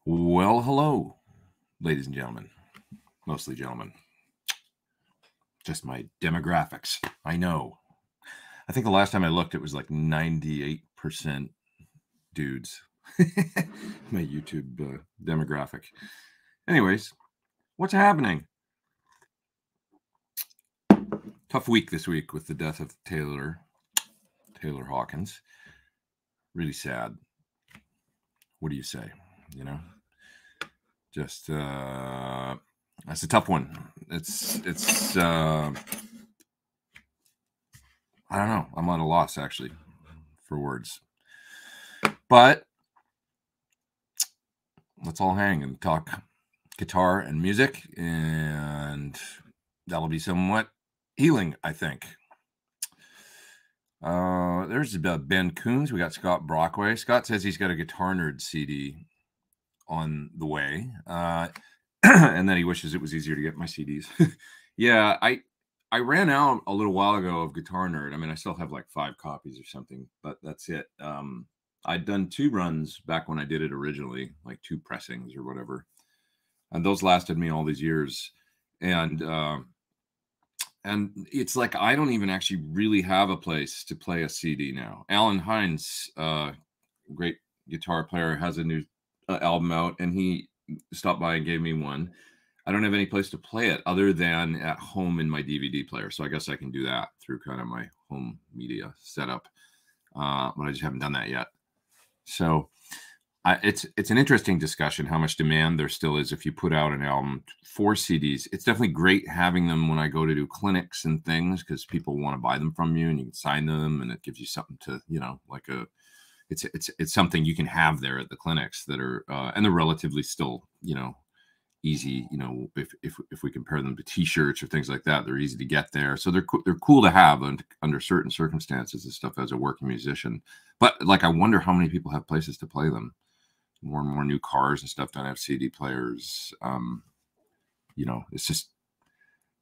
Well, hello, ladies and gentlemen, mostly gentlemen. Just my demographics. I know. I think the last time I looked, it was like 98% dudes. My YouTube demographic. Anyways, what's happening? Tough week this week with the death of Taylor Hawkins. Really sad. What do you say? You know, just that's a tough one. It's I don't know. I'm at a loss actually for words. But let's all hang and talk guitar and music, and that'll be somewhat healing, I think. There's Ben Coons. We got Scott Brockway. Scott says he's got a Guitar Nerd CD on the way, and then he wishes it was easier to get my CDs. Yeah, I ran out a little while ago of Guitar Nerd. I mean, I still have like 5 copies or something, but that's it. I'd done 2 runs back when I did it originally, like 2 pressings or whatever, and those lasted me all these years. And it's like I don't even actually really have a place to play a CD now. Alan Hines, great guitar player, has a new album out, and he stopped by and gave me one. I don't have any place to play it other than at home in my DVD player. So I guess I can do that through kind of my home media setup, but I just haven't done that yet. So it's an interesting discussion how much demand there still is if you put out an album for CDs. It's definitely great having them when I go to do clinics and things because people want to buy them from you and you can sign them and it gives you something to, like it's something you can have there at the clinics that are and they're relatively still, easy, if we compare them to t-shirts or things like that, they're easy to get there. So they're cool to have under certain circumstances and stuff as a working musician. But like, I wonder how many people have places to play them. More and more new cars and stuff don't have CD players. It's just,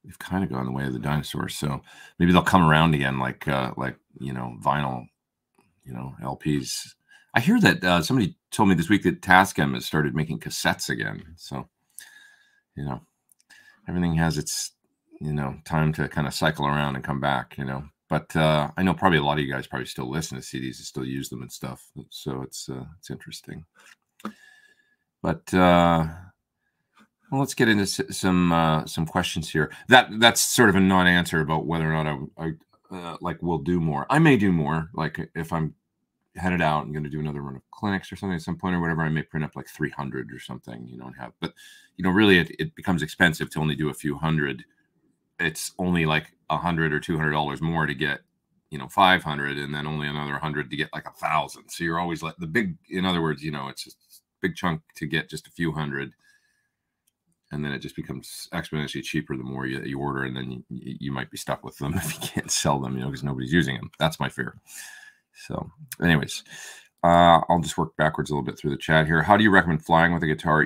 they've kind of gone the way of the dinosaurs. So maybe they'll come around again, like vinyl, LPs. I hear that somebody told me this week that Tascam has started making cassettes again. So, everything has its, time to kind of cycle around and come back, But I know probably a lot of you guys probably still listen to CDs and still use them and stuff. So it's interesting. But well, let's get into some questions here. That's sort of a non-answer about whether or not I like will do more. I may do more. Like if I'm headed out and going to do another run of clinics or something at some point or whatever, I may print up like 300 or something. But really it becomes expensive to only do a few hundred. It's only like $100 or $200 more to get 500, and then only another 100 to get like 1,000. So you're always like the big. In other words, it's just big chunk to get just a few hundred, and then it just becomes exponentially cheaper the more you order, and then you might be stuck with them if you can't sell them, because nobody's using them. That's my fear. So, anyways, I'll just work backwards a little bit through the chat here. How do you recommend flying with a guitar?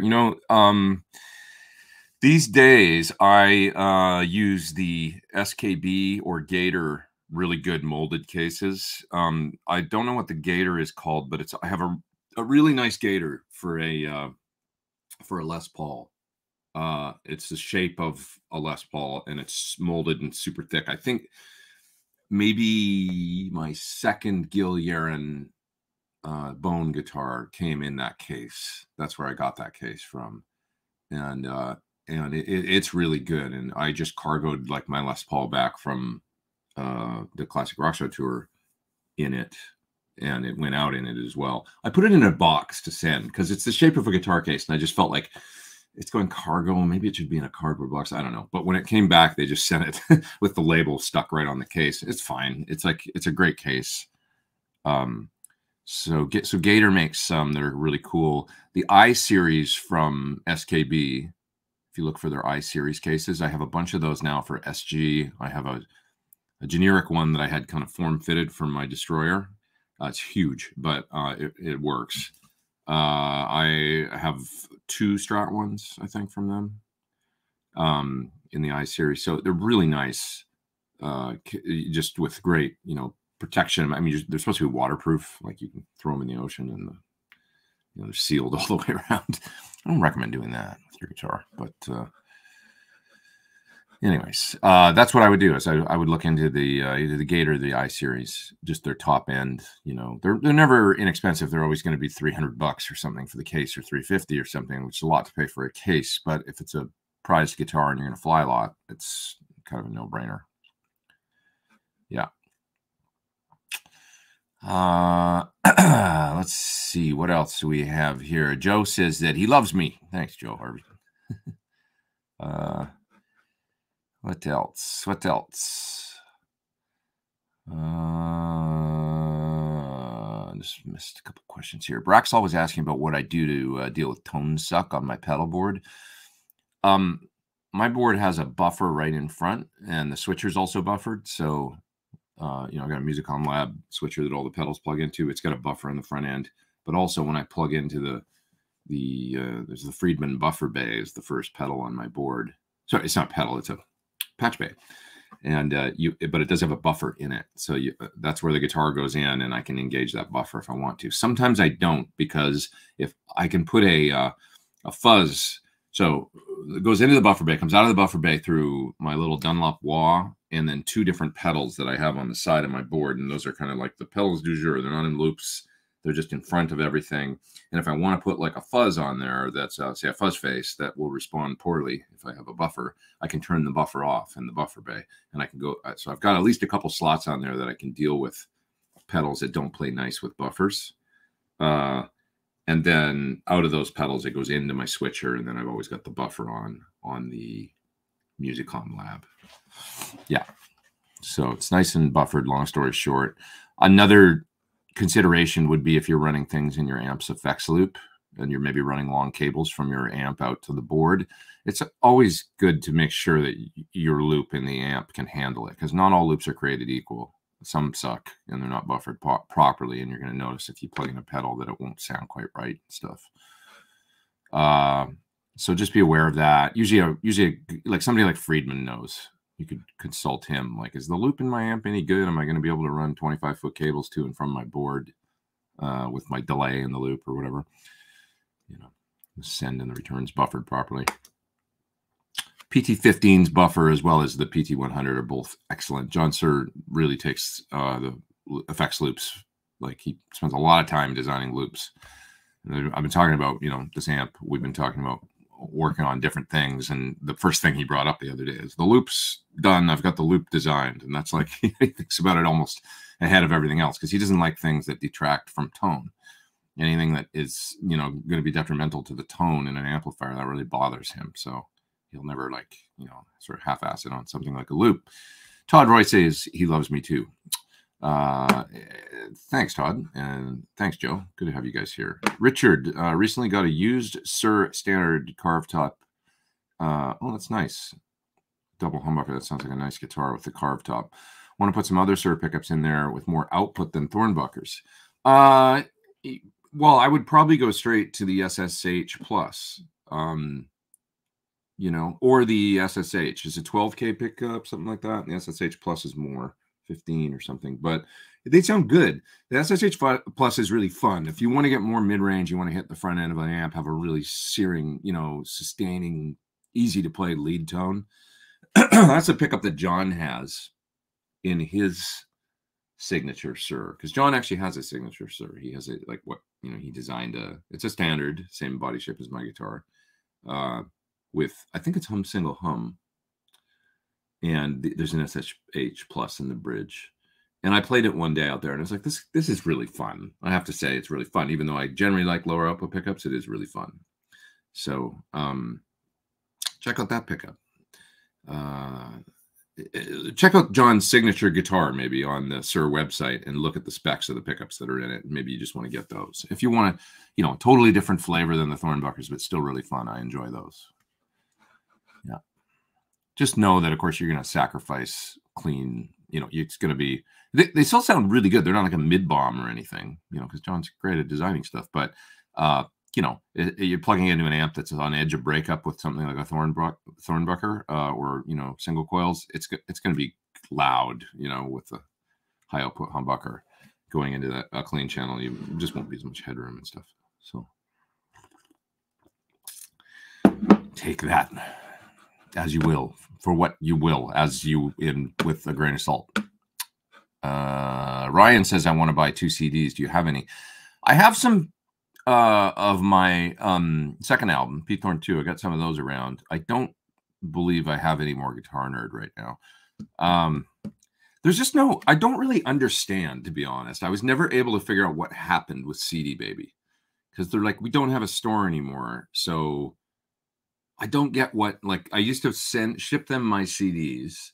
These days I use the SKB or Gator really good molded cases. I don't know what the Gator is called, but I have a really nice Gator for a Les Paul. It's the shape of a Les Paul and it's molded and super thick. I think maybe my second Gil Yaron bone guitar came in that case. That's where I got that case from. And it's really good. And I just cargoed like my Les Paul back from the Classic Rock Show tour in it, and it went out in it as well. I put it in a box to send because it's the shape of a guitar case, and I just felt like it's going cargo. Maybe it should be in a cardboard box. I don't know. But when it came back, they just sent it with the label stuck right on the case. It's fine. It's a great case. So Gator makes some that are really cool. The I series from SKB. If you look for their I series cases, I have a bunch of those now for SG. I have a generic one that I had kind of form fitted from my Destroyer. It's huge, but it works. I have 2 Strat ones, I think, from them in the I series. So they're really nice, just with great, protection. I mean, they're supposed to be waterproof. Like you can throw them in the ocean and you know, they're sealed all the way around. I don't recommend doing that with your guitar, but anyways, that's what I would do. Is I would look into the either the Gate or the I series, just their top end. You know, they're never inexpensive. They're always going to be $300 or something for the case, or $350 or something, which is a lot to pay for a case. But if it's a prized guitar and you're going to fly a lot, it's kind of a no-brainer. Yeah. Let's see what else do we have here. Joe says that he loves me. Thanks, Joe Harvey. What else? What else? Just missed a couple questions here. Braxall was asking about what I do to deal with tone suck on my pedal board. My board has a buffer right in front, and the switcher's also buffered. So, you know, I've got a Musicom Lab switcher that all the pedals plug into. It's got a buffer in the front end, but also when I plug into there's the Friedman buffer bay is the first pedal on my board. Sorry, it's not pedal, it's a patch bay. And but it does have a buffer in it. So that's where the guitar goes in, and I can engage that buffer if I want to. Sometimes I don't, because if I can put a fuzz, so it goes into the buffer bay, comes out of the buffer bay through my little Dunlop wah, and then two different pedals that I have on the side of my board. And those are kind of like the pedals du jour. They're not in loops. They're just in front of everything. And if I want to put like a fuzz on there, that's say a fuzz face that will respond poorly if I have a buffer, I can turn the buffer off in the buffer bay, and I can go. So I've got at least a couple slots on there that I can deal with pedals that don't play nice with buffers. And then out of those pedals, it goes into my switcher, and then I've always got the buffer on the Musicom Lab. Yeah. So it's nice and buffered, long story short. Another consideration would be if you're running things in your amp's effects loop and you're maybe running long cables from your amp out to the board, it's always good to make sure that your loop in the amp can handle it, because not all loops are created equal. Some suck and they're not buffered properly, and you're going to notice if you plug in a pedal that it won't sound quite right and stuff. So just be aware of that. Usually like somebody like Friedman knows. You could consult him. Like, is the loop in my amp any good? Am I going to be able to run 25-foot cables to and from my board with my delay in the loop or whatever? You know, the send and the returns buffered properly. PT15's buffer as well as the PT100 are both excellent. John Suhr really takes the effects loops. Like, he spends a lot of time designing loops. And I've been talking about, you know, this amp. We've been talking about working on different things, and the first thing he brought up the other day is the loop's done. I've got the loop designed, and that's like he thinks about it almost ahead of everything else, because he doesn't like things that detract from tone. Anything that is, you know, going to be detrimental to the tone in an amplifier, that really bothers him. So he'll never, like, you know, sort of half-ass it on something like a loop. Todd Roy says he loves me too. Thanks, Todd, and thanks, Joe. Good to have you guys here. Richard recently got a used Suhr standard carved top. Oh, that's nice. Double humbucker. That sounds like a nice guitar with the carved top. Want to put some other Suhr pickups in there with more output than Thornbuckers. Well, I would probably go straight to the SSH Plus. You know, or the SSH is a 12K pickup, something like that. And the SSH Plus is more, 15 or something, but they sound good. The SSH Plus is really fun. If you want to get more mid-range, you want to hit the front end of an amp, have a really searing, you know, sustaining, easy to play lead tone. That's a pickup that John has in his signature Suhr, because John actually has a signature Suhr. He has it, like, what, you know, he designed it's a standard, same body shape as my guitar, with, I think it's hum single hum, and there's an SSH Plus in the bridge. And I played it one day out there, and I was like, this is really fun. I have to say, it's really fun. Even though I generally like lower output pickups, it is really fun. So check out that pickup. Check out John's signature guitar maybe on the Suhr website and look at the specs of the pickups that are in it. Maybe you just want to get those. If you want to, you know, totally different flavor than the Thornbuckers, but still really fun. I enjoy those. Yeah. Just know that, of course, you're going to sacrifice clean, you know, it's going to be, they still sound really good. They're not like a mid-bomb or anything, you know, because John's great at designing stuff. But, you know, you're plugging into an amp that's on edge of breakup with something like a Thornbucker or, you know, single coils. It's going to be loud, you know, with the high output humbucker going into that clean channel. You just won't be as much headroom and stuff. So take that as you will, for what you will, as you in with a grain of salt. Ryan says, I want to buy 2 CDs. Do you have any? I have some of my second album, Pete Thorn 2. I got some of those around. I don't believe I have any more Guitar Nerd right now. There's just no, I don't really understand, to be honest. I was never able to figure out what happened with CD Baby, because they're like, we don't have a store anymore. So I don't get what, like, I used to ship them my CDs,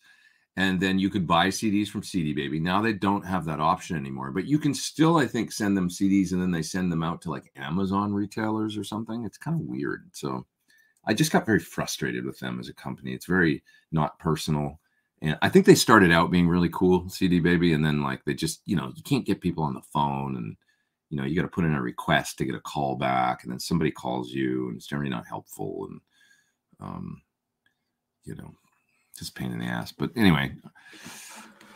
and then you could buy CDs from CD Baby. Now they don't have that option anymore, but you can still, I think, send them CDs, and then they send them out to like Amazon retailers or something. It's kind of weird. So I just got very frustrated with them as a company. It's very not personal. And I think they started out being really cool, CD Baby, and then like they just, you can't get people on the phone, and you got to put in a request to get a call back, and then somebody calls you, and it's generally not helpful, and just a pain in the ass. But anyway,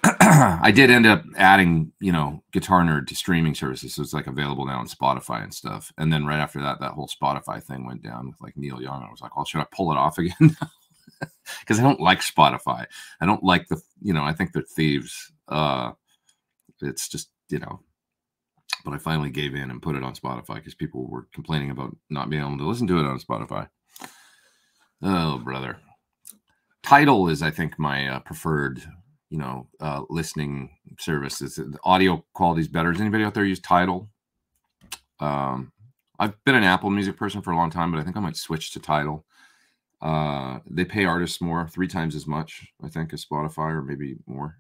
I did end up adding, Guitar Nerd to streaming services, so it's like available now on Spotify and stuff. And then right after that, that whole Spotify thing went down with like Neil Young. I was like, well, should I pull it off again? Because I don't like Spotify. I don't like I think they're thieves. It's just, but I finally gave in and put it on Spotify because people were complaining about not being able to listen to it on Spotify. Oh, brother. Tidal is, I think, my preferred, listening service. The audio quality is better. Does anybody out there use Tidal? I've been an Apple Music person for a long time, but I think I might switch to Tidal. They pay artists more, 3 times as much, I think, as Spotify, or maybe more.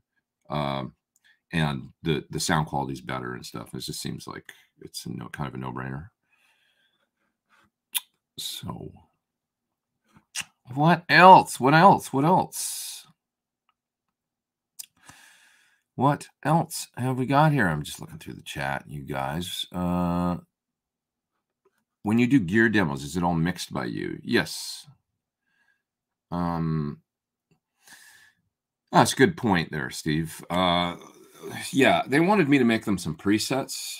And the sound quality is better and stuff. It just seems like it's kind of a no-brainer. So what else? What else? What else? What else have we got here? I'm just looking through the chat, you guys. When you do gear demos, is it all mixed by you? Yes. That's a good point there, Steve. Yeah, they wanted me to make them some presets.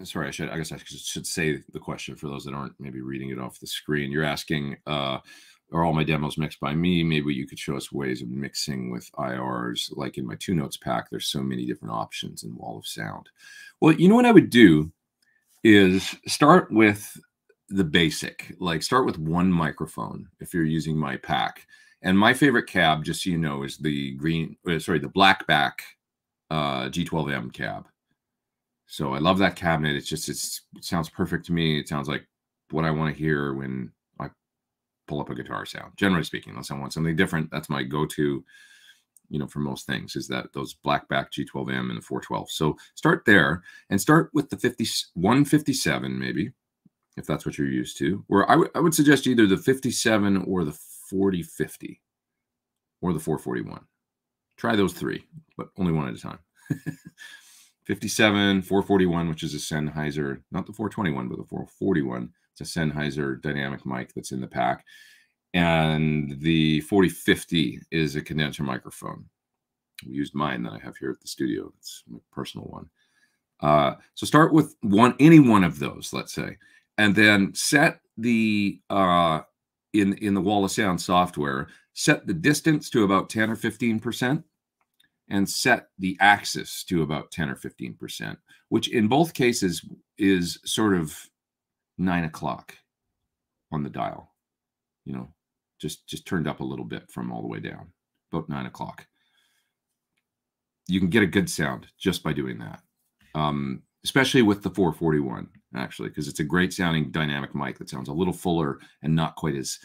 Sorry, I guess I should say the question for those that aren't maybe reading it off the screen. You're asking, are all my demos mixed by me? Maybe you could show us ways of mixing with IRs. Like in my 2 Notes pack, there's so many different options in Wall of Sound. Well, you know what I would do is start with the basic, like start with 1 microphone if you're using my pack. And my favorite cab, just so you know, is the the Blackback G12M cab. So I love that cabinet. It sounds perfect to me. It sounds like what I want to hear when I pull up a guitar sound. Generally speaking, unless I want something different, that's my go-to, for most things, is that those Blackback G12M and the 412. So start there and start with the 157 maybe, if that's what you're used to. Or I would suggest either the 57 or the 4050 or the 441. Try those 3, but only one at a time. 57, 441, which is a Sennheiser, not the 421, but the 441. It's a Sennheiser dynamic mic that's in the pack. And the 4050 is a condenser microphone. We used mine that I have here at the studio. It's my personal one. So start with any one of those, let's say, and then set the in the Wall of Sound software, set the distance to about 10 or 15%, and set the axis to about 10 or 15%, which in both cases is sort of 9 o'clock on the dial. Just turned up a little bit from all the way down, about 9 o'clock. You can get a good sound just by doing that, especially with the 441, actually, because it's a great sounding dynamic mic that sounds a little fuller and not quite as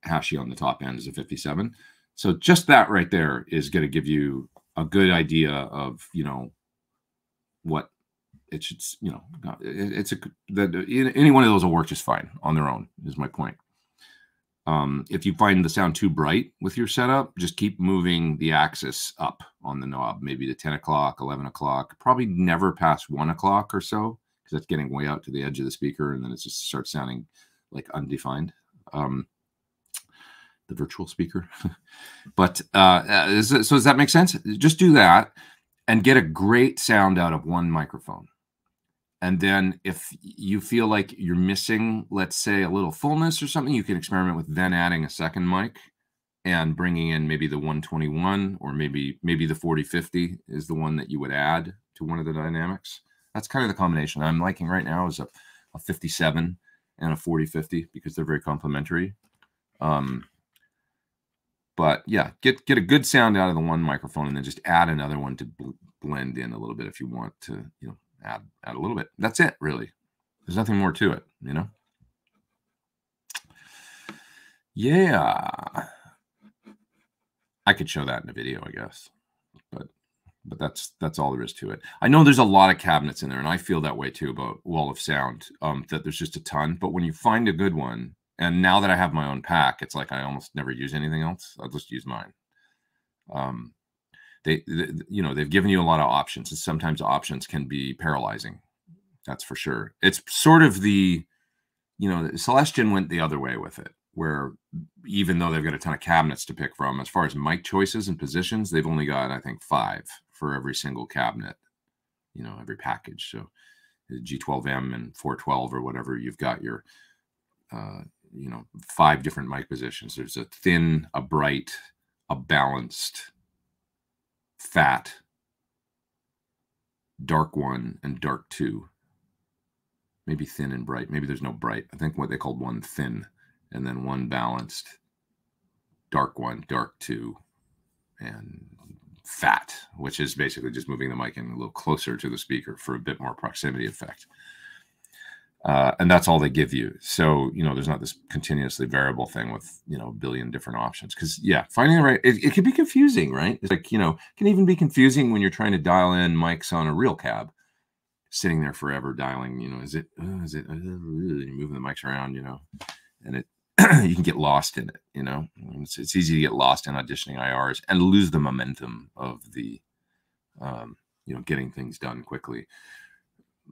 hashy on the top end as a 57. So just that right there is going to give you a good idea of, what it should, any one of those will work just fine on their own, is my point. If you find the sound too bright with your setup, just keep moving the axis up on the knob, maybe to 10 o'clock, 11 o'clock, probably never past 1 o'clock or so, because that's getting way out to the edge of the speaker, and then it just starts sounding like undefined. The virtual speaker. But so does that make sense? Just do that and get a great sound out of 1 microphone. And then if you feel like you're missing, let's say, a little fullness or something, you can experiment with then adding a second mic and bringing in maybe the 121 or maybe the 4050 is the one that you would add to one of the dynamics. That's kind of the combination I'm liking right now is a 57 and a 4050 because they're very complementary. But yeah, get a good sound out of the one microphone and then just add another one to blend in a little bit if you want to, add a little bit. That's it, really. There's nothing more to it, Yeah. I could show that in a video, I guess. But that's all there is to it. I know there's a lot of cabinets in there, and I feel that way too about Wall of Sound, that there's just a ton. But when you find a good one, and now that I have my own pack, it's like I almost never use anything else. I'll just use mine. They've given you a lot of options, and sometimes options can be paralyzing. That's for sure. It's sort of the Celestion went the other way with it, where even though they've got a ton of cabinets to pick from, as far as mic choices and positions, they've only got, I think, 5 for every single cabinet, every package. So the G12M and 412 or whatever, you've got your, 5 different mic positions. There's a thin, a bright, a balanced, fat, dark 1, and dark 2. Maybe thin and bright. Maybe there's no bright. I think what they called 1 thin, and then 1 balanced, dark 1, dark 2, and fat, which is basically just moving the mic in a little closer to the speaker for a bit more proximity effect. And that's all they give you. So, there's not this continuously variable thing with, a billion different options. Because, yeah, finding the right, it can be confusing, right? It's like, it can even be confusing when you're trying to dial in mics on a real cab, sitting there forever dialing, is it, you're moving the mics around, and it, you can get lost in it, it's easy to get lost in auditioning IRs and lose the momentum of the, getting things done quickly.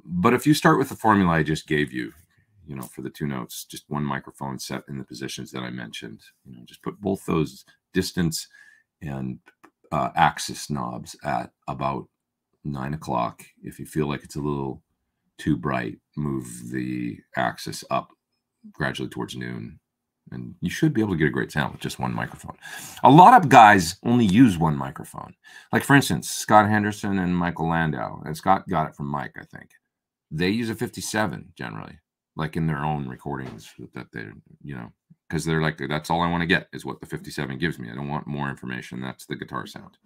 But if you start with the formula I just gave you, for the 2 notes, just one microphone set in the positions that I mentioned, just put both those distance and axis knobs at about 9 o'clock. If you feel like it's a little too bright, move the axis up gradually towards noon. And you should be able to get a great sound with just one microphone. A lot of guys only use one microphone. Like, for instance, Scott Henderson and Michael Landau. And Scott got it from Mike, I think. They use a 57 generally, like in their own recordings that they're, because they're like, that's all I want to get is what the 57 gives me. I don't want more information. That's the guitar sound.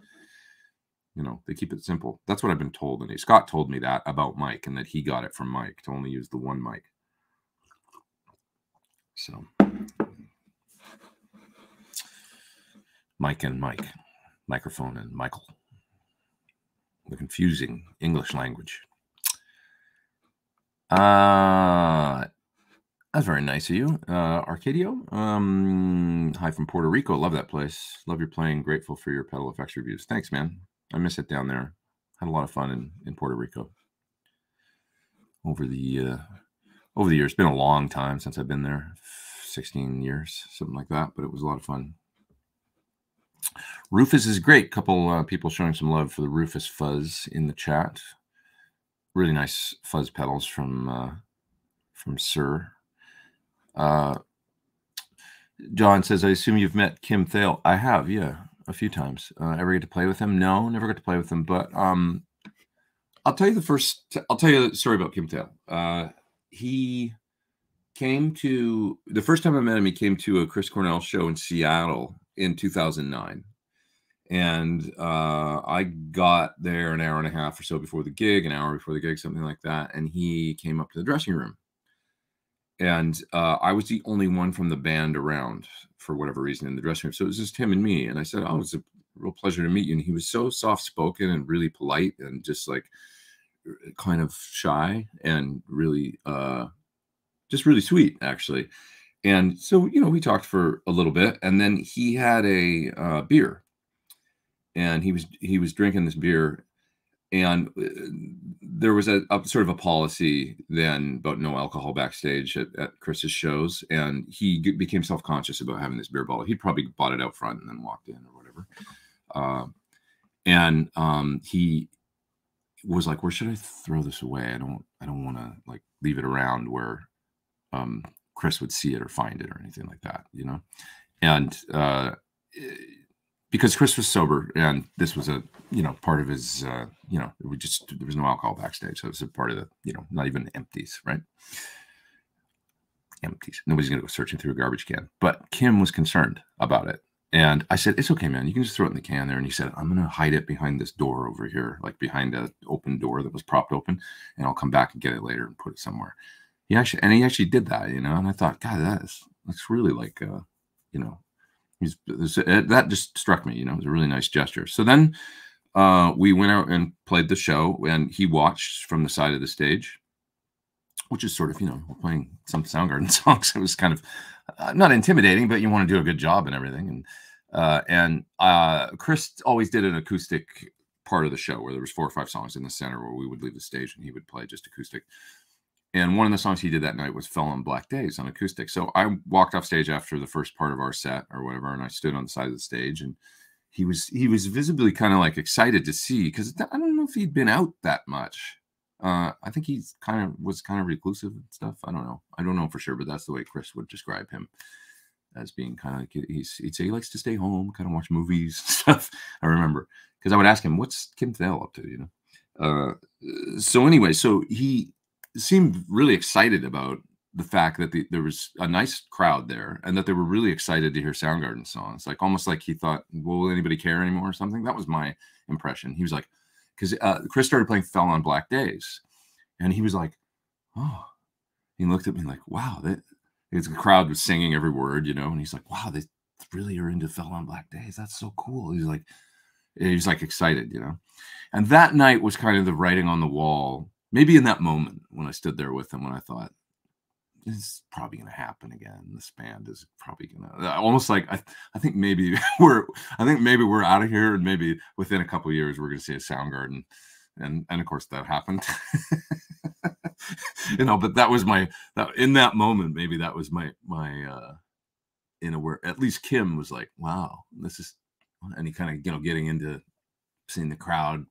They keep it simple. That's what I've been told. And Scott told me that about Mike and that he got it from Mike to only use the one mic. So Mike and Mike, microphone and Michael. The confusing English language. That's very nice of you, Arcadio. Hi from Puerto Rico. Love that place. Love your playing. Grateful for your pedal effects reviews. Thanks, man. I miss it down there. Had a lot of fun in Puerto Rico over the years. It's been a long time since I've been there. 16 years, something like that. But it was a lot of fun. Rufus is great. Couple people showing some love for the Rufus fuzz in the chat. Really nice fuzz pedals from Sir. John says, I assume you've met Kim Thale. I have, yeah, a few times. Ever get to play with him? No, never got to play with him. But I'll tell you the story about Kim Thale. He came to, the first time I met him, he came to a Chris Cornell show in Seattle in 2009. And I got there an hour and a half or so before the gig, an hour before the gig, something like that. And he came up to the dressing room. And I was the only one from the band around for whatever reason in the dressing room. So it was just him and me. And I said, oh, it's a real pleasure to meet you. And he was so soft-spoken and really polite and just like kind of shy and really, just really sweet, actually. And so, we talked for a little bit. And then he had a beer. And he was drinking this beer. And there was a sort of a policy then about no alcohol backstage at Chris's shows. And he became self-conscious about having this beer bottle. He'd probably bought it out front and then walked in or whatever. And he was like, where should I throw this away? I don't want to like leave it around where Chris would see it or find it or anything like that, you know? And because Chris was sober and this was a, you know, part of his, you know, there was no alcohol backstage. So it was a part of the, you know, not even empties, right? Empties. Nobody's going to go searching through a garbage can. But Kim was concerned about it. And I said, it's okay, man. You can just throw it in the can there. And he said, I'm going to hide it behind this door over here, like behind an open door that was propped open. And I'll come back and get it later and put it somewhere. He actually did that, you know. And I thought, God, that's really like, you know, that just struck me, you know. It was a really nice gesture. So then we went out and played the show, and he watched from the side of the stage, which is sort of, you know, we're playing some Soundgarden songs. It was kind of not intimidating, but you want to do a good job and everything. And Chris always did an acoustic part of the show where there was 4 or 5 songs in the center where we would leave the stage and he would play just acoustic. And one of the songs he did that night was Fell on Black Days on acoustic. So I walked off stage after the first part of our set or whatever, and I stood on the side of the stage, and he was visibly kind of like excited to see, because I don't know if he'd been out that much. I think was kind of reclusive and stuff. I don't know for sure, but that's the way Chris would describe him, as being kind of like, he'd say he likes to stay home, kind of watch movies and stuff. I remember, because I would ask him, what's Kim Thale up to, you know? So anyway, so he seemed really excited about the fact that there was a nice crowd there and that they were really excited to hear Soundgarden songs, like almost like he thought, well, will anybody care anymore or something? That was my impression. He was like, because Chris started playing Fell on Black Days, and he was like, oh, he looked at me like, wow, the crowd was singing every word, you know, and he's like, wow, they really are into Fell on Black Days. That's so cool. He's like excited, you know. And that night was kind of the writing on the wall, maybe in that moment when I stood there with him, when I thought, this is probably going to happen again. This band is probably going to, almost like, I think maybe we're out of here, and maybe within a couple of years we're going to see a Soundgarden, and of course that happened. You know, but that was in that moment, maybe that was my in a word, at least Kim was like, wow, this is, and he kind of, you know, getting into seeing the crowd,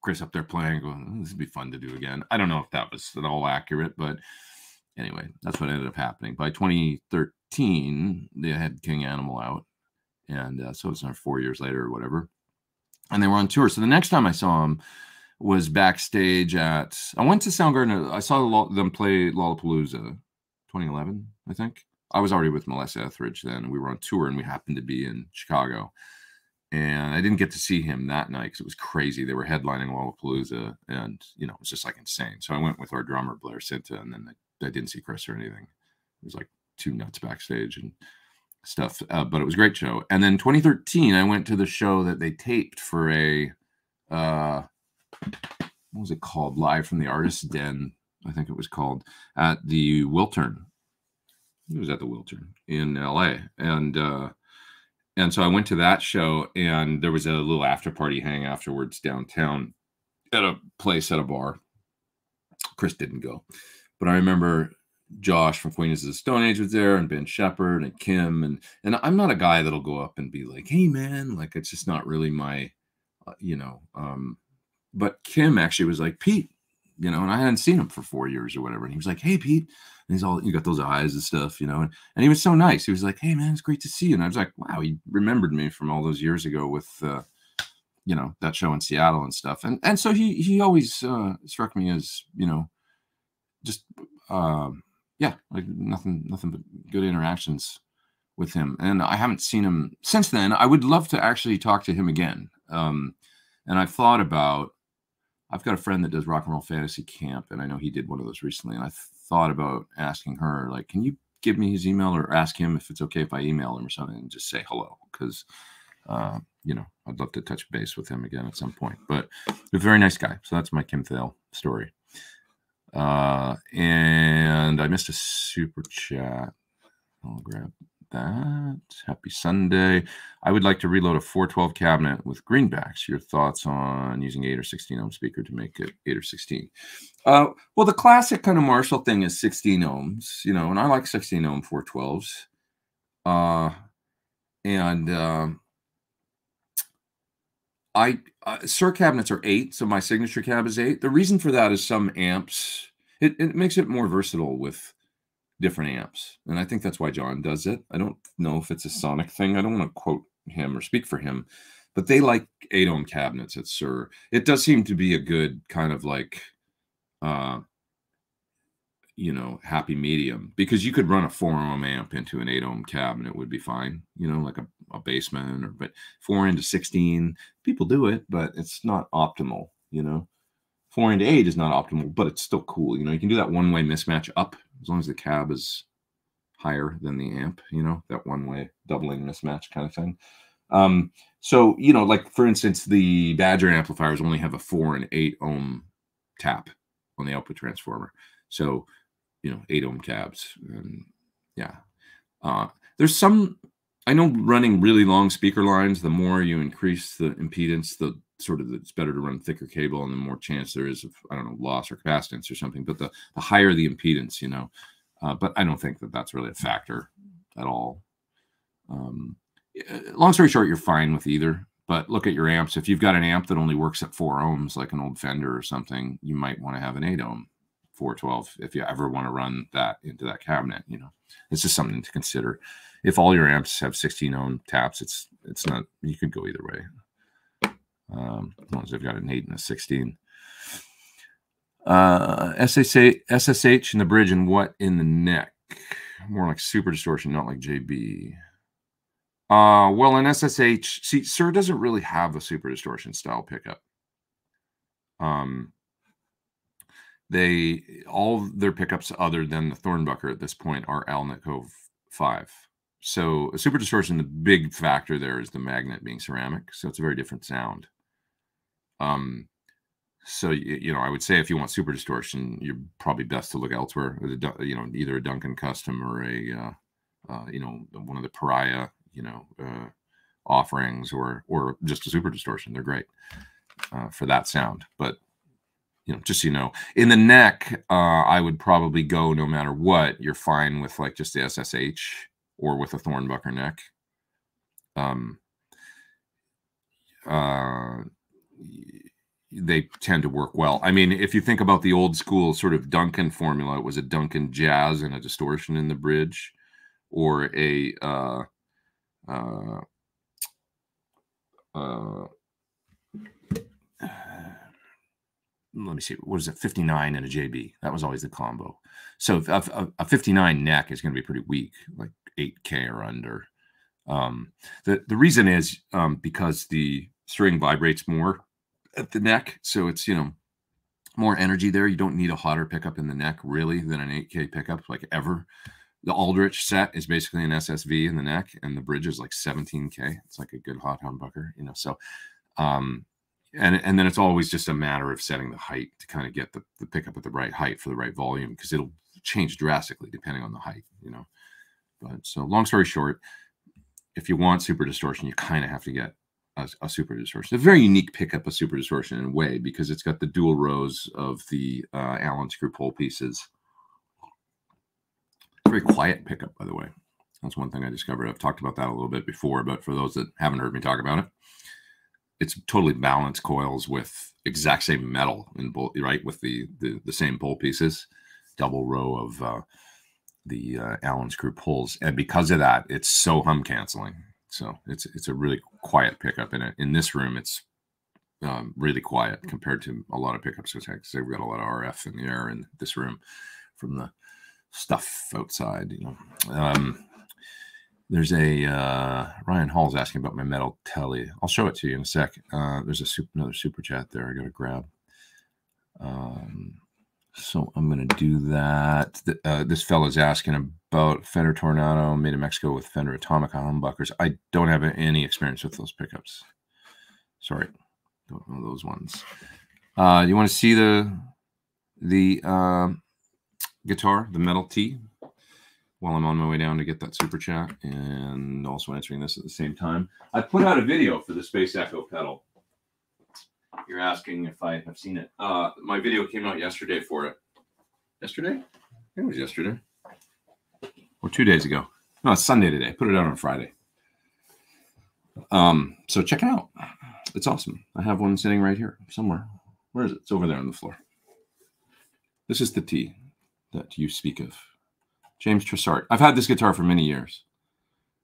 Chris up there playing, going, this would be fun to do again. I don't know if that was at all accurate, but anyway, that's what ended up happening. By 2013, they had King Animal out, and so it's 4 years later or whatever, and they were on tour. So the next time I saw them was backstage I went to Soundgarden. I saw them play Lollapalooza 2011, I think. I was already with Melissa Etheridge then. We were on tour, and we happened to be in Chicago. And I didn't get to see him that night because it was crazy. They were headlining Lollapalooza, and, you know, it was just like insane. So I went with our drummer, Blair Cinta, and then I didn't see Chris or anything. It was like 2 nuts backstage and stuff. But it was a great show. And then 2013, I went to the show that they taped for what was it called? Live from the Artist's Den, I think it was called, at the Wiltern. It was at the Wiltern in LA. And so I went to that show, and there was a little after party hang afterwards downtown at a place at a bar. Chris didn't go, but I remember Josh from Queen of the Stone Age was there, and Ben Shepherd and Kim, and I'm not a guy that'll go up and be like, hey man, like, it's just not really my, you know, but Kim actually was like, Pete, you know, and I hadn't seen him for 4 years or whatever, and he was like, hey Pete, and he's all, you got those eyes and stuff, you know, and he was so nice. He was like, hey man, it's great to see you. And I was like, wow, he remembered me from all those years ago with you know, that show in Seattle and stuff. And so he always struck me as, you know, just yeah, like nothing but good interactions with him. And I haven't seen him since then. I would love to actually talk to him again. And I've thought about, I've got a friend that does Rock and Roll Fantasy Camp, and I know he did one of those recently. And I thought about asking her, like, can you give me his email, or ask him if it's okay if I email him or something and just say hello? Because, you know, I'd love to touch base with him again at some point. But a very nice guy. So that's my Kim Thale story. And I missed a super chat. I'll grab that. Happy Sunday. I would like to reload a 412 cabinet with greenbacks. Your thoughts on using 8 or 16 ohm speaker to make it 8 or 16? Well, the classic kind of Marshall thing is 16 ohms, you know, and I like 16 ohm 412s. Sir cabinets are 8, so my signature cab is 8. The reason for that is some amps, it makes it more versatile with different amps, and I think that's why John does it. I don't know if it's a sonic thing. I don't want to quote him or speak for him, but they like 8-ohm cabinets at Sir. It does seem to be a good kind of like, you know, happy medium, because you could run a 4-ohm amp into an 8-ohm cab and it would be fine, you know, like a basement, or, but 4 into 16, people do it, but it's not optimal, you know. 4 into 8 is not optimal, but it's still cool. You know, you can do that one-way mismatch up as long as the cab is higher than the amp, you know, that one-way doubling mismatch kind of thing. So, you know, like for instance, the Badger amplifiers only have a 4 and 8 ohm tap on the output transformer. So, you know, 8-ohm cabs. And yeah. There's some, I know running really long speaker lines, the more you increase the impedance, the sort of, it's better to run thicker cable, and the more chance there is of, I don't know, loss or capacitance or something. But the higher the impedance, you know, but I don't think that that's really a factor at all. Long story short, you're fine with either. But look at your amps. If you've got an amp that only works at 4 ohms, like an old Fender or something, you might want to have an 8-ohm 412 if you ever want to run that into that cabinet. You know, it's just something to consider. If all your amps have 16-ohm taps, it's not, you could go either way. As long as they've got an 8 and a 16. SSH in the bridge and what in the neck? More like super distortion, not like JB. Well, an SSH, see, Sir doesn't really have a super distortion style pickup. All their pickups other than the Thornbucker at this point are Alnico 5. So a super distortion, the big factor there is the magnet being ceramic. So it's a very different sound. So, you know, I would say if you want super distortion, you're probably best to look elsewhere. You know, either a Duncan Custom or a, you know, one of the Pariah, you know, offerings, or just a super distortion. They're great for that sound. But, you know, just so you know, in the neck, I would probably go no matter what. You're fine with like just the SSH or with a Thornbucker neck. They tend to work well. I mean, if you think about the old school sort of Duncan formula, it was a Duncan jazz and a distortion in the bridge, or a let me see, what is it, 59 and a JB. That was always the combo. So a 59 neck is going to be pretty weak, like 8K or under. The reason is because the string vibrates more at the neck, so it's, you know, more energy there. You don't need a hotter pickup in the neck really than an 8K pickup, like ever. The Aldrich set is basically an SSV in the neck, and the bridge is like 17K. It's like a good hot humbucker, you know. So and then it's always just a matter of setting the height to kind of get the pickup at the right height for the right volume, because it'll change drastically depending on the height, you know. But so long story short, if you want super distortion, you kind of have to get a super distortion. It's a very unique pickup, a super distortion, in a way, because it's got the dual rows of the Allen screw pole pieces. Very quiet pickup, by the way. That's one thing I discovered. I've talked about that a little bit before, but for those that haven't heard me talk about it, it's totally balanced coils with exact same metal in both, right, with the same pole pieces, double row of the Allen screw poles, and because of that, it's so hum canceling. So it's a really quiet pickup. In this room, it's really quiet compared to a lot of pickups, which I say we've got a lot of RF in the air in this room from the stuff outside, you know. There's a Ryan Hall's asking about my metal telly. I'll show it to you in a sec. There's another super chat there I gotta grab. So I'm gonna do that. This fella's asking about Fender Tornado made in Mexico with Fender Atomica humbuckers. I don't have any experience with those pickups. Sorry, don't know those ones. You want to see the guitar, the metal T, while I'm on my way down to get that super chat and also answering this at the same time? I put out a video for the Space Echo pedal. You're asking if I have seen it. My video came out yesterday for it. Yesterday? I think it was yesterday. Or 2 days ago. No, it's Sunday today. Put it out on Friday. So check it out. It's awesome. I have one sitting right here somewhere. Where is it? It's over there on the floor. This is the T that you speak of. James Tressart. I've had this guitar for many years.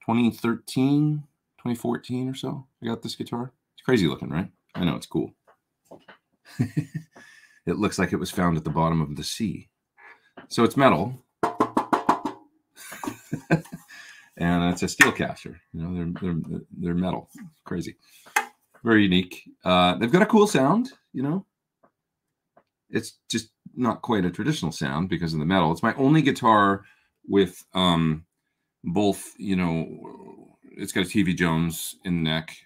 2013, 2014 or so, I got this guitar. It's crazy looking, right? I know, it's cool. It looks like it was found at the bottom of the sea. So it's metal. And it's a steel caster. You know, they're metal. Crazy. Very unique. They've got a cool sound, you know. It's just not quite a traditional sound because of the metal. It's my only guitar with both, you know, it's got a TV Jones in the neck,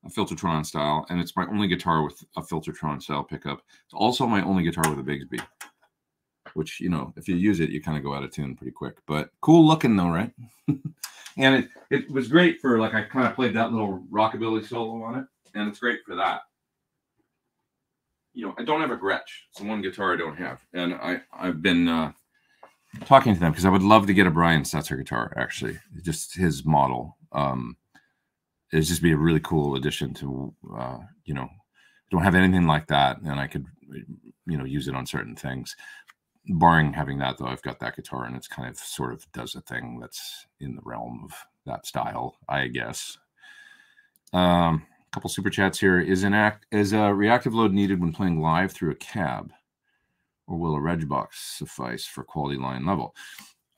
a Filtertron style, and it's my only guitar with a Filtertron style pickup. It's also my only guitar with a Bigsby, which, you know, if you use it, you kind of go out of tune pretty quick. But cool looking though, right? And it was great for, like, I kind of played that little rockabilly solo on it, and it's great for that. You know, I don't have a Gretsch. It's the one guitar I don't have. And I've been talking to them because I would love to get a Brian Setzer guitar, actually. Just his model. It'd just be a really cool addition to, you know, don't have anything like that, and I could, you know, use it on certain things. Barring having that, though, I've got that guitar, and it's kind of sort of does a thing that's in the realm of that style, I guess. Couple super chats here. Is a reactive load needed when playing live through a cab, or will a reg box suffice for quality line level?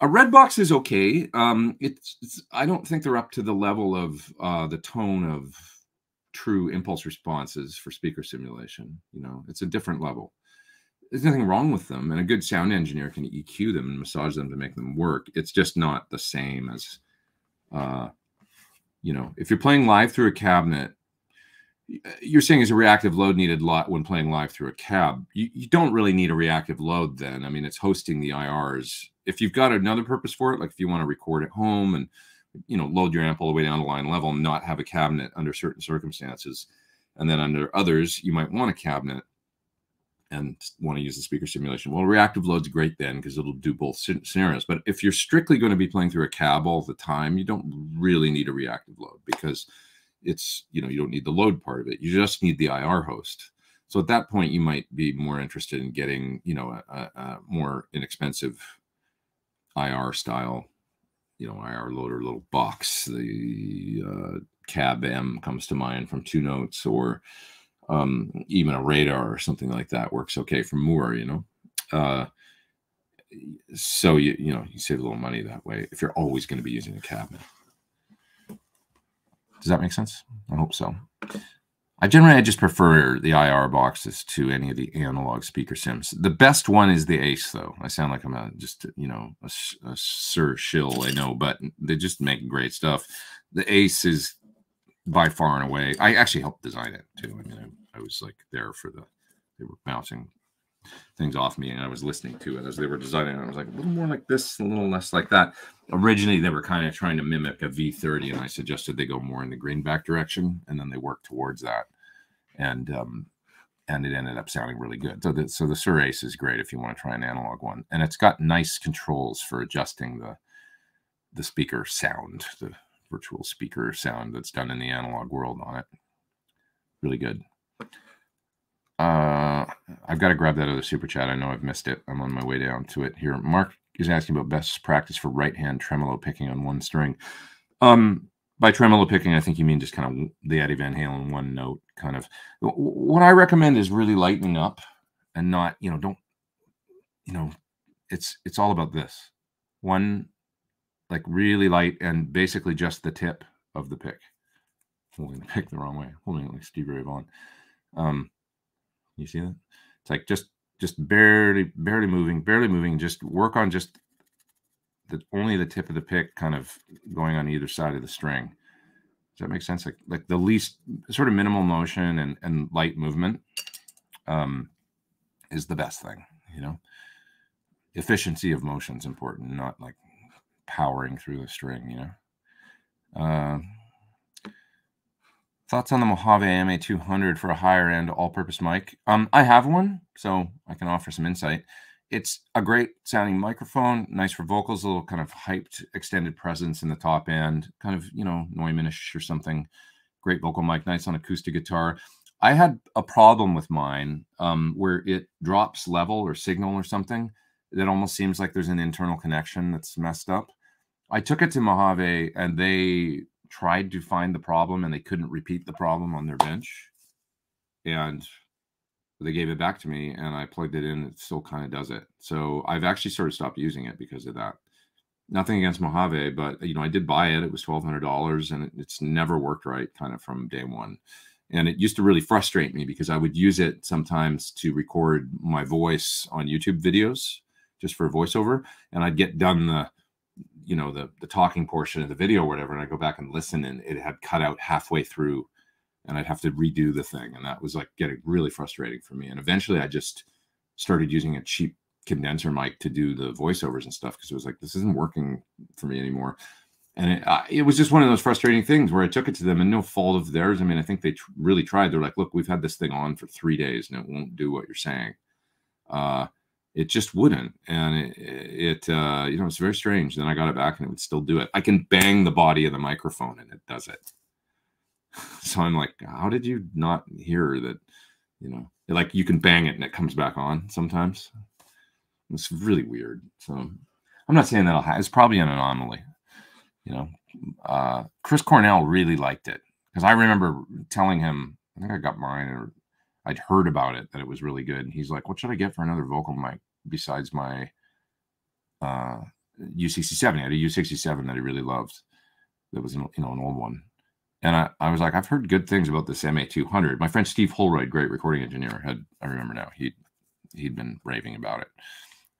A red box is okay. I don't think they're up to the level of the tone of true impulse responses for speaker simulation. You know, it's a different level. There's nothing wrong with them, and a good sound engineer can EQ them and massage them to make them work. It's just not the same as, you know, if you're playing live through a cabinet. You're saying is a reactive load needed when playing live through a cab. You don't really need a reactive load then. I mean, it's hosting the IRs. If you've got another purpose for it, like if you want to record at home and, you know, load your amp all the way down to line level and not have a cabinet under certain circumstances, and then under others, you might want a cabinet and want to use the speaker simulation. Well, reactive load's great then because it'll do both scenarios. But if you're strictly going to be playing through a cab all the time, you don't really need a reactive load because it's, you know, you don't need the load part of it. You just need the IR host. So at that point, you might be more interested in getting, you know, a more inexpensive IR style, you know, IR loader little box. The Cab M comes to mind from 2 Notes, or even a Radar or something like that works okay for Moore, you know. So you know, you save a little money that way if you're always going to be using a cabinet. Does that make sense? I hope so. I just prefer the IR boxes to any of the analog speaker sims. The best one is the Ace, though. I sound like I'm just, you know, a sir shill, I know, but they just make great stuff. The Ace is by far and away. I actually helped design it too. I mean, I was like there for they were bouncing things off me, and I was listening to it as they were designing it. I was like, a little more like this, a little less like that. Originally, they were kind of trying to mimic a V30, and I suggested they go more in the greenback direction, and then they worked towards that, and it ended up sounding really good. So the Sir Ace is great if you want to try an analog one, and it's got nice controls for adjusting the speaker sound, the virtual speaker sound that's done in the analog world on it. Really good. I've got to grab that other super chat. I know I've missed it. I'm on my way down to it here. Mark is asking about best practice for right-hand tremolo picking on one string. By tremolo picking, I think you mean just kind of the Eddie Van Halen one note kind of. What I recommend is really lightening up and not, you know, don't, you know, it's all about this. One, like really light and basically just the tip of the pick. Holding the pick the wrong way. Holding it like Stevie Ray Vaughan. You see that? It's like just barely moving. Just work on just only the tip of the pick kind of going on either side of the string. Does that make sense? Like the least sort of minimal motion and light movement is the best thing, you know. Efficiency of motion is important, not like powering through the string, you know. Thoughts on the Mojave MA200 for a higher end all-purpose mic? I have one, so I can offer some insight. It's a great sounding microphone, nice for vocals, a little kind of hyped extended presence in the top end, kind of, you know, Neumannish or something. great vocal mic, nice on acoustic guitar. I had a problem with mine where it drops level or signal or something. That almost seems like there's an internal connection that's messed up. I took it to Mojave and they tried to find the problem and they couldn't repeat the problem on their bench. And they gave it back to me and I plugged it in. It still kind of does it. So I've actually sort of stopped using it because of that. Nothing against Mojave, but I did buy it. It was $1,200 and it's never worked right kind of from day one. And it used to really frustrate me because I would use it sometimes to record my voice on YouTube videos just for voiceover. And I'd get done the talking portion of the video or whatever. And I'd go back and listen and it had cut out halfway through and I'd have to redo the thing. And that was like getting really frustrating for me. And eventually I just started using a cheap condenser mic to do the voiceovers and stuff because it was like, this isn't working for me anymore. And it was just one of those frustrating things where I took it to them and no fault of theirs. I mean, I think they really tried. They're like, look, we've had this thing on for 3 days and it won't do what you're saying. It just wouldn't. And it's very strange. Then I got it back and it would still do it. I can bang the body of the microphone and it does it. So I'm like, how did you not hear that, like you can bang it and it comes back on sometimes. It's really weird. So I'm not saying that'll happen. It's probably an anomaly. Chris Cornell really liked it because I remember telling him, I think I got mine or I'd heard about it, that it was really good. And he's like, what should I get for another vocal mic besides my U67? He had a U67 that he really loved. That was an old one. And I was like, I've heard good things about this MA200. My friend Steve Holroyd, great recording engineer, I remember now, he'd been raving about it.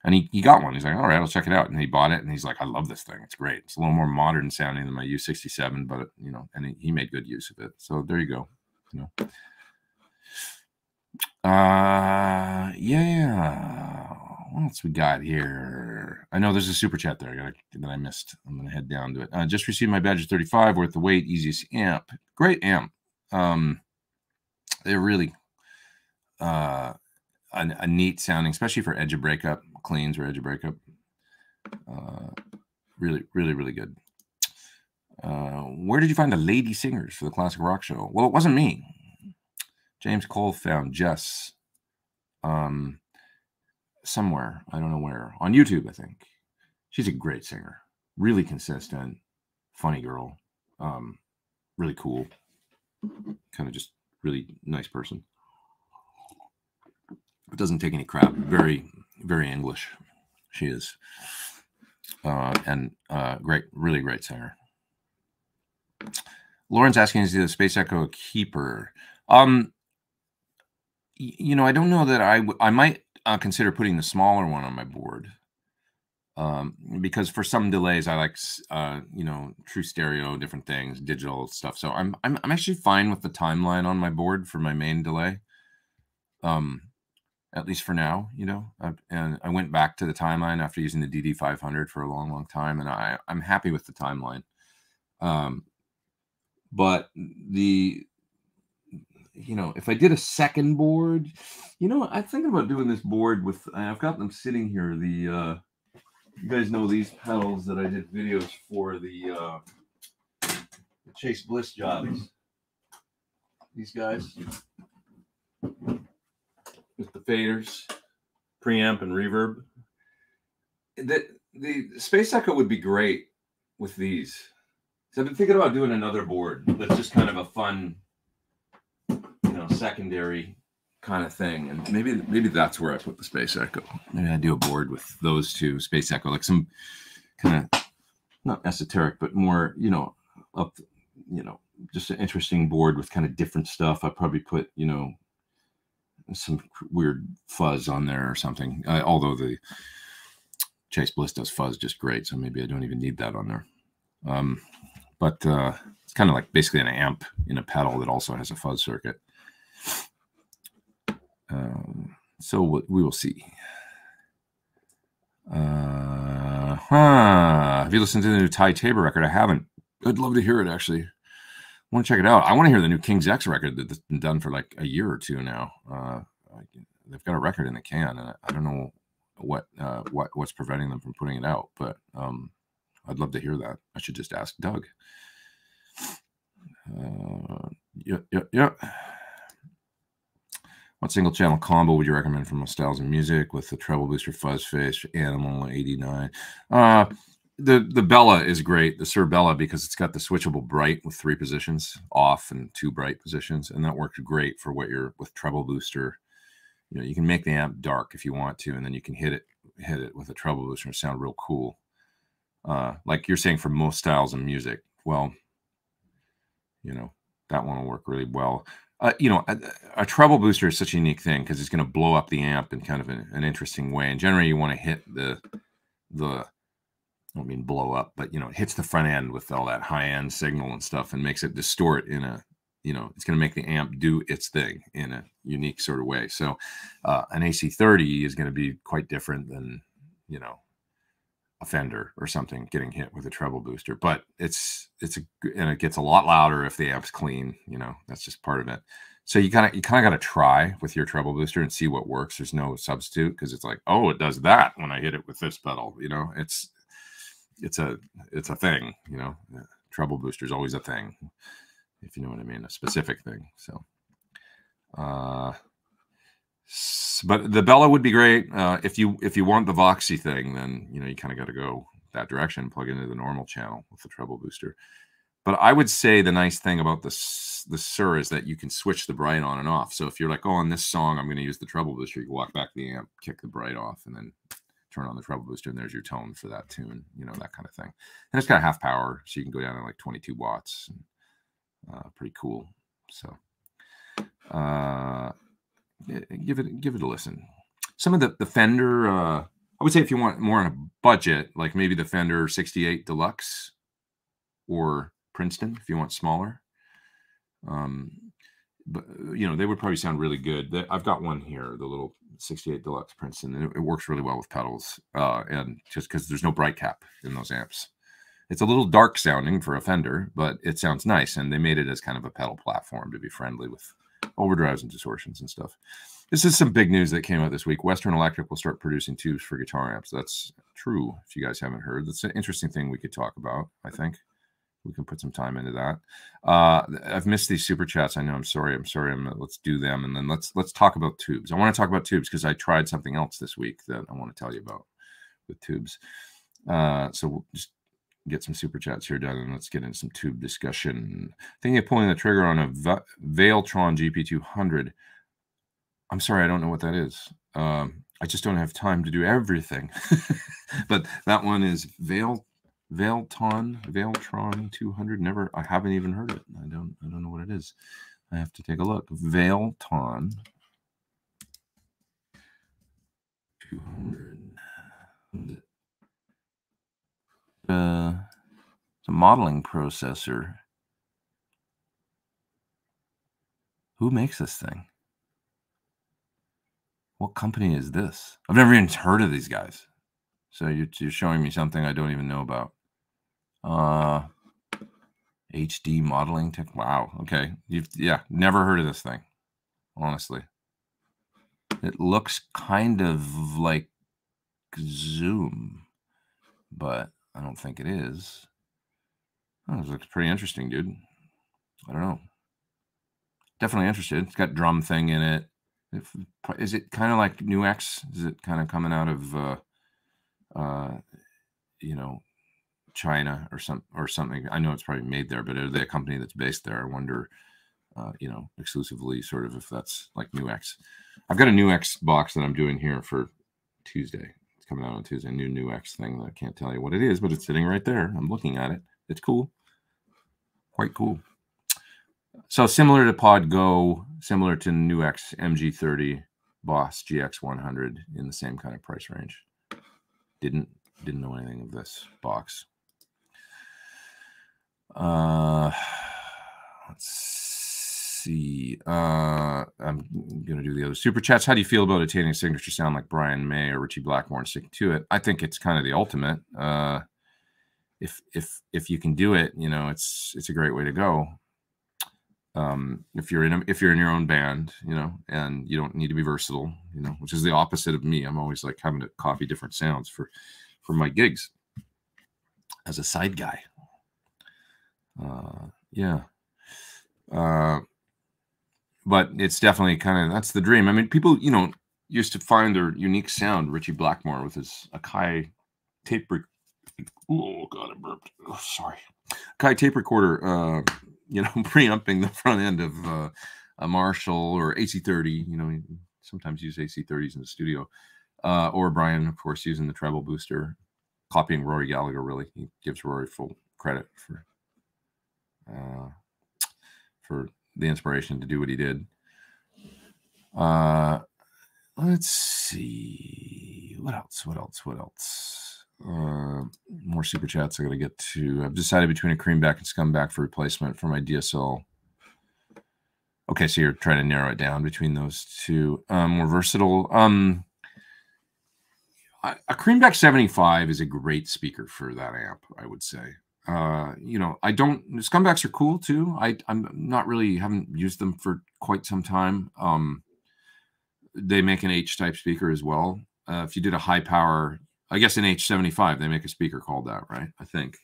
And he got one. He's like, all right, I'll check it out. And he bought it. And he's like, I love this thing. It's great. It's a little more modern sounding than my U67, but, and he made good use of it. So there you go. Yeah. What else we got here? I know there's a super chat there that I missed. I'm going to head down to it. Just received my Badger 35 worth the weight, easiest amp. Great amp. They're really a neat sounding, especially for edge of breakup, cleans or edge of breakup. Really, really, really good. Where did you find the lady singers for the Classic Rock Show? Well, it wasn't me. James Cole found Jess somewhere. I don't know where. On YouTube, I think. She's a great singer. Really consistent. Funny girl. Really cool. Kind of just really nice person. Doesn't take any crap. Very, very English. She is. And great, really great singer. Lauren's asking, is the Space Echo a keeper? I don't know that I might consider putting the smaller one on my board. Because for some delays, I like, true stereo, different things, digital stuff. So I'm actually fine with the timeline on my board for my main delay. At least for now, and I went back to the timeline after using the DD500 for a long, long time. And I'm happy with the timeline. But if I did a second board, I'm thinking about doing this board with, I've got them sitting here. You guys know these pedals that I did videos for the Chase Bliss jobs. These guys with the faders, preamp and reverb. The Space Echo would be great with these. So I've been thinking about doing another board that's just kind of a fun, secondary kind of thing. And maybe that's where I put the Space Echo. Maybe I do a board with those two, Space Echo, like some kind of not esoteric, but more, just an interesting board with kind of different stuff. I'd probably put, some weird fuzz on there or something. Although the Chase Bliss does fuzz just great, so maybe I don't even need that on there. But it's kind of like basically an amp in a pedal that also has a fuzz circuit. So we will see. Have you listened to the new Ty Tabor record? I haven't. I'd love to hear it, actually. I want to check it out. I want to hear the new King's X record that's been done for like a year or two now. They've got a record in the can, and I don't know what's preventing them from putting it out, but I'd love to hear that. I should just ask Doug. Yeah. What single channel combo would you recommend for most styles of music with the treble booster, fuzz face, Animal 89? The Bella is great, the Sir Bella, because it's got the switchable bright with 3 positions, off and 2 bright positions, and that works great for what you're with treble booster. You know, you can make the amp dark if you want to, and then you can hit it with a treble booster and sound real cool. Like you're saying for most styles of music. Well, you know, that one will work really well. You know, a treble booster is such a unique thing because it's going to blow up the amp in kind of an interesting way. And generally, you want to hit the I don't mean blow up, but you know, it hits the front end with all that high end signal and stuff, and makes it distort in a, you know, it's going to make the amp do its thing in a unique sort of way. So, an AC30 is going to be quite different than, you know, a Fender or something getting hit with a treble booster, but and it gets a lot louder if the amp's clean. You know, that's just part of it. So you kind of got to try with your treble booster and see what works. There's no substitute, because it's like, oh, it does that when I hit it with this pedal. You know, it's a thing. You know, treble booster is always a thing, if you know what I mean, a specific thing. So, but the Bella would be great. If you want the Voxy thing, then you know you kind of got to go that direction, plug into the normal channel with the treble booster. But I would say the nice thing about the Sir is that you can switch the bright on and off. So if you're like, oh, on this song I'm going to use the treble booster, you can walk back the amp, kick the bright off, and then turn on the treble booster, and there's your tone for that tune. You know, that kind of thing. And it's got half power, so you can go down to like 22 watts. Pretty cool. So. Give it a listen. Some of the Fender, I would say if you want more on a budget, like maybe the Fender 68 Deluxe or Princeton, if you want smaller. But you know, they would probably sound really good. I've got one here, the little 68 Deluxe Princeton, and it works really well with pedals, and just because there's no bright cap in those amps. It's a little dark sounding for a Fender, but it sounds nice, and they made it as kind of a pedal platform to be friendly with overdrives and distortions and stuff. This is some big news that came out this week. Western Electric will start producing tubes for guitar amps. That's true, if you guys haven't heard. That's an interesting thing we could talk about, I think. We can put some time into that. I've missed these super chats. I know. I'm sorry. Let's do them, and then let's talk about tubes. I want to talk about tubes because I tried something else this week that I want to tell you about with tubes. So we'll just get some super chats here done, and let's get into some tube discussion. Thinking of pulling the trigger on a Vailtron GP200. I'm sorry, I don't know what that is. I just don't have time to do everything. But that one is Vailtron 200. I haven't even heard it. I don't know what it is. I have to take a look. Vailtron 200. It's a modeling processor. Who makes this thing? What company is this? I've never even heard of these guys. So you're showing me something I don't even know about. HD modeling tech. Wow. Okay. Yeah, never heard of this thing. Honestly, it looks kind of like Zoom, but I don't think it is. Oh, this looks pretty interesting, dude. I don't know. Definitely interested. It's got drum thing in it. Is it kind of like NuX? Is it kind of coming out of you know, China or something? I know it's probably made there, but are they a company that's based there? I wonder, you know, exclusively sort of if that's like NuX. I've got a NuX box that I'm doing here for Tuesday. It's coming out on Tuesday. A new NuX thing that I can't tell you what it is, but it's sitting right there. I'm looking at it. It's cool. Quite cool. So similar to Pod Go, similar to NuX MG30 Boss GX100 in the same kind of price range. Didn't know anything of this box. Let's see. I'm gonna do the other super chats. How do you feel about attaining a signature sound like Brian May or Richie Blackmore and sticking to it? I think it's kind of the ultimate. If you can do it, you know, it's a great way to go. If you're in your own band, you know, and you don't need to be versatile, you know, which is the opposite of me. I'm always like having to copy different sounds for my gigs as a side guy. Yeah. But it's definitely that's the dream. I mean, people, used to find their unique sound. Richie Blackmore with his Akai tape. Oh God, I burped. Oh, sorry. Akai tape recorder. Preamping the front end of a Marshall or AC30. Sometimes use AC30s in the studio. Or Brian, of course, using the treble booster, copying Rory Gallagher. Really, he gives Rory full credit for the inspiration to do what he did. Let's see what else. More super chats I gotta get to. I've decided between a Creamback and Scumbag for replacement for my DSL. Okay, so you're trying to narrow it down between those two. More versatile. A Creamback 75 is a great speaker for that amp, I would say. Scumbags are cool too. I'm not really, haven't used them for quite some time. They make an H type speaker as well. If you did a high power, I guess an H75, they make a speaker called that, right? I think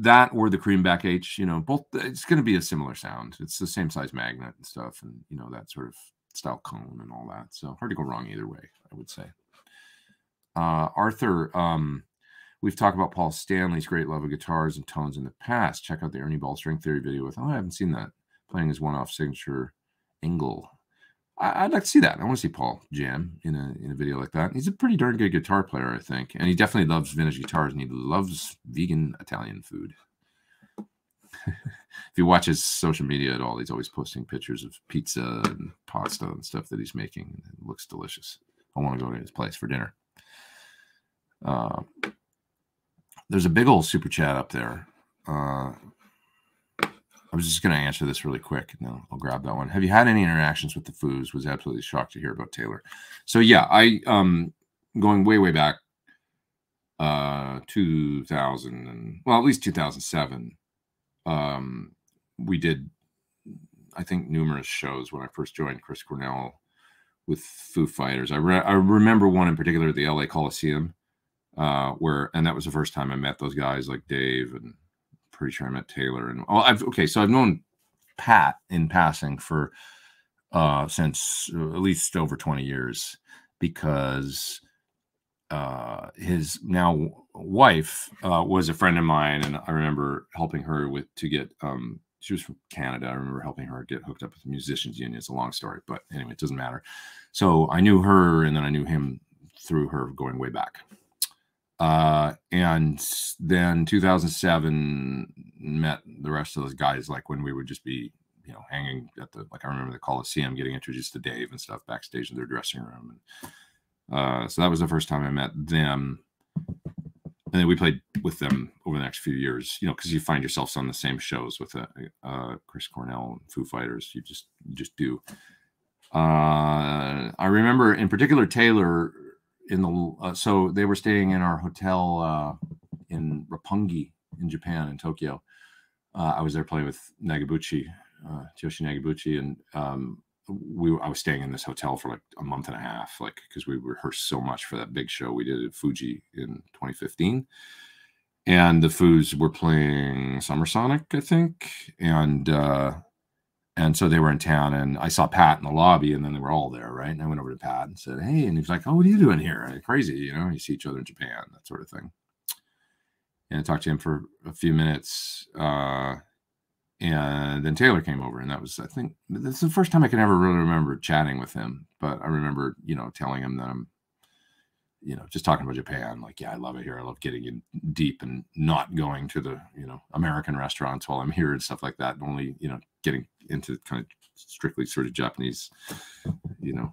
that or the Creamback H, both, it's going to be a similar sound. It's the same size magnet and stuff, and that sort of style cone and all that. So hard to go wrong either way, I would say. Arthur, we've talked about Paul Stanley's great love of guitars and tones in the past. Check out the Ernie Ball String Theory video with, I haven't seen that, playing his one-off signature Engel. I'd like to see that. I want to see Paul jam in a video like that. He's a pretty darn good guitar player, I think. And he definitely loves vintage guitars, and he loves vegan Italian food. If you watch his social media at all, he's always posting pictures of pizza and pasta and stuff that he's making. It looks delicious. I want to go to his place for dinner. There's a big old super chat up there. I was just going to answer this really quick. No, I'll grab that one. Have you had any interactions with the Foos? Was absolutely shocked to hear about Taylor. So yeah, I going way back, 2000 and at least 2007. We did, I think, numerous shows when I first joined Chris Cornell with Foo Fighters. I remember one in particular at the LA Coliseum, and that was the first time I met those guys like Dave, and pretty sure I met Taylor. And so I've known Pat in passing for since at least over 20 years, because his now wife was a friend of mine, and I remember helping her to get she was from Canada. I remember helping her get hooked up with the musicians union. It's a long story, but anyway, it doesn't matter. So I knew her, and then I knew him through her going way back. And then 2007 met the rest of those guys, like when we would just be, hanging at I remember the Coliseum, getting introduced to Dave and stuff backstage in their dressing room. And so that was the first time I met them. And then we played with them over the next few years, because you find yourselves on the same shows with Chris Cornell and Foo Fighters. You just do. I remember in particular Taylor so they were staying in our hotel in Roppongi in Japan, in Tokyo. I was there playing with Nagabuchi, Toyoshi Nagabuchi, and I was staying in this hotel for like a month and a half, because we rehearsed so much for that big show we did at Fuji in 2015. And the Foos were playing Summer Sonic, I think, and so they were in town, and I saw Pat in the lobby, and then they were all there, right? And I went over to Pat and said, "Hey," and he was like, "Oh, what are you doing here? Crazy, you see each other in Japan, that sort of thing." And I talked to him for a few minutes, and then Taylor came over, and I think this is the first time I can ever really remember chatting with him. But I remember, telling him that I'm, just talking about Japan, like, yeah, I love it here. I love getting in deep and not going to the, American restaurants while I'm here and stuff like that. And only, getting into kind of strictly sort of Japanese, a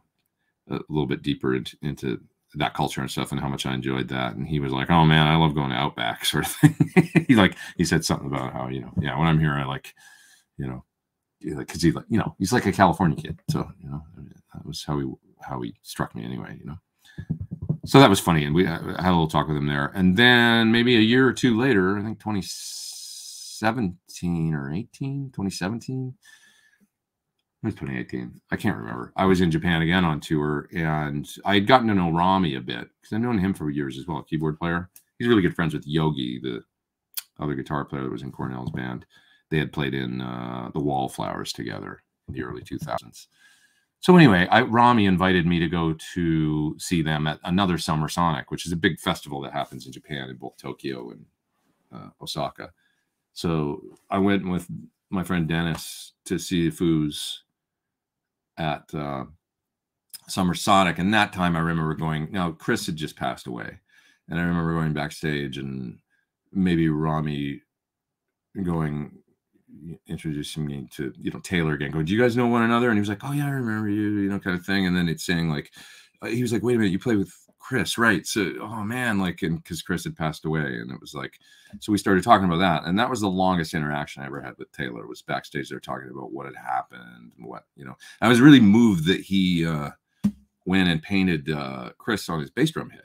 little bit deeper into that culture and stuff, and how much I enjoyed that. And he was like, "Oh man, I love going to Outback," sort of thing. he said something about how, yeah, when I'm here, I like, because he's like a California kid. So, that was how he struck me anyway, So that was funny, and we had a little talk with him there. And then maybe a year or two later, I think 2017 or 18, 2017. It was 2018. I can't remember. I was in Japan again on tour, and I had gotten to know Rami a bit because I've known him for years as well, a keyboard player. He's really good friends with Yogi, the other guitar player that was in Cornell's band. they had played in the Wallflowers together in the early 2000s. So anyway, Rami invited me to go to see them at another Summer Sonic, which is a big festival that happens in Japan in both Tokyo and Osaka. So I went with my friend Dennis to see the Foos at Summer Sonic. And that time I remember going, now Chris had just passed away. And I remember going backstage and maybe Rami going, introducing me to, you know, Taylor again, going, do you guys know one another? And he was like, oh yeah, I remember you, you know, kind of thing. And then it's saying like, he was like, wait a minute, you play with Chris, right? So, oh man, like, and because Chris had passed away, and it was like, so we started talking about that, and that was the longest interaction I ever had with Taylor, was backstage there talking about what had happened and what, you know. I was really moved that he went and painted Chris on his bass drum head.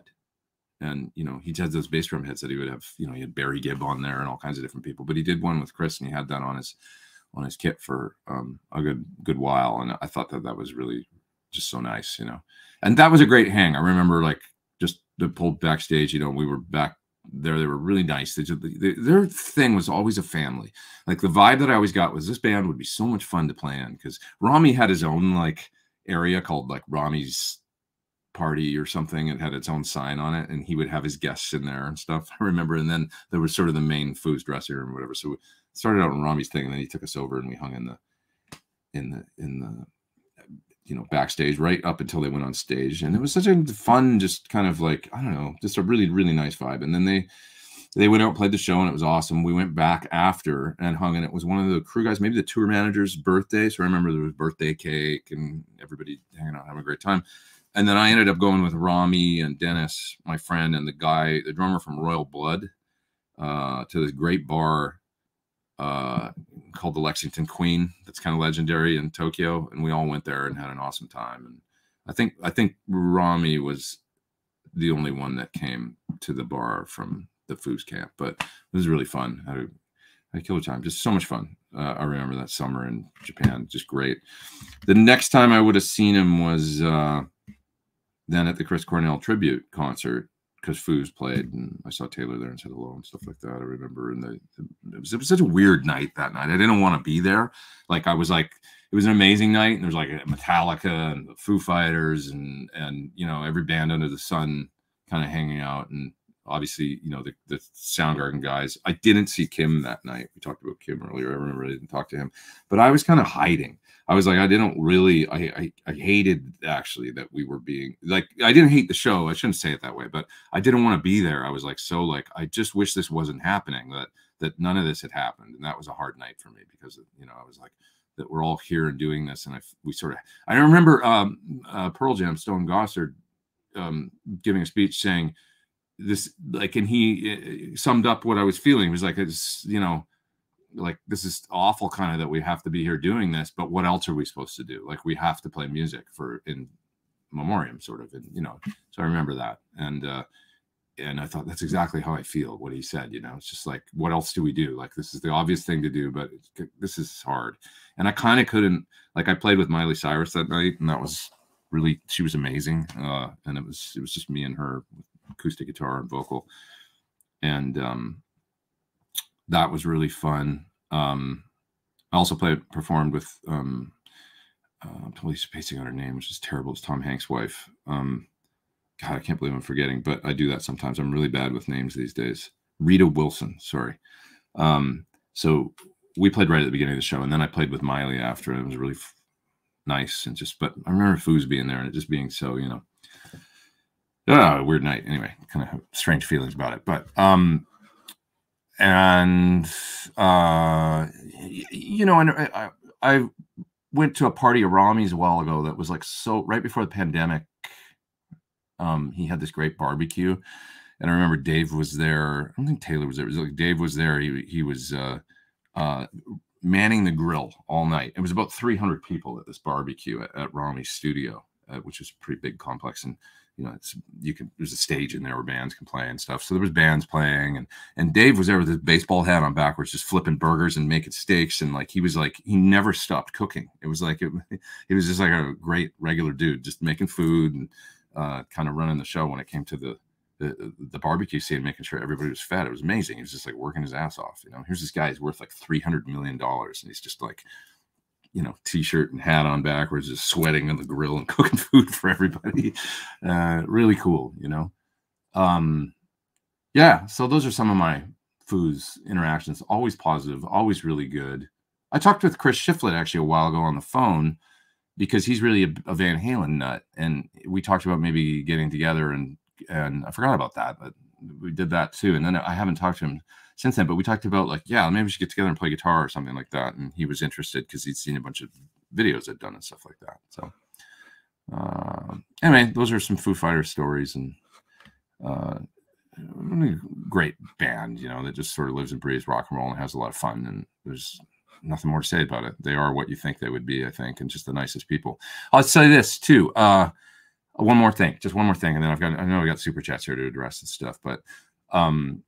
And, you know, he had those bass drum heads that he would have, you know, he had Barry Gibb on there and all kinds of different people, but he did one with Chris, and he had that on his kit for a good while. And I thought that was really just so nice, you know. And that was a great hang. I remember, like, just the pulled backstage, you know, we were back there. They were really nice. Their thing was always a family. Like, the vibe that I always got was this band would be so much fun to play in, because Rami had his own, like, area called, like, Rami's Party or something. It had its own sign on it, and he would have his guests in there and stuff, I remember. And then there was sort of the main Foos dressing room or whatever. So we started out on Rami's thing, and then he took us over and we hung in the you know, backstage right up until they went on stage. And it was such a fun, just kind of like, I don't know, just a really, really nice vibe. And then they went out and played the show, and it was awesome. We went back after and hung, and it was one of the crew guys, maybe the tour manager's birthday. So I remember there was birthday cake and everybody hanging out, having a great time. And then I ended up going with Rami and Dennis, my friend, and the drummer from Royal Blood, to this great bar called the Lexington Queen. That's kind of legendary in Tokyo. And we all went there and had an awesome time. And I think Rami was the only one that came to the bar from the Foos camp, but it was really fun. I had a killer time, just so much fun. I remember that summer in Japan, just great. The next time I would have seen him was then at the Chris Cornell tribute concert, because Foos played, and I saw Taylor there and said hello and stuff like that. I remember, and it was such a weird night that night. I didn't want to be there. Like, I was like, it was an amazing night, and there was like Metallica and the Foo Fighters and you know, every band under the sun kind of hanging out, and obviously, you know, the Soundgarden guys. I didn't see Kim that night. We talked about Kim earlier. I remember I didn't talk to him, but I was kind of hiding. I was like, I didn't really, I hated actually that we were being like, I didn't hate the show. I shouldn't say it that way, but I didn't want to be there. I was like, so like, I just wish this wasn't happening, that none of this had happened. And that was a hard night for me, because, you know, I was like, that we're all here and doing this. And I remember Pearl Jam, Stone Gossard, giving a speech saying this, like, and he summed up what I was feeling. It was like, it's, you know, like, this is awful kind of that we have to be here doing this, but what else are we supposed to do? Like, we have to play music for in memoriam, sort of, and, you know, so I remember that. And I thought, that's exactly how I feel, what he said, you know. It's just like, what else do we do? Like, this is the obvious thing to do, but this is hard. And I kind of couldn't, like, I played with Miley Cyrus that night, and that was really, she was amazing. And it was just me and her with acoustic guitar and vocal. And that was really fun. I also performed with, I'm totally spacing on her name, which is terrible. It's Tom Hanks' wife. God, I can't believe I'm forgetting, but I do that sometimes. I'm really bad with names these days. Rita Wilson, sorry. So we played right at the beginning of the show, and then I played with Miley after. And it was really nice, and just, but I remember Foos being there and it just being so, you know, weird night. Anyway, kind of strange feelings about it, but and you know, and I went to a party at Rami's a while ago that was like, so right before the pandemic. He had this great barbecue, and I remember Dave was there. I don't think Taylor was there. It was like Dave was there. He was manning the grill all night. It was about 300 people at this barbecue at Rami's studio, which is a pretty big complex. And, you know, there's a stage in there where bands can play and stuff. So there was bands playing, and Dave was there with his baseball hat on backwards, just flipping burgers and making steaks. And like, he was like, he never stopped cooking. It was like, he was just like a great regular dude, just making food and kind of running the show when it came to the the barbecue scene, making sure everybody was fed. It was amazing. He was just like working his ass off. You know, here's this guy, he's worth like $300 million, and he's just like, you know, t-shirt and hat on backwards, just sweating on the grill and cooking food for everybody. Really cool, you know. Yeah, so those are some of my foods interactions. Always positive, always really good. I talked with Chris Shiflett actually a while ago on the phone, because he's really a Van Halen nut, and we talked about maybe getting together, and I forgot about that, but we did that too. And then I haven't talked to him since then, but we talked about like, yeah, maybe we should get together and play guitar or something like that. And he was interested because he'd seen a bunch of videos I'd done and stuff like that. So anyway, those are some Foo Fighters stories, and great band, you know, that just sort of lives and breathes rock and roll and has a lot of fun. And there's nothing more to say about it. They are what you think they would be, I think, and just the nicest people. I'll say this too. One more thing, and then I know we got super chats here to address and stuff, but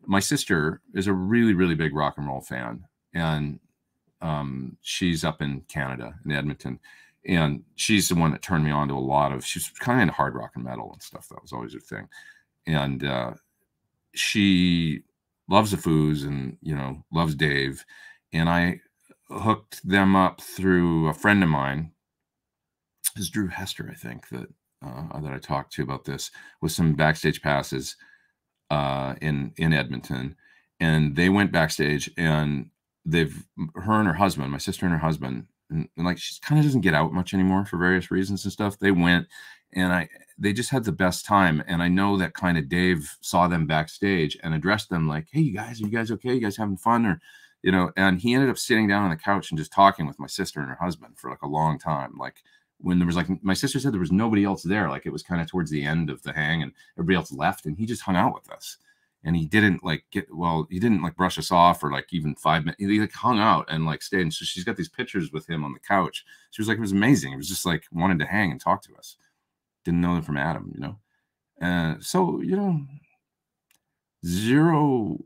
my sister is a really, really big rock and roll fan, and she's up in Canada, in Edmonton, and she's the one that turned me on to a lot of, she's kind of into hard rock and metal and stuff. That was always her thing. And she loves the Foos and, you know, loves Dave. And I hooked them up through a friend of mine, is Drew Hester, I think, that I talked to about this, with some backstage passes in Edmonton. And they went backstage, and her and her husband, my sister and her husband, and like, she kind of doesn't get out much anymore for various reasons and stuff. They went, and they just had the best time. And I know that kind of Dave saw them backstage and addressed them like, hey, are you guys okay? You guys having fun? Or, you know, and he ended up sitting down on the couch and just talking with my sister and her husband for like a long time. Like, when there was, like, my sister said there was nobody else there. Like, it was kind of towards the end of the hang and everybody else left, and he just hung out with us. And he didn't like he didn't like brush us off or like even 5 minutes. He like hung out and like stayed. And so she's got these pictures with him on the couch. She was like, it was amazing. It was just like wanted to hang and talk to us. Didn't know them from Adam, you know? So, you know, zero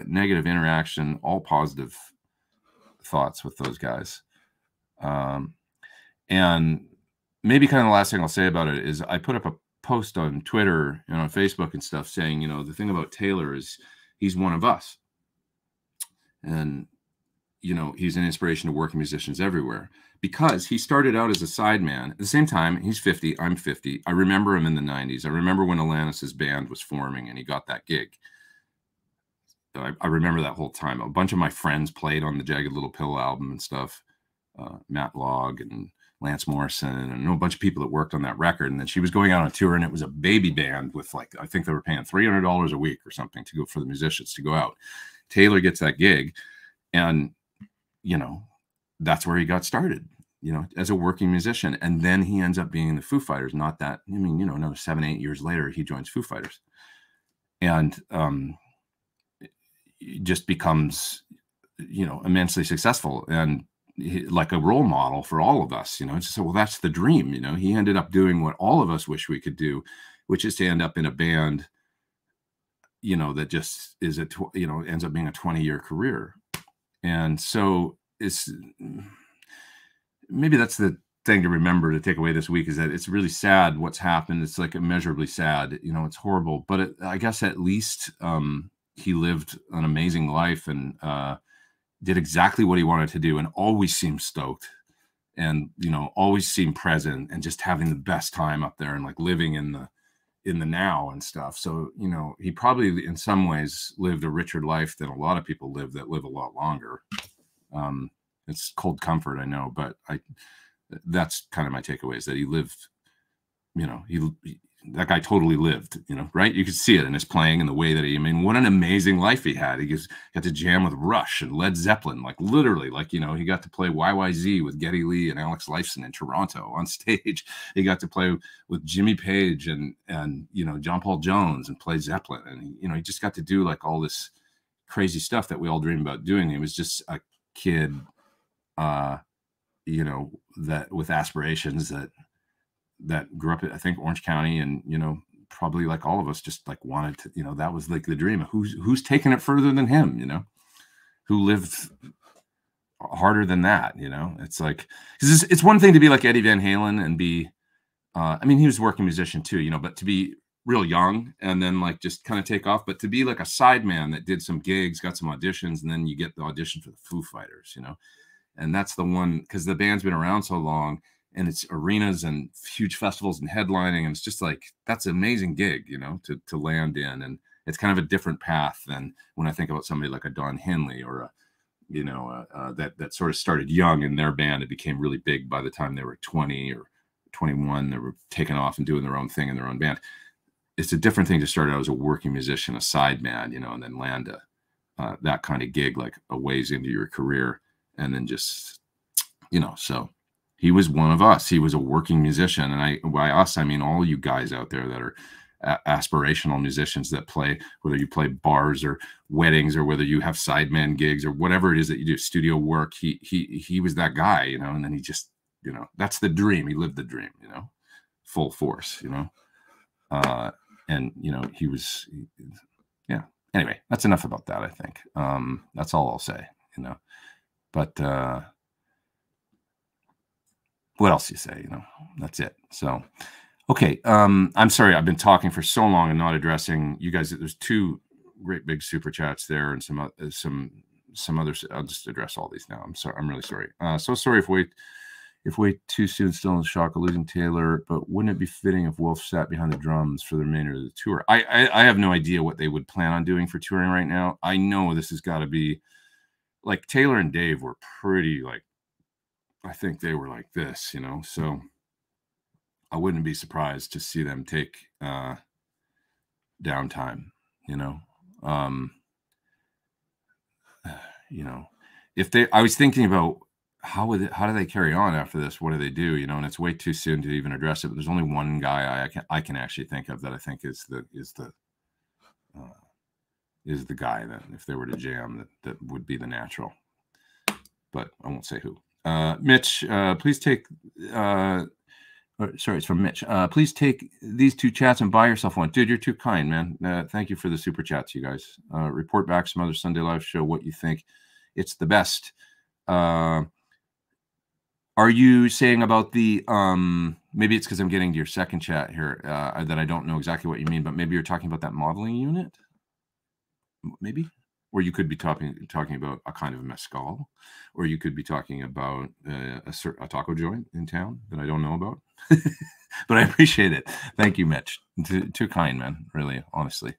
negative interaction, all positive thoughts with those guys. And maybe kind of the last thing I'll say about it is I put up a post on Twitter and on Facebook and stuff saying, you know, the thing about Taylor is he's one of us. And, you know, he's an inspiration to working musicians everywhere, because he started out as a sideman. At the same time, he's 50, I'm 50. I remember him in the 90s. I remember when Alanis's band was forming and he got that gig. I remember that whole time. A bunch of my friends played on the Jagged Little Pill album and stuff. Matt Logg and Lance Morrison, and I know a bunch of people that worked on that record. And then she was going out on tour, and it was a baby band with, like, I think they were paying $300 a week or something to go for the musicians to go out. Taylor gets that gig, and, you know, that's where he got started, you know, as a working musician. And then he ends up being in the Foo Fighters. Not that, I mean, you know, another 7-8 years later, he joins Foo Fighters, and just becomes, you know, immensely successful and like a role model for all of us. You know, it's just, well, that's the dream. You know, he ended up doing what all of us wish we could do, which is to end up in a band, you know, that just is you know, ends up being a 20-year career. And so it's, maybe that's the thing to remember, to take away this week, is that it's really sad what's happened. It's like immeasurably sad, you know, it's horrible, but I guess at least he lived an amazing life and did exactly what he wanted to do, and always seemed stoked, and, you know, always seemed present, and just having the best time up there, and like living in the now and stuff. So, you know, he probably in some ways lived a richer life than a lot of people live that live a lot longer. It's cold comfort, I know, but that's kind of my takeaway, is that he lived, you know, that guy totally lived, you know, right? You could see it in his playing and the way that I mean, what an amazing life he had. He got to jam with Rush and Led Zeppelin, like literally, like, you know, he got to play YYZ with Geddy Lee and Alex Lifeson in Toronto on stage. He got to play with Jimmy Page and, you know, John Paul Jones and play Zeppelin. And, you know, he just got to do like all this crazy stuff that we all dream about doing. He was just a kid, you know, that with aspirations that grew up, I think, Orange County, and, you know, probably like all of us, just like wanted to, you know, that was like the dream. Who's taken it further than him, you know, who lived harder than that, you know? It's like, because it's one thing to be like Eddie Van Halen and be, I mean, he was a working musician too, you know, but to be real young and then like just kind of take off, but to be like a sideman that did some gigs, got some auditions, and then you get the audition for the Foo Fighters, you know, and that's the one because the band's been around so long and it's arenas and huge festivals and headlining, and it's just like that's an amazing gig, you know, to land in, and it's kind of a different path than when I think about somebody like a Don Henley or a you know that sort of started young in their band and became really big by the time they were 20 or 21. They were taking off and doing their own thing in their own band. It's a different thing to start out as a working musician, a sideman, you know, and then land that kind of gig like a ways into your career, and then just, you know, so he was one of us. He was a working musician, and by us I mean all you guys out there that are aspirational musicians that play, whether you play bars or weddings or whether you have sideman gigs or whatever it is that you do, studio work. He was that guy, you know, and then he just, you know, that's the dream. He lived the dream, you know, full force, you know. And you know, he was, yeah. Anyway, that's enough about that, I think. That's all I'll say, you know. But what else do you say, you know? That's it. So okay, I'm sorry, I've been talking for so long and not addressing you guys. There's 2 great big super chats there, and some others. I'll just address all these now. I'm sorry. I'm really sorry. So sorry if way too soon, still in the shock of losing Taylor. But wouldn't it be fitting if Wolf sat behind the drums for the remainder of the tour? I have no idea what they would plan on doing for touring right now. I know this has got to be like Taylor and Dave were pretty like. I think they were like this, you know. So I wouldn't be surprised to see them take downtime, you know. You know, I was thinking about how do they carry on after this? What do they do? You know, and it's way too soon to even address it. But there's only one guy I can actually think of that I think is the guy that if they were to jam that would be the natural. But I won't say who. Mitch, please take. Sorry, it's from Mitch. Please take these 2 chats and buy yourself one. Dude, you're too kind, man. Thank you for the super chats, you guys. Report back some other Sunday Live show what you think. It's the best. Are you saying about the maybe it's because I'm getting to your second chat here that I don't know exactly what you mean, but maybe you're talking about that modeling unit? Maybe? Or you could be talking about a kind of mezcal, or you could be talking about a taco joint in town that I don't know about. But I appreciate it. Thank you, Mitch. Too kind, man. Really, honestly,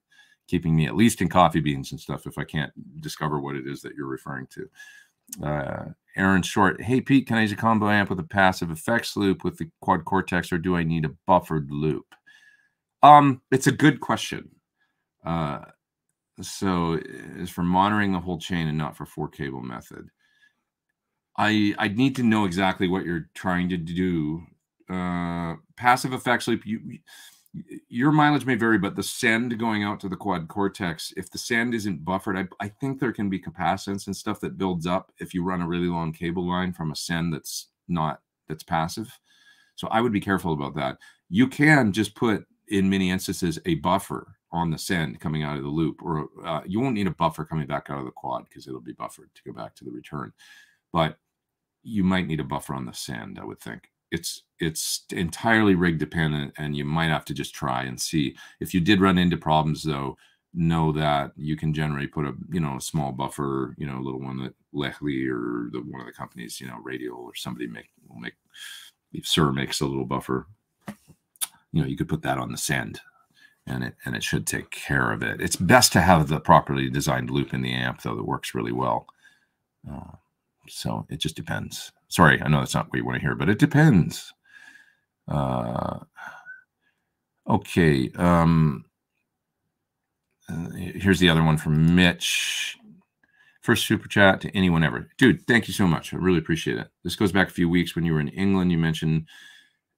keeping me at least in coffee beans and stuff if I can't discover what it is that you're referring to. Aaron Short, hey Pete, can I use a combo amp with a passive effects loop with the quad cortex, or do I need a buffered loop? It's a good question. So as for monitoring the whole chain and not for 4-cable method, I need to know exactly what you're trying to do. Passive effects loop, your mileage may vary, but the send going out to the quad cortex, if the send isn't buffered, I think there can be capacitance and stuff that builds up if you run a really long cable line from a send that's passive. So I would be careful about that. You can just put, in many instances, a buffer on the send coming out of the loop, or you won't need a buffer coming back out of the quad because it'll be buffered to go back to the return. But you might need a buffer on the send, I would think. It's entirely rig dependent, and you might have to just try and see. If you did run into problems, though, know that you can generally put a a small buffer, a little one that Lechly or one of the companies, Radial or somebody will make. If Sir makes a little buffer, you could put that on the send, and it should take care of it. It's best to have the properly designed loop in the amp, though, that works really well. So it just depends. Sorry, I know that's not what you want to hear, but it depends. Okay. Here's the other one from Mitch. First super chat to anyone ever. Dude, thank you so much. I really appreciate it. This goes back a few weeks when you were in England. You mentioned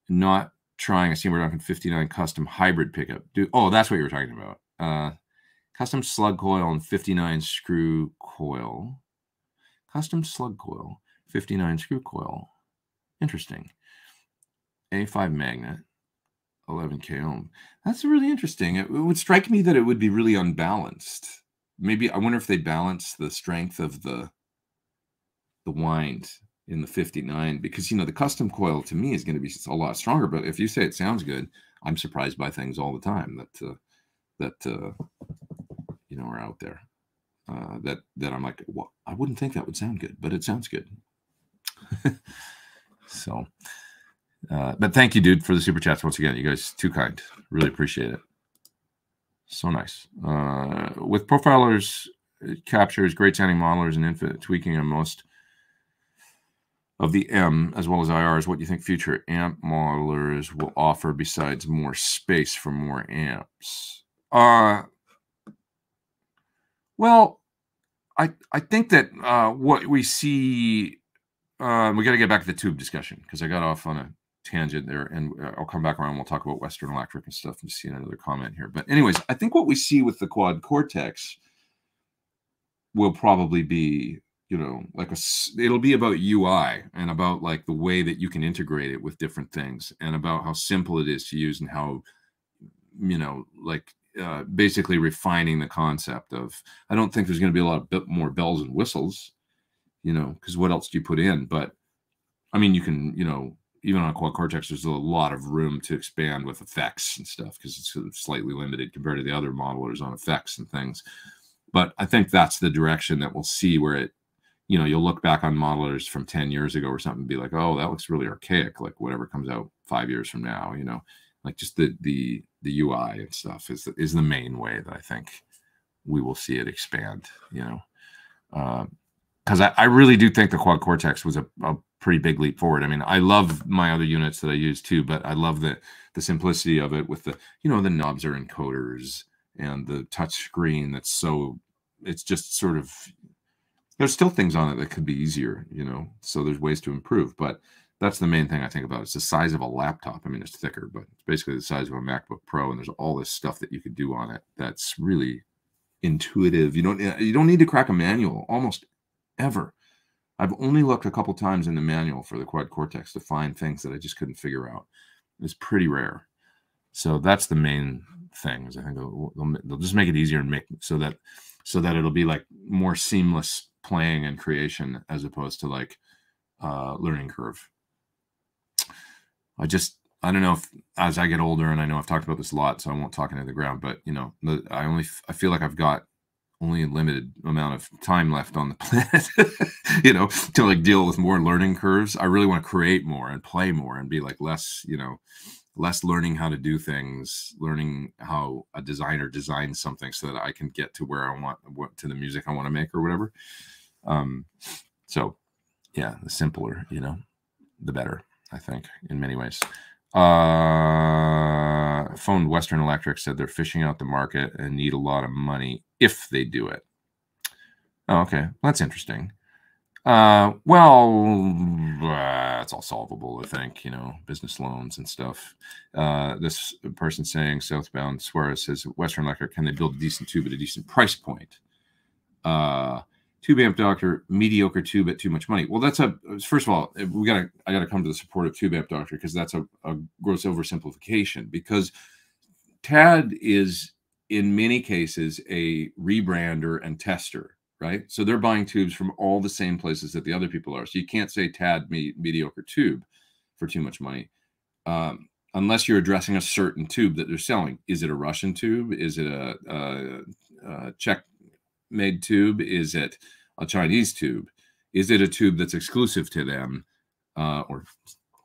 not trying a Seymour Duncan 59 custom hybrid pickup. Dude, oh, that's what you were talking about. Custom slug coil and 59 screw coil. Custom slug coil, 59 screw coil. Interesting. A5 magnet, 11K ohm. That's really interesting. It would strike me that it would be really unbalanced. Maybe I wonder if they balance the strength of the wind in the 59, because, you know, the custom coil to me is going to be a lot stronger. But if you say it sounds good, I'm surprised by things all the time that you know, are out there. That I'm like, well, I wouldn't think that would sound good, but it sounds good. So, but thank you, dude, for the super chats once again. You guys too kind. Really appreciate it. So nice. With profilers, captures, great sounding modelers, and infinite tweaking on most of the M as well as IRs, what do you think future amp modelers will offer besides more space for more amps? Well, I think that what we see, we got to get back to the tube discussion because I got off on a tangent there, and I'll come back around. We'll talk about Western Electric and stuff and see another comment here. But anyways, I think what we see with the Quad Cortex will probably be, you know, like it'll be about UI and about like the way that you can integrate it with different things, and about how simple it is to use, and how, you know, like basically refining the concept of, I don't think there's going to be a lot of more bells and whistles, you know, because what else do you put in? But I mean, you can, you know, even on a Quad Cortex, there's a lot of room to expand with effects and stuff because it's sort of slightly limited compared to the other modelers on effects and things. But I think that's the direction that we'll see, where it, you know, you'll look back on modelers from 10 years ago or something and be like, oh, that looks really archaic, like whatever comes out 5 years from now, you know, like just the UI and stuff is the main way that I think we will see it expand, you know. Because I really do think the Quad Cortex was a pretty big leap forward. I mean, I love my other units that I use too, but I love the simplicity of it with the, you know, the knobs are encoders and the touch screen that's so, it's just sort of, there's still things on it that could be easier, you know, so there's ways to improve. But that's the main thing I think about. It's the size of a laptop. I mean, it's thicker, but it's basically the size of a MacBook Pro, and there's all this stuff that you could do on it that's really intuitive. You don't need to crack a manual almost ever. I've only looked a couple times in the manual for the Quad Cortex to find things that I just couldn't figure out. It's pretty rare. So that's the main thing, is I think they'll just make it easier and make so that it'll be like more seamless playing and creation as opposed to like learning curve. I don't know if, as I get older, and I know I've talked about this a lot, so I won't talk into the ground, but you know, I feel like I've got only a limited amount of time left on the planet, you know, to like deal with more learning curves. I really want to create more and play more and be like less, you know, less learning how to do things, learning how a designer designs something so that I can get to where I want, to the music I want to make or whatever. So yeah, the simpler, you know, the better, I think, in many ways. Phoned Western Electric, said they're fishing out the market and need a lot of money if they do it. Oh, okay, well, that's interesting. Well, it's all solvable, I think, you know, business loans and stuff. This person saying, Southbound Suarez says, Western Electric, can they build a decent tube at a decent price point? Tube amp doctor, mediocre tube at too much money. Well, first of all, I gotta come to the support of tube amp doctor, because that's a gross oversimplification, because TAD is in many cases a rebrander and tester, right? So they're buying tubes from all the same places that the other people are. So you can't say TAD mediocre tube for too much money, unless you're addressing a certain tube that they're selling. Is it a Russian tube? Is it a Czech made tube? Is it a Chinese tube? Is it a tube that's exclusive to them, or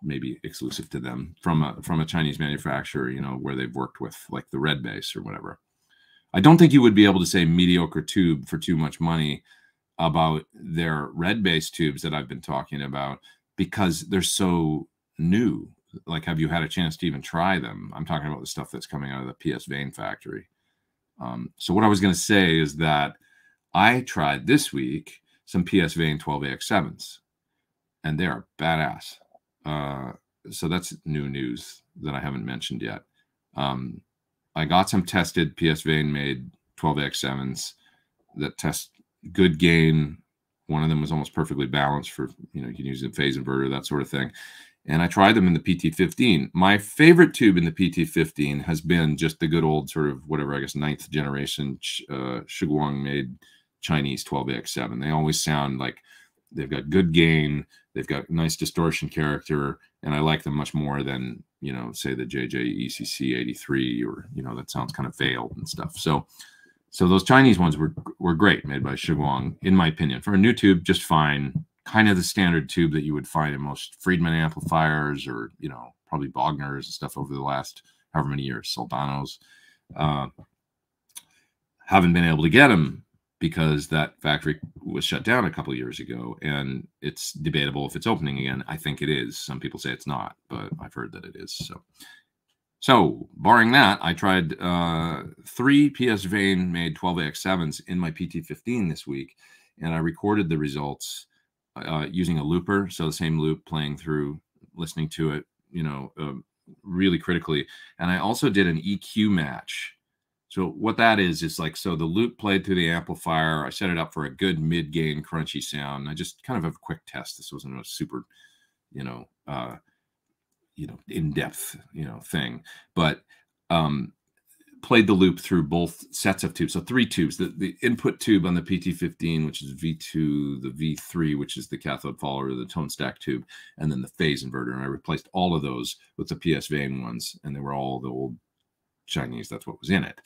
maybe exclusive to them from a Chinese manufacturer, you know, where they've worked with like the Red Base or whatever? I don't think you would be able to say mediocre tube for too much money about their Red Base tubes that I've been talking about, because they're so new. Like, have you had a chance to even try them? I'm talking about the stuff that's coming out of the PS Vane factory. So what I was going to say is that I tried this week some PS Vane 12AX7s, and they are badass. So that's new news that I haven't mentioned yet. I got some tested PS Vane made 12AX7s that test good gain. One of them was almost perfectly balanced for, you know, you can use a phase inverter, that sort of thing. And I tried them in the PT15. My favorite tube in the PT15 has been just the good old sort of whatever, I guess, 9th generation Shiguang made Chinese 12AX7. They always sound like they've got good gain. They've got nice distortion character, and I like them much more than, you know, say the JJ-ECC 83, or, you know, that sounds kind of veiled and stuff. So those Chinese ones were great, made by Shiguang, in my opinion. For a new tube, just fine. Kind of the standard tube that you would find in most Friedman amplifiers, or, you know, probably Bogners and stuff over the last however many years, Soldanos. Haven't been able to get them because that factory was shut down a couple of years ago, and it's debatable if it's opening again. I think it is. Some people say it's not, but I've heard that it is. So barring that, I tried 3 PS Vane made 12AX7s in my PT15 this week, and I recorded the results using a looper, so the same loop playing through, listening to it, you know, really critically. And I also did an EQ match. So what that is like, so the loop played through the amplifier. I set it up for a good mid-gain crunchy sound. I just kind of have a quick test. This wasn't a super, you know, in-depth, you know, thing, but played the loop through both sets of tubes. So 3 tubes, the input tube on the PT15, which is V2, the V3, which is the cathode follower, the tone stack tube, and then the phase inverter. And I replaced all of those with the PS Vane ones, and they were all the old Chinese. That's what was in it.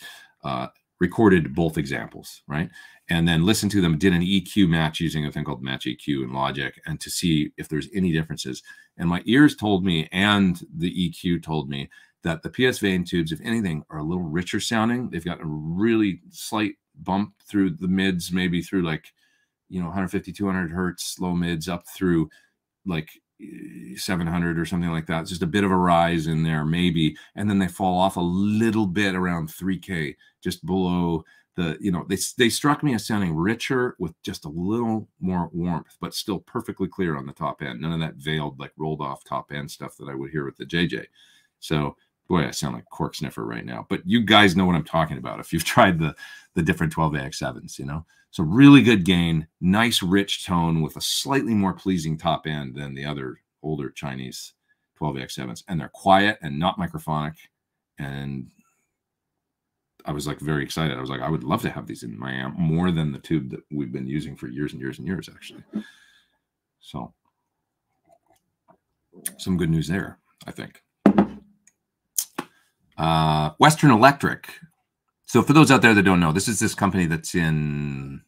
Recorded both examples, right? And then listened to them, did an EQ match using a thing called Match EQ in Logic, and to see if there's any differences. And my ears told me, and the EQ told me, that the PS Vane tubes, if anything, are a little richer sounding. They've got a really slight bump through the mids, maybe through like, you know, 150, 200 hertz, low mids, up through like 700 or something like that. It's just a bit of a rise in there, maybe. And then they fall off a little bit around 3K, just below the, you know, they struck me as sounding richer with just a little more warmth, but still perfectly clear on the top end. None of that veiled, like rolled off top end stuff that I would hear with the JJ. So, boy, I sound like cork sniffer right now, but you guys know what I'm talking about if you've tried the different 12AX7s, you know. So really good gain, nice rich tone with a slightly more pleasing top end than the other older Chinese 12AX7s, and they're quiet and not microphonic. And I was like very excited. I was like, I would love to have these in my amp more than the tube that we've been using for years and years and years, actually. So some good news there, I think. Western Electric. So for those out there that don't know, this is this company that's in,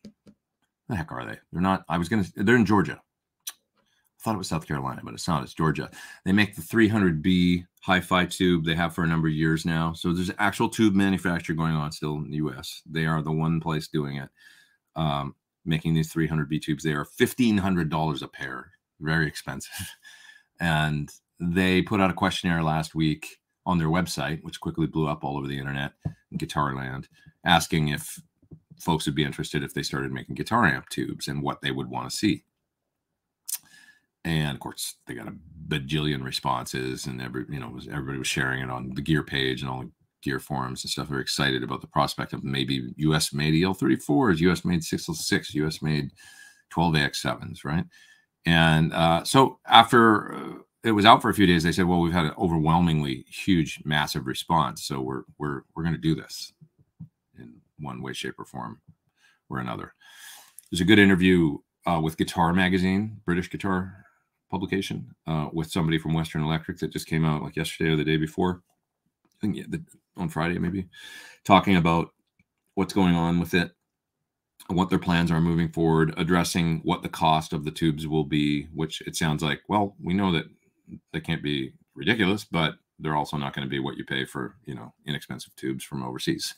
the heck are they? They're not, they're in Georgia. I thought it was South Carolina, but it's not. It's Georgia. They make the 300B hi-fi tube. They have for a number of years now. So there's actual tube manufacture going on still in the US. They are the one place doing it, making these 300B tubes. They are $1,500 a pair. Very expensive. And they put out a questionnaire last week on their website, which quickly blew up all over the internet, Guitar Land, asking if folks would be interested if they started making guitar amp tubes and what they would want to see. And of course, they got a bajillion responses, and everybody was sharing it on the gear page and all the gear forums and stuff. They're excited about the prospect of maybe US made EL34s, US made 606, US made 12AX7s, right? And so after it was out for a few days, they said, well, we've had an overwhelmingly huge, massive response. So we're going to do this in one way, shape, or form or another. There's a good interview with Guitar Magazine, British guitar publication, with somebody from Western Electric that just came out like yesterday or the day before. I think on Friday, maybe, talking about what's going on with it, what their plans are moving forward, addressing what the cost of the tubes will be, which it sounds like, well, we know that they can't be ridiculous, but they're also not going to be what you pay for, you know, inexpensive tubes from overseas.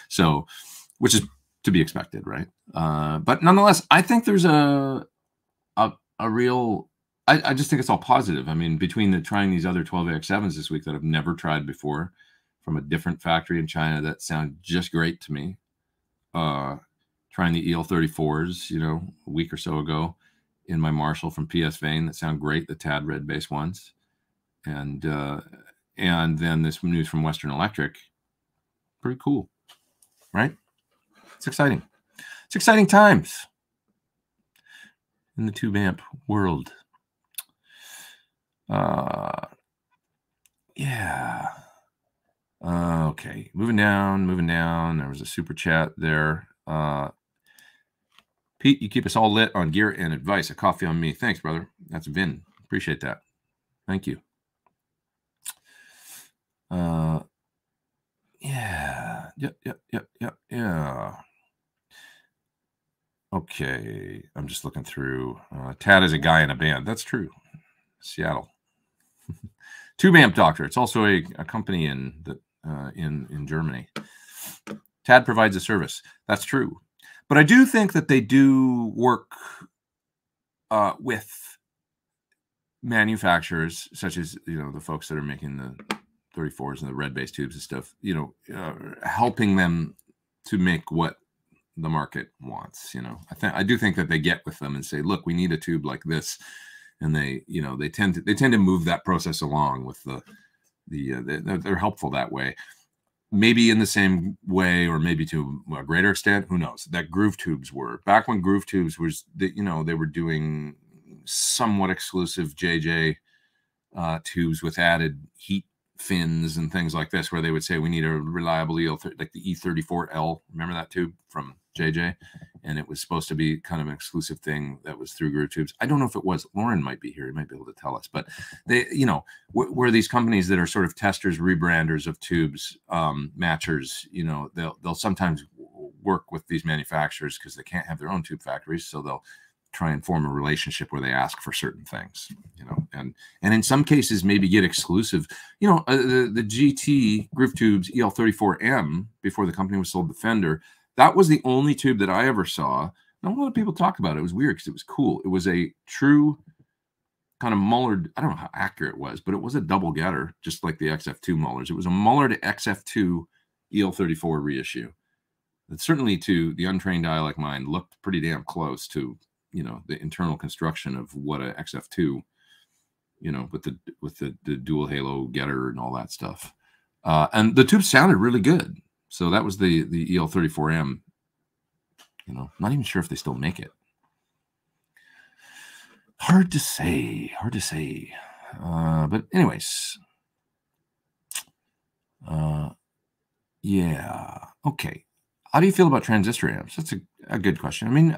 So, which is to be expected, right? But nonetheless, I think there's a real, I just think it's all positive. I mean, between trying these other 12AX7s this week that I've never tried before from a different factory in China that sound just great to me, trying the EL34s, you know, a week or so ago in my Marshall from PS Vane that sound great, the Tad red bass ones. And then this news from Western Electric, pretty cool, right? It's exciting. It's exciting times in the tube amp world. Yeah. Okay, moving down. There was a super chat there. Pete, you keep us all lit on gear and advice. A coffee on me. Thanks, brother. That's Vin. Appreciate that. Thank you. Yeah. Yeah. Okay. I'm just looking through. Tad is a guy in a band. That's true. Seattle. Tube Amp Doctor. It's also a company in Germany. Tad provides a service. That's true. But I do think that they do work with manufacturers, such as, the folks that are making the 34s and the red base tubes and stuff, helping them to make what the market wants. I do think that they get with them and say, look, we need a tube like this. And they tend to move that process along with they're helpful that way. Maybe in the same way, or maybe to a greater extent, who knows, that groove tubes were back when groove tubes was, they were doing somewhat exclusive JJ tubes with added heat fins and things like this, where they would say, we need a reliable like the E34L. Remember that tube from JJ? And it was supposed to be kind of an exclusive thing that was through groove tubes. I don't know if it was. Lauren might be here. He might be able to tell us. But they, where these companies that are sort of testers, rebranders of tubes, matchers, they'll sometimes work with these manufacturers because they can't have their own tube factories. So they'll try and form a relationship where they ask for certain things, and in some cases maybe get exclusive. The GT Groove Tubes EL34M, before the company was sold to Fender, that was the only tube that I ever saw. Not a lot of people talk about it. It was weird because it was cool. It was a true kind of Mullered. I don't know how accurate it was, but it was a double getter, just like the XF2 Mullers. It was a Mullered XF2 EL34 reissue. That certainly, to the untrained eye like mine, looked pretty damn close to the internal construction of what a XF2, with the dual halo getter and all that stuff. And the tube sounded really good. So that was the EL34M. Not even sure if they still make it. Hard to say. But anyways. Yeah. Okay. How do you feel about transistor amps? That's a good question. I mean,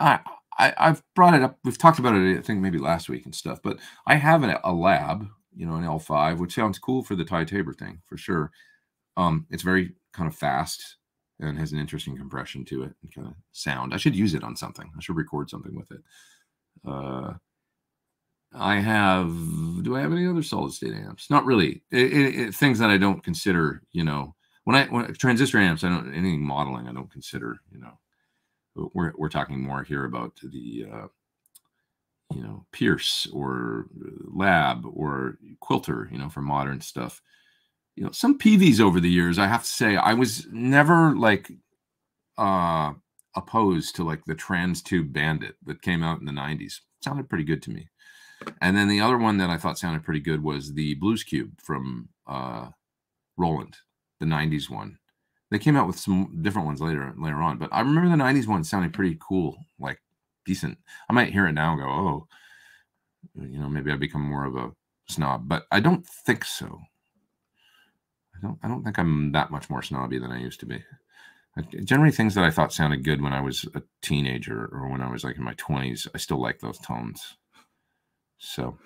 I've brought it up. We've talked about it, I think, maybe last week and stuff. But I have a lab, an L5, which sounds cool for the Ty Tabor thing, for sure. It's very kind of fast and has an interesting compression to it and kind of sound. I should use it on something. I should record something with it. Do I have any other solid state amps? Not really. Things that I don't consider, when transistor amps, anything modeling, I don't consider, we're talking more here about the, Pierce or Lab or Quilter, for modern stuff. Some PVs over the years, I have to say, I was never like opposed to like the Trans Tube Bandit that came out in the 90s. Sounded pretty good to me. And then the other one that I thought sounded pretty good was the Blues Cube from Roland, the 90s one. They came out with some different ones later on, but I remember the 90s one sounding pretty cool, like decent. I might hear it now and go, oh, maybe I become more of a snob, but I don't think so. I don't think I'm that much more snobby than I used to be. Generally, things that I thought sounded good when I was a teenager or when I was like in my 20s, I still like those tones. So,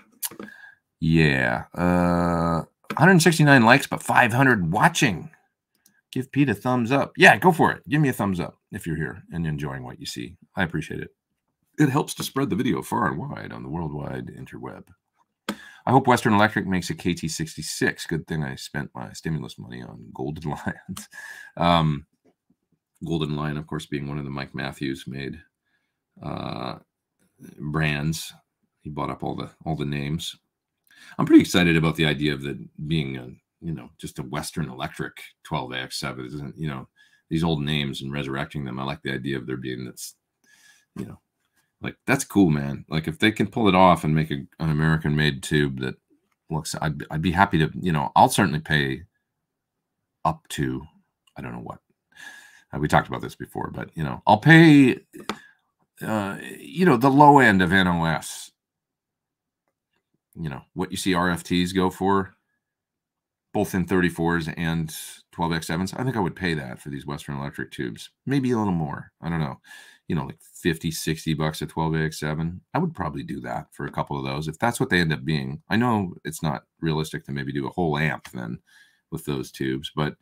yeah. 169 likes, but 500 watching. Give Pete a thumbs up. Yeah, go for it. Give me a thumbs up if you're here and enjoying what you see. I appreciate it. It helps to spread the video far and wide on the worldwide interweb. I hope Western Electric makes a KT66. Good thing I spent my stimulus money on Golden Lions. Golden Lion, of course, being one of the Mike Matthews made brands. He bought up all the names. I'm pretty excited about the idea of that being just a Western Electric 12AX7. Isn't, these old names and resurrecting them. I like the idea of there being this, like, that's cool, man. Like, if they can pull it off and make an American-made tube that looks, I'd be happy to, I'll certainly pay up to, I don't know what. We talked about this before, but, I'll pay, the low end of NOS. What you see RFTs go for, both in 34s and 12X7s. I think I would pay that for these Western Electric tubes. Maybe a little more. I don't know. you know, like 50, 60 bucks a 12AX7, I would probably do that for a couple of those if that's what they end up being. I know it's not realistic to maybe do a whole amp then with those tubes, but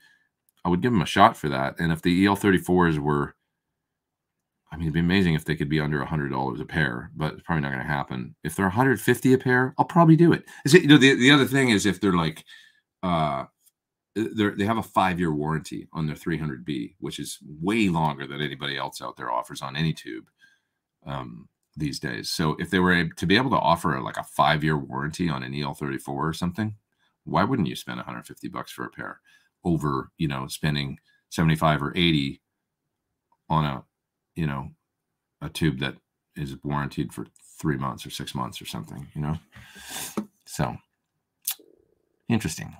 I would give them a shot for that. And if the EL34s were, I mean, it'd be amazing if they could be under $100 a pair, but it's probably not going to happen. If they're $150 a pair, I'll probably do it. You know, the other thing is if they're like, they have a 5-year warranty on their 300B, which is way longer than anybody else out there offers on any tube these days. So if they were to be able to offer like a 5-year warranty on an EL34 or something, why wouldn't you spend 150 bucks for a pair over, you know, spending 75 or 80 on a, you know, a tube that is warranted for 3 months or 6 months or something, you know? So interesting.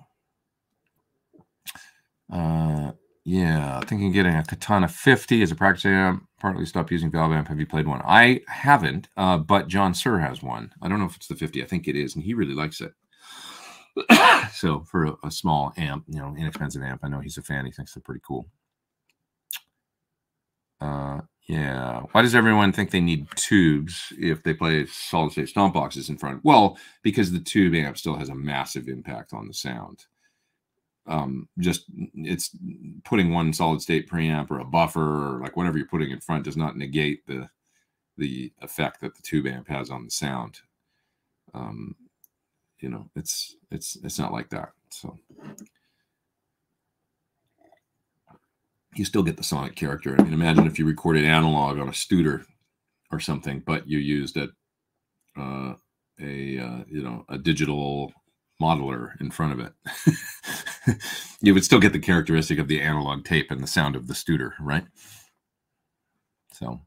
Yeah, thinking getting a Katana 50 as a practice amp. Partly stopped using valve amp. Have you played one? I haven't, but John Sir has one. I don't know if it's the 50. I think it is, and he really likes it. So for a small amp, you know, inexpensive amp, I know he's a fan. He thinks they're pretty cool. Yeah. Why does everyone think they need tubes if they play solid state stomp boxes in front? Well, because the tube amp still has a massive impact on the sound. Just it's putting one solid state preamp or a buffer or like whatever you're putting in front does not negate the effect that the tube amp has on the sound. You know, it's not like that. So you still get the sonic character. I mean, imagine if you recorded analog on a Studer or something, but you used you know, a digital modeler in front of it. You would still get the characteristic of the analog tape and the sound of the Studer, right? So,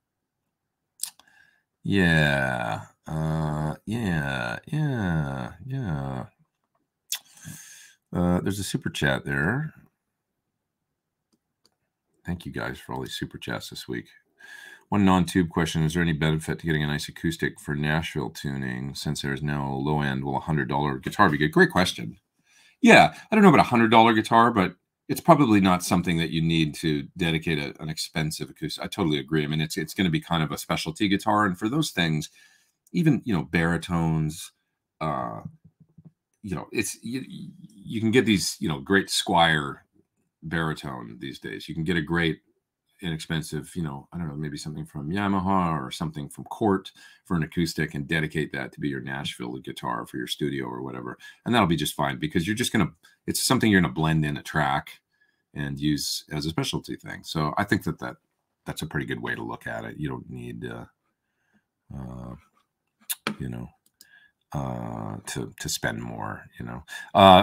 yeah, yeah. There's a super chat there. Thank you guys for all these super chats this week. One non-tube question: is there any benefit to getting a nice acoustic for Nashville tuning since there's no low end? Will $100 guitar be good? Great question. Yeah, I don't know about $100 guitar, but it's probably not something that you need to dedicate an expensive acoustic. I totally agree. I mean, it's going to be kind of a specialty guitar, and for those things, even, you know, baritones, you know, you can get these, you know, great Squire baritone these days. You can get a great inexpensive, you know, I don't know, maybe something from Yamaha or something from Cort for an acoustic and dedicate that to be your Nashville guitar for your studio or whatever. And that'll be just fine because you're just going to, it's something you're going to blend in a track and use as a specialty thing. So I think that's a pretty good way to look at it. You don't need, you know, to spend more, you know.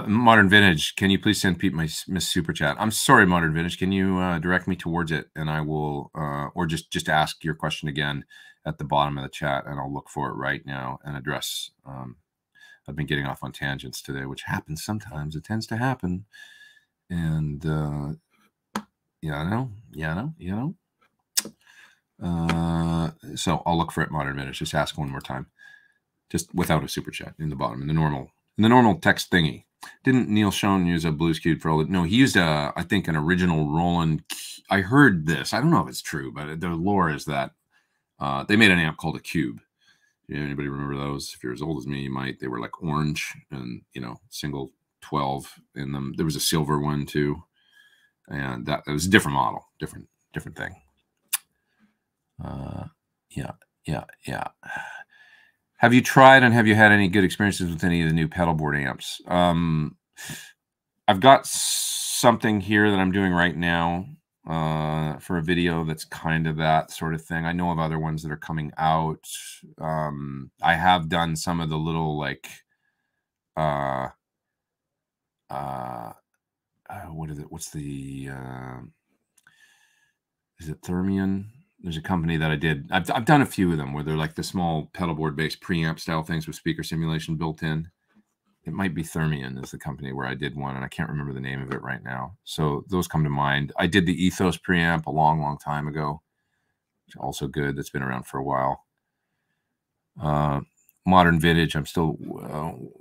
Modern Vintage, can you please send Pete my Miss Super Chat? I'm sorry, Modern Vintage. Can you direct me towards it, and I will, or just ask your question again at the bottom of the chat, and I'll look for it right now and address. I've been getting off on tangents today, which happens sometimes. It tends to happen, and so I'll look for it, Modern Vintage. Just ask one more time. Just without a super chat in the bottom, in the normal text thingy. Didn't Neil Schoen use a Blues Cube for all the? No, he used I think an original Roland. I heard this. I don't know if it's true, but the lore is that they made an amp called a Cube. Anybody remember those? If you're as old as me, you might. They were like orange and, you know, single 12 in them. There was a silver one too, and that was a different model, different thing. Yeah. Have you tried and have you had any good experiences with any of the new pedalboard amps? I've got something here that I'm doing right now for a video that's kind of that sort of thing. I know of other ones that are coming out. I have done some of the little like what is it? What's the is it Thermion? There's a company that I did. I've done a few of them where they're like the small pedalboard based preamp style things with speaker simulation built in. It might be Thermion is the company where I did one, and I can't remember the name of it right now. So those come to mind. I did the Ethos preamp a long time ago. It's also good. That's been around for a while. Modern Vintage. I'm still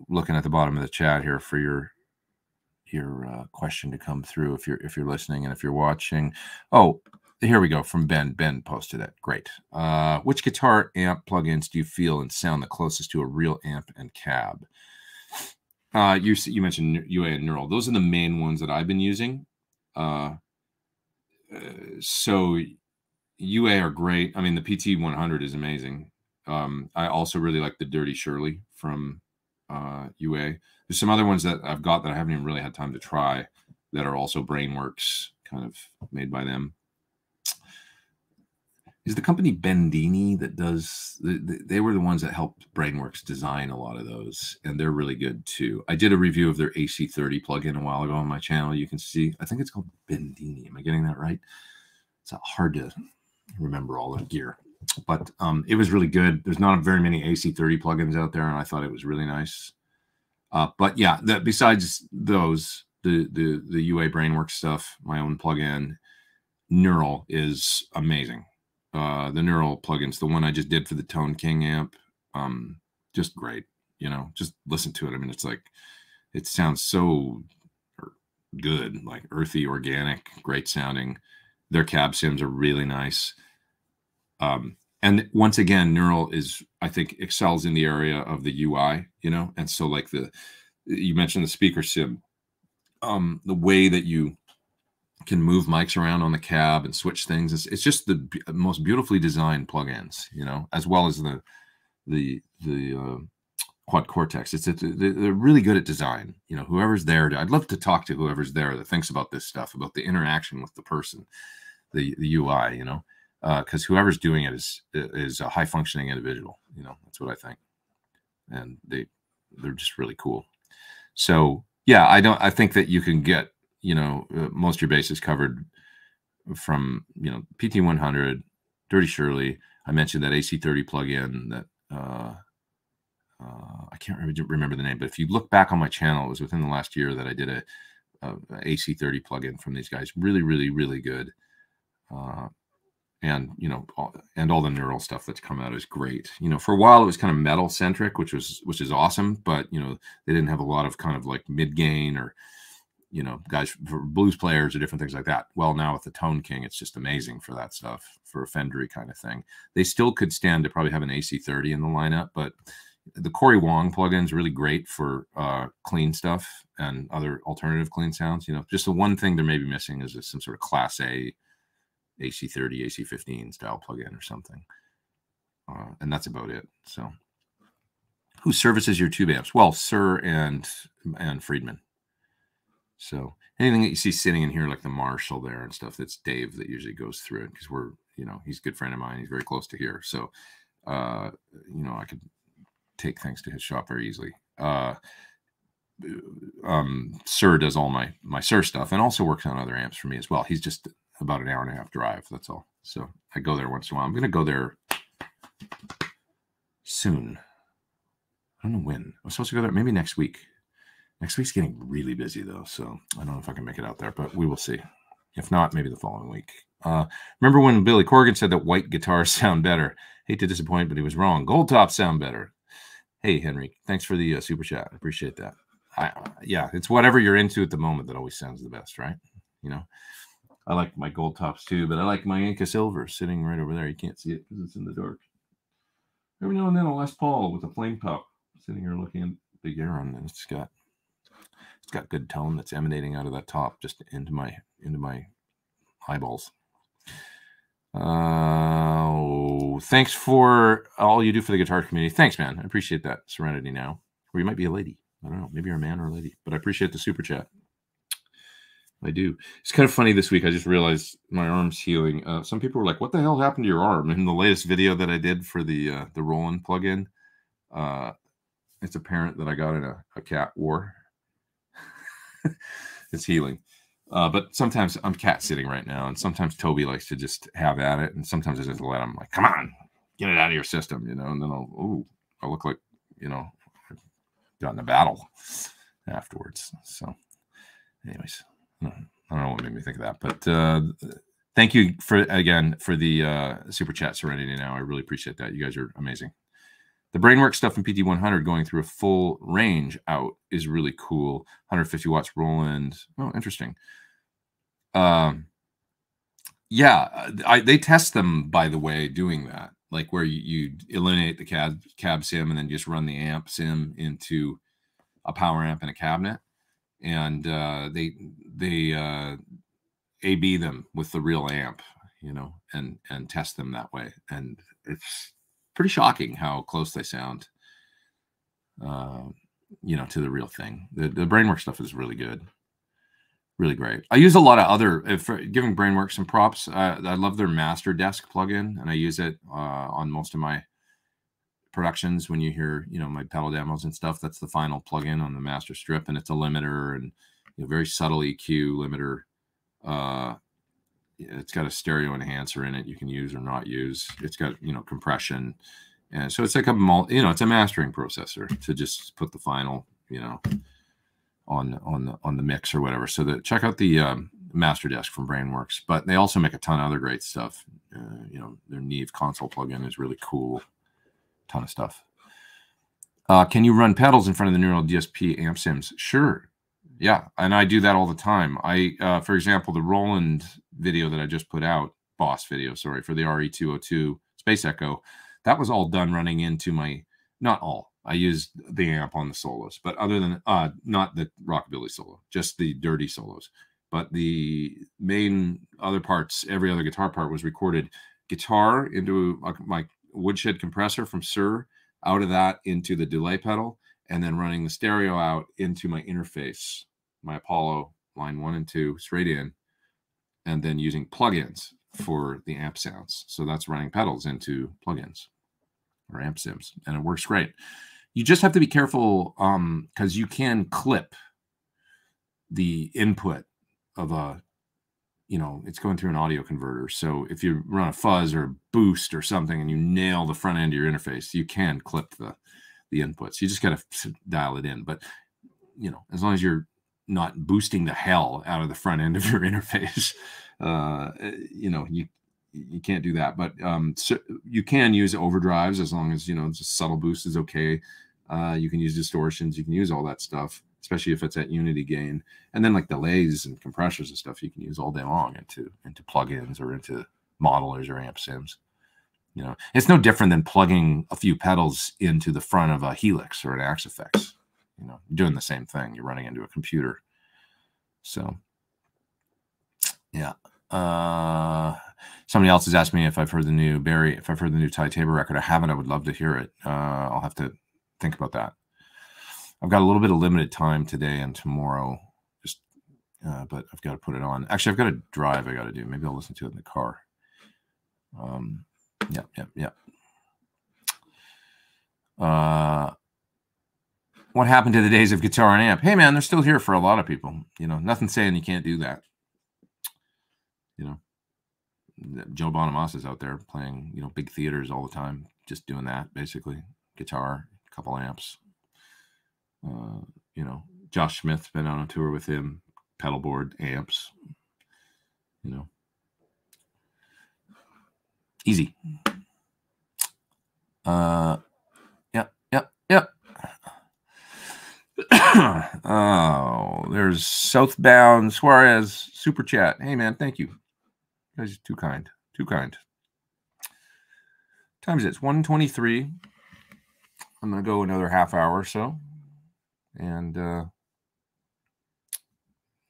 looking at the bottom of the chat here for your question to come through if you're listening and if you're watching. Oh. Here we go from Ben. Ben posted it. Great. Which guitar amp plugins do you feel and sound the closest to a real amp and cab? You mentioned UA and Neural. Those are the main ones that I've been using. So UA are great. I mean, the PT 100 is amazing. I also really like the Dirty Shirley from UA. There's some other ones that I've got that I haven't even really had time to try that are also Brainworks, kind of made by them. Is the company Bendini that does, they were the ones that helped Brainworks design a lot of those, and they're really good too. I did a review of their AC30 plugin a while ago on my channel. You can see, I think it's called Bendini. Am I getting that right? It's hard to remember all the gear, but it was really good. There's not very many AC30 plugins out there, and I thought it was really nice. But yeah, besides those, the UA Brainworks stuff, my own plugin, Neural is amazing. The Neural plugins, the one I just did for the Tone King amp, just great. You know, just listen to it. I mean, it's like, it sounds so good, like earthy, organic, great sounding. Their cab sims are really nice. And once again, Neural is, I think, excels in the area of the UI, you know, and so like you mentioned the speaker sim, the way that you can move mics around on the cab and switch things. It's just the most beautifully designed plugins, you know, as well as the Quad Cortex. They're really good at design. You know, whoever's there, I'd love to talk to whoever's there that thinks about this stuff, about the interaction with the person, the UI, you know, because whoever's doing it is a high functioning individual. You know, that's what I think, and they're just really cool. So yeah, I think that you can get, you know, most of your bases covered from, you know, PT 100, Dirty Shirley. I mentioned that AC30 plugin that I can't remember the name, but if you look back on my channel, it was within the last year that I did a AC30 plugin from these guys. Really, really, really good. And, you know, all the Neural stuff that's come out is great. You know, for a while it was kind of metal centric, which is awesome, but, you know, they didn't have a lot of kind of like mid gain or, you know, guys for blues players or different things like that. Well, now with the Tone King, it's just amazing for that stuff, for a Fendery kind of thing. They still could stand to probably have an AC30 in the lineup, but the Corey Wong plugin is really great for clean stuff and other alternative clean sounds. You know, just the one thing they're maybe missing is some sort of Class A AC30, AC15 style plugin or something. And that's about it. So who services your tube amps? Well, Sir and Friedman. So anything that you see sitting in here, like the Marshall there and stuff, that's Dave that usually goes through it, because we're, you know, he's a good friend of mine. He's very close to here. So, you know, I could take things to his shop very easily. Sir does all my Sir stuff and also works on other amps for me as well. He's just about an hour and a half drive. That's all. So I go there once in a while. I'm going to go there soon. I don't know when. I'm supposed to go there maybe next week. Next week's getting really busy, though, so I don't know if I can make it out there, but we will see. If not, maybe the following week. Remember when Billy Corgan said that white guitars sound better? Hate to disappoint, but he was wrong. Gold tops sound better. Hey, Henry, thanks for the super chat. I appreciate that. Yeah, it's whatever you're into at the moment that always sounds the best, right? You know, I like my gold tops too, but I like my Inca Silver sitting right over there. You can't see it because it's in the dark. Every now and then a Les Paul with a flame top sitting here looking at the gear on, and it's got good tone that's emanating out of that top just into my eyeballs. Thanks for all you do for the guitar community. Thanks, man. I appreciate that. Serenity now. Or you might be a lady. I don't know. Maybe you're a man or a lady. But I appreciate the super chat. I do. It's kind of funny this week. I just realized my arm's healing. Some people were like, what the hell happened to your arm? In the latest video that I did for the Roland plugin, it's apparent that I got in a cat war. It's healing. But sometimes I'm cat sitting right now, and sometimes Toby likes to just have at it, and sometimes I just let him, like, come on, get it out of your system, you know, and then I'll look like, you know, I've gotten a battle afterwards. So anyways, I don't know what made me think of that, but thank you again for the super chat, Serenity now. I really appreciate that. You guys are amazing. The Brainworks stuff in PT 100 going through a full range out is really cool. 150 watts Roland. Oh, interesting. Yeah, they test them, by the way, doing that, like where you eliminate the cab sim and then just run the amp sim into a power amp and a cabinet, and they A/B them with the real amp, you know, and test them that way, and it's pretty shocking how close they sound, uh, you know, to the real thing. The Brainwork stuff is really good. Really great. I use a lot of other, if giving Brainworks some props. I love their Master Desk plugin, and I use it on most of my productions. When you hear, you know, my pedal demos and stuff, that's the final plugin on the master strip, and it's a limiter and, you know, very subtle EQ limiter. It's got a stereo enhancer in it you can use or not use. It's got, you know, compression, and so it's like you know, it's a mastering processor to just put the final, you know, on the mix or whatever. So check out the Master Desk from Brainworks. But they also make a ton of other great stuff. You know, their Neve console plugin is really cool. Ton of stuff. Can you run pedals in front of the neural DSP amp sims? Sure. Yeah, and I do that all the time. For example, the Roland video that I just put out, Boss video, sorry, for the RE202 Space Echo, that was all done running into my, not all, I used the amp on the solos, but other than, not the rockabilly solo, just the dirty solos. But the main other parts, every other guitar part was recorded guitar into my woodshed compressor from Sir, out of that into the delay pedal, and then running the stereo out into my interface, my Apollo line 1 and 2 straight in, and then using plugins for the amp sounds. So that's running pedals into plugins or amp sims, and it works great. You just have to be careful because you can clip the input of a, you know, it's going through an audio converter. So if you run a fuzz or a boost or something and you nail the front end of your interface, you can clip the inputs. You just got to dial it in. But, you know, as long as you're not boosting the hell out of the front end of your interface, you know, you can't do that. But so you can use overdrives as long as, you know, just subtle boost is okay. You can use distortions. You can use all that stuff, especially if it's at unity gain. And then like delays and compressors and stuff, you can use all day long into plugins or into modelers or amp sims. You know, it's no different than plugging a few pedals into the front of a Helix or an Axe Effects. You know, you're doing the same thing. You're running into a computer. So, yeah. Somebody else has asked me if I've heard the new Barry, if I've heard the new Ty Tabor record. I haven't. I would love to hear it. I'll have to think about that. I've got a little bit of limited time today and tomorrow, just but I've got to put it on. Actually, I've got a drive I got to do. Maybe I'll listen to it in the car. Yeah. What happened to the days of guitar and amp? Hey, man, they're still here for a lot of people. You know, nothing saying you can't do that. You know, Joe Bonamassa is out there playing, you know, big theaters all the time, just doing that, basically. Guitar, a couple amps. You know, Josh Smith's been on a tour with him, pedal board, amps. You know, easy. Yep. Oh, there's Southbound Suarez super chat. Hey man, thank you. You guys are too kind. Time is it? It's 1:23. I'm gonna go another half hour or so, and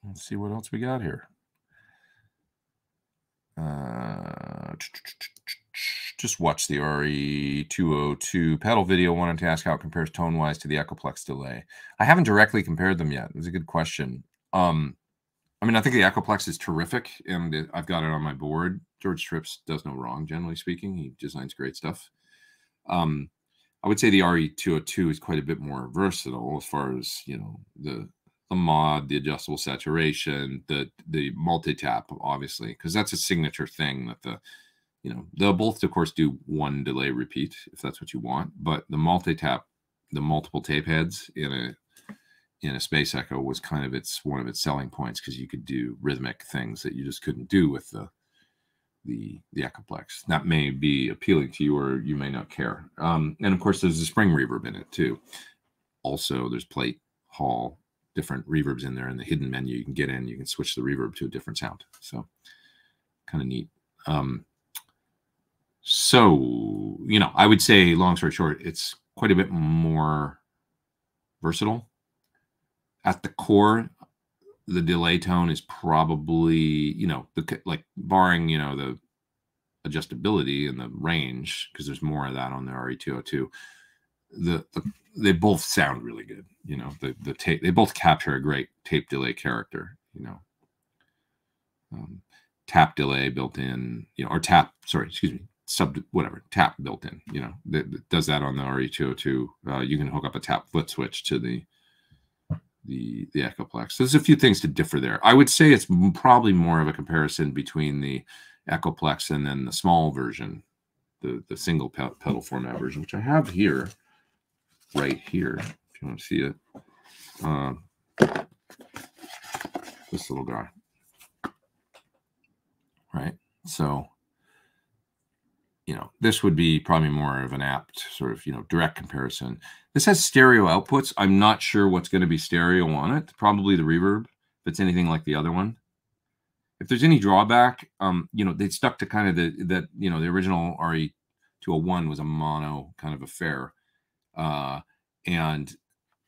let's see what else we got here. Just watch the RE202 pedal video. Wanted to ask how it compares tone-wise to the Echoplex delay. I haven't directly compared them yet. It was a good question. I mean, I think the Echoplex is terrific, and I've got it on my board. George Trips does no wrong, generally speaking. He designs great stuff. I would say the RE202 is quite a bit more versatile as far as, you know, the mod, the adjustable saturation, the multi-tap, obviously, because that's a signature thing that you know, they'll both, of course, do one delay repeat if that's what you want, but the multi-tap, the multiple tape heads in a Space Echo was kind of one of its selling points, because you could do rhythmic things that you just couldn't do with the Echoplex. That may be appealing to you, or you may not care. And of course, there's a spring reverb in it too. Also, there's plate, hall, different reverbs in there. In the hidden menu you can get in, you can switch the reverb to a different sound. So kind of neat. So, you know, I would say, long story short, it's quite a bit more versatile. At the core, the delay tone is probably, you know, like barring, you know, the adjustability and the range, because there's more of that on the RE202. They both sound really good. You know, the tape, they both capture a great tape delay character. You know, tap delay built in, you know, or tap, sorry, excuse me, whatever, tap built in, you know, that does that on the RE202. You can hook up a tap flip switch to the Echoplex. So there's a few things to differ there. I would say it's probably more of a comparison between the Echoplex and then the small version, the single pedal format version, which I have here, right here, if you want to see it. This little guy. Right. So, you know, this would be probably more of an apt sort of, you know, direct comparison. This has stereo outputs. I'm not sure what's going to be stereo on it. Probably the reverb, if it's anything like the other one. If there's any drawback, you know, they stuck to kind of the original RE201 was a mono kind of affair. And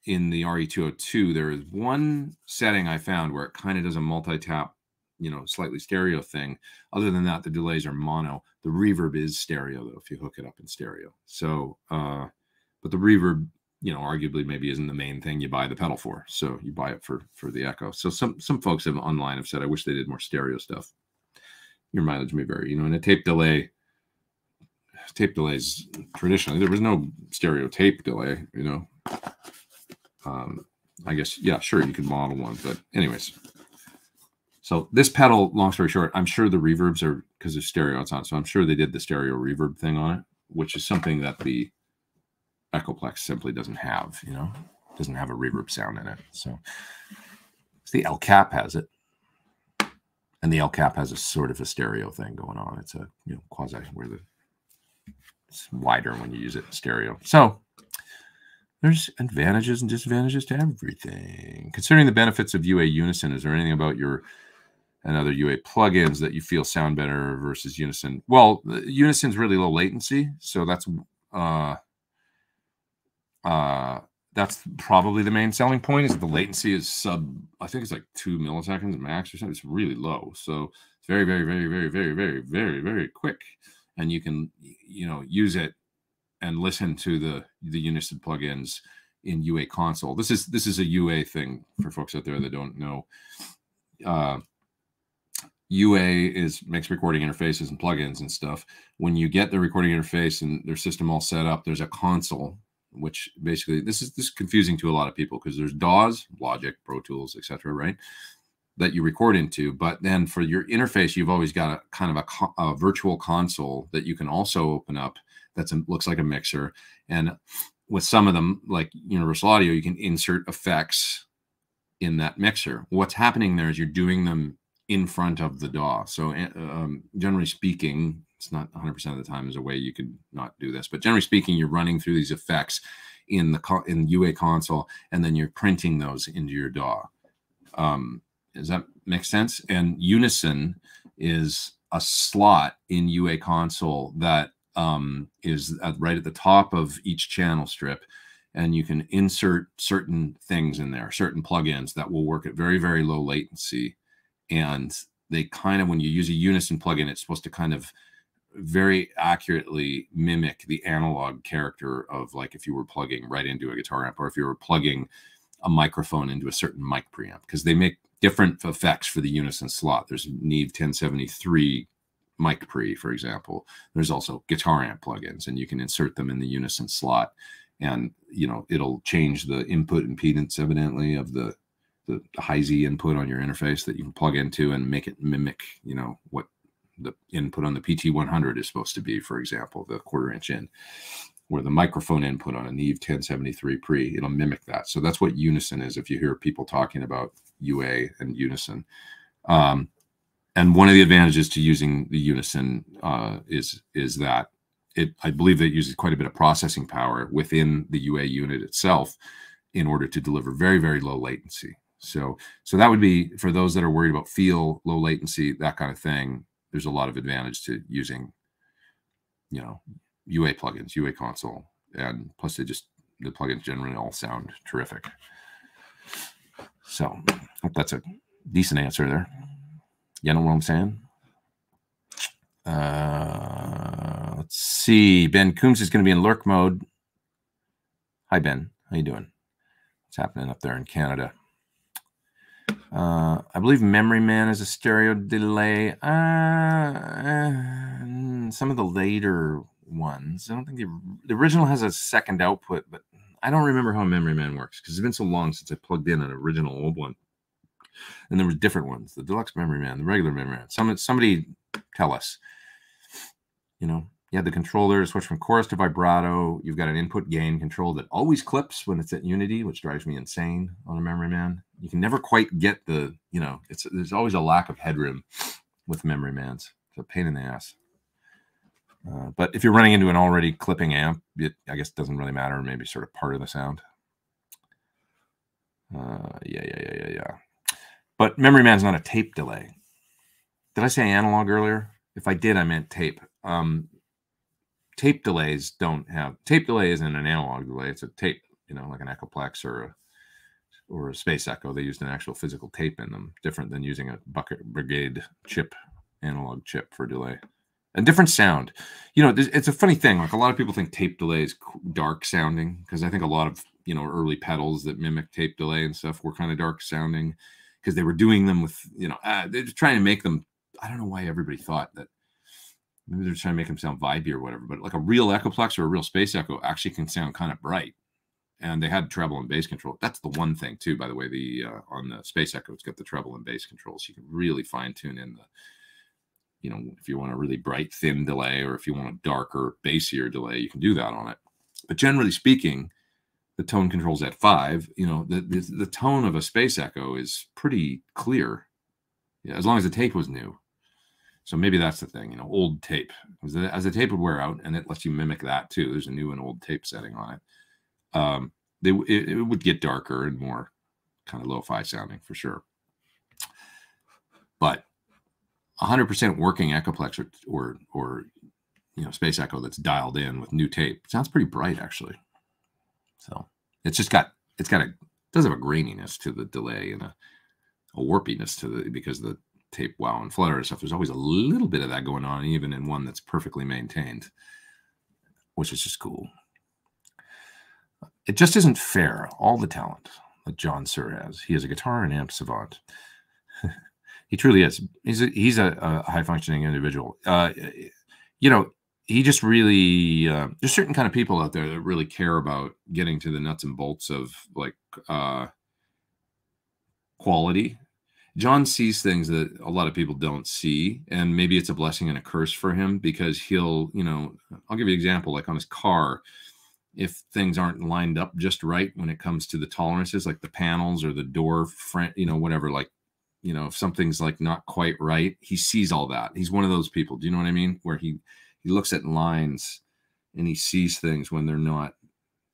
in the RE202, there is one setting I found where it kind of does a multi-tap, you know, slightly stereo thing. Other than that, the delays are mono. The reverb is stereo, though, if you hook it up in stereo. So, but the reverb, you know, arguably maybe isn't the main thing you buy the pedal for. So you buy it for the echo. So some folks online have said, I wish they did more stereo stuff. Your mileage may vary, you know, and a tape delays traditionally, there was no stereo tape delay, you know. I guess, yeah, sure, you could model one, but anyways. So this pedal, long story short, I'm sure the reverbs are, because there's stereo it's on, so I'm sure they did the stereo reverb thing on it, which is something that the Echoplex simply doesn't have, you know, doesn't have a reverb sound in it. So the El Cap has it, and the El Cap has a sort of a stereo thing going on. It's a, you know, quasi where it's wider when you use it in stereo. So there's advantages and disadvantages to everything. Considering the benefits of UA Unison, is there anything about your and other UA plugins that you feel sound better versus Unison? Well, Unison's really low latency, so that's probably the main selling point. Is that the latency is I think it's like 2 milliseconds max or something. It's really low, so it's very, very, very, very, very, very, very, very quick, and you can, you know, use it and listen to the Unison plugins in UA console. This is a UA thing for folks out there that don't know. UA makes recording interfaces and plugins and stuff. When you get the recording interface and their system all set up, there's a console, which basically this is confusing to a lot of people because there's DAWs, Logic, Pro Tools, etc., right, that you record into. But then for your interface, you've always got a kind of a virtual console that you can also open up. Looks like a mixer, and with some of them, like Universal Audio, you can insert effects in that mixer. What's happening there is you're doing them in front of the DAW. So generally speaking, it's not 100% of the time is a way you could not do this, but generally speaking, you're running through these effects in UA console, and then you're printing those into your DAW. Does that make sense? And Unison is a slot in UA console that is right at the top of each channel strip, and you can insert certain things in there, certain plugins that will work at very, very low latency. And they kind of, when you use a Unison plugin, it's supposed to kind of very accurately mimic the analog character of, like, if you were plugging right into a guitar amp, or if you were plugging a microphone into a certain mic preamp, because they make different effects for the Unison slot. There's Neve 1073 mic pre, for example. There's also guitar amp plugins, and you can insert them in the Unison slot, and, you know, it'll change the input impedance, evidently, of the high Z input on your interface that you can plug into and make it mimic, you know, what the input on the PT100 is supposed to be, for example, the 1/4 inch in, or the microphone input on a Neve 1073 pre, it'll mimic that. So that's what Unison is, if you hear people talking about UA and Unison. And one of the advantages to using the Unison is that I believe that it uses quite a bit of processing power within the UA unit itself in order to deliver very, very low latency. So that would be, for those that are worried about low latency, that kind of thing, there's a lot of advantage to using, UA plugins, UA console, and plus the plugins generally all sound terrific. So I hope that's a decent answer there. You know what I'm saying? Let's see. Ben Coombs is going to be in lurk mode. Hi, Ben. How you doing? What's happening up there in Canada? I believe Memory Man is a stereo delay. Some of the later ones. I don't think the original has a second output, but I don't remember how Memory Man works because it's been so long since I plugged in an original old one. And there were different ones: the deluxe Memory Man, the regular Memory Man. Somebody tell us. You have the controller, switch from chorus to vibrato. You've got an input gain control that always clips when it's at unity, which drives me insane on a Memory Man. You can never quite get the, there's always a lack of headroom with Memory Mans. It's a pain in the ass. But if you're running into an already clipping amp, I guess it doesn't really matter. Maybe sort of part of the sound. Yeah. But Memory Man's not a tape delay. Did I say analog earlier? If I did, I meant tape. Tape delays don't have... Tape delay isn't an analog delay. It's a tape, like an Echoplex or a Space Echo. They used an actual physical tape in them, different than using a Bucket Brigade chip, analog chip for delay. A different sound. It's a funny thing. Like a lot of people think tape delay is dark sounding because I think a lot of, early pedals that mimic tape delay and stuff were kind of dark sounding because they were doing them with, they're trying to make them... I don't know why everybody thought that. Maybe they're trying to make them sound vibey or whatever, but like a real Echoplex or a real Space Echo actually can sound kind of bright. And they had treble and bass control. That's the one thing too, by the way, on the Space Echo, it's got the treble and bass control. So you can really fine tune in if you want a really bright, thin delay, or if you want a darker, bassier delay, you can do that on it. But generally speaking, the tone control's at 5. The tone of a Space Echo is pretty clear. Yeah, as long as the tape was new. So maybe that's the thing, old tape. As the tape would wear out, and it lets you mimic that too. There's a new and old tape setting on it. It would get darker and more kind of lo-fi sounding for sure. But 100% working Echoplex or Space Echo that's dialed in with new tape sounds pretty bright actually. So does have a graininess to the delay and a warpiness to because the tape wow and flutter and stuff. There's always a little bit of that going on, even in one that's perfectly maintained, which is just cool. It just isn't fair, all the talent that John Suhr has. He is a guitar and amp savant. He truly is. He's a high-functioning individual. He just really... there's certain kind of people out there that really care about getting to the nuts and bolts of, like, quality. John sees things that a lot of people don't see, and maybe it's a blessing and a curse for him because he'll, I'll give you an example, like on his car, if things aren't lined up just right when it comes to the tolerances, like the panels or the door front, whatever, like, if something's like not quite right, he sees all that. He's one of those people. Do you know what I mean? Where he looks at lines and he sees things when they're not,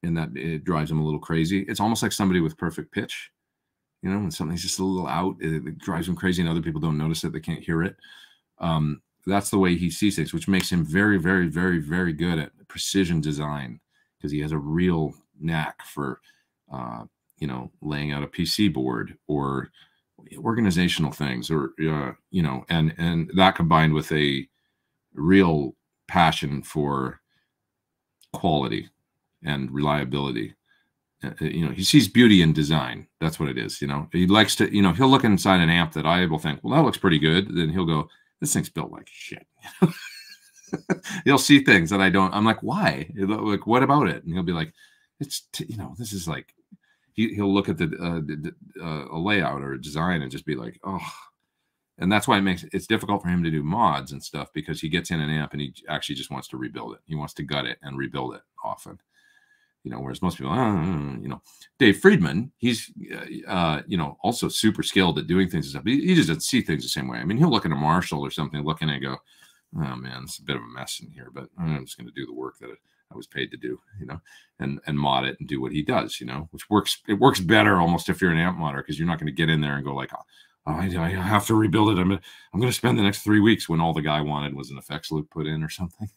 and that it drives him a little crazy. It's almost like somebody with perfect pitch. When something's just a little out, it drives him crazy and other people don't notice it. They can't hear it. That's the way he sees things, which makes him very, very, very, very good at precision design because he has a real knack for, laying out a PC board or organizational things or, and that combined with a real passion for quality and reliability. He sees beauty in design. That's what it is. He likes to, he'll look inside an amp that I will think, well, that looks pretty good. Then he'll go, this thing's built like shit. He'll see things that I don't. I'm like, why? Like, what about it? And he'll be like, it's, this is like, he'll look at the a layout or a design and just be like, oh. And that's why it's difficult for him to do mods and stuff because he gets in an amp and he actually just wants to rebuild it. He wants to gut it and rebuild it often. Whereas most people, Dave Friedman, he's, also super skilled at doing things and stuff. He just doesn't see things the same way. I mean, he'll look at a Marshall or something, looking and go, oh man, it's a bit of a mess in here, but I'm just going to do the work that I was paid to do, and mod it and do what he does, which works. It works better almost if you're an amp modder because you're not going to get in there and go like, I have to rebuild it. I'm going to spend the next 3 weeks, when all the guy wanted was an effects loop put in or something.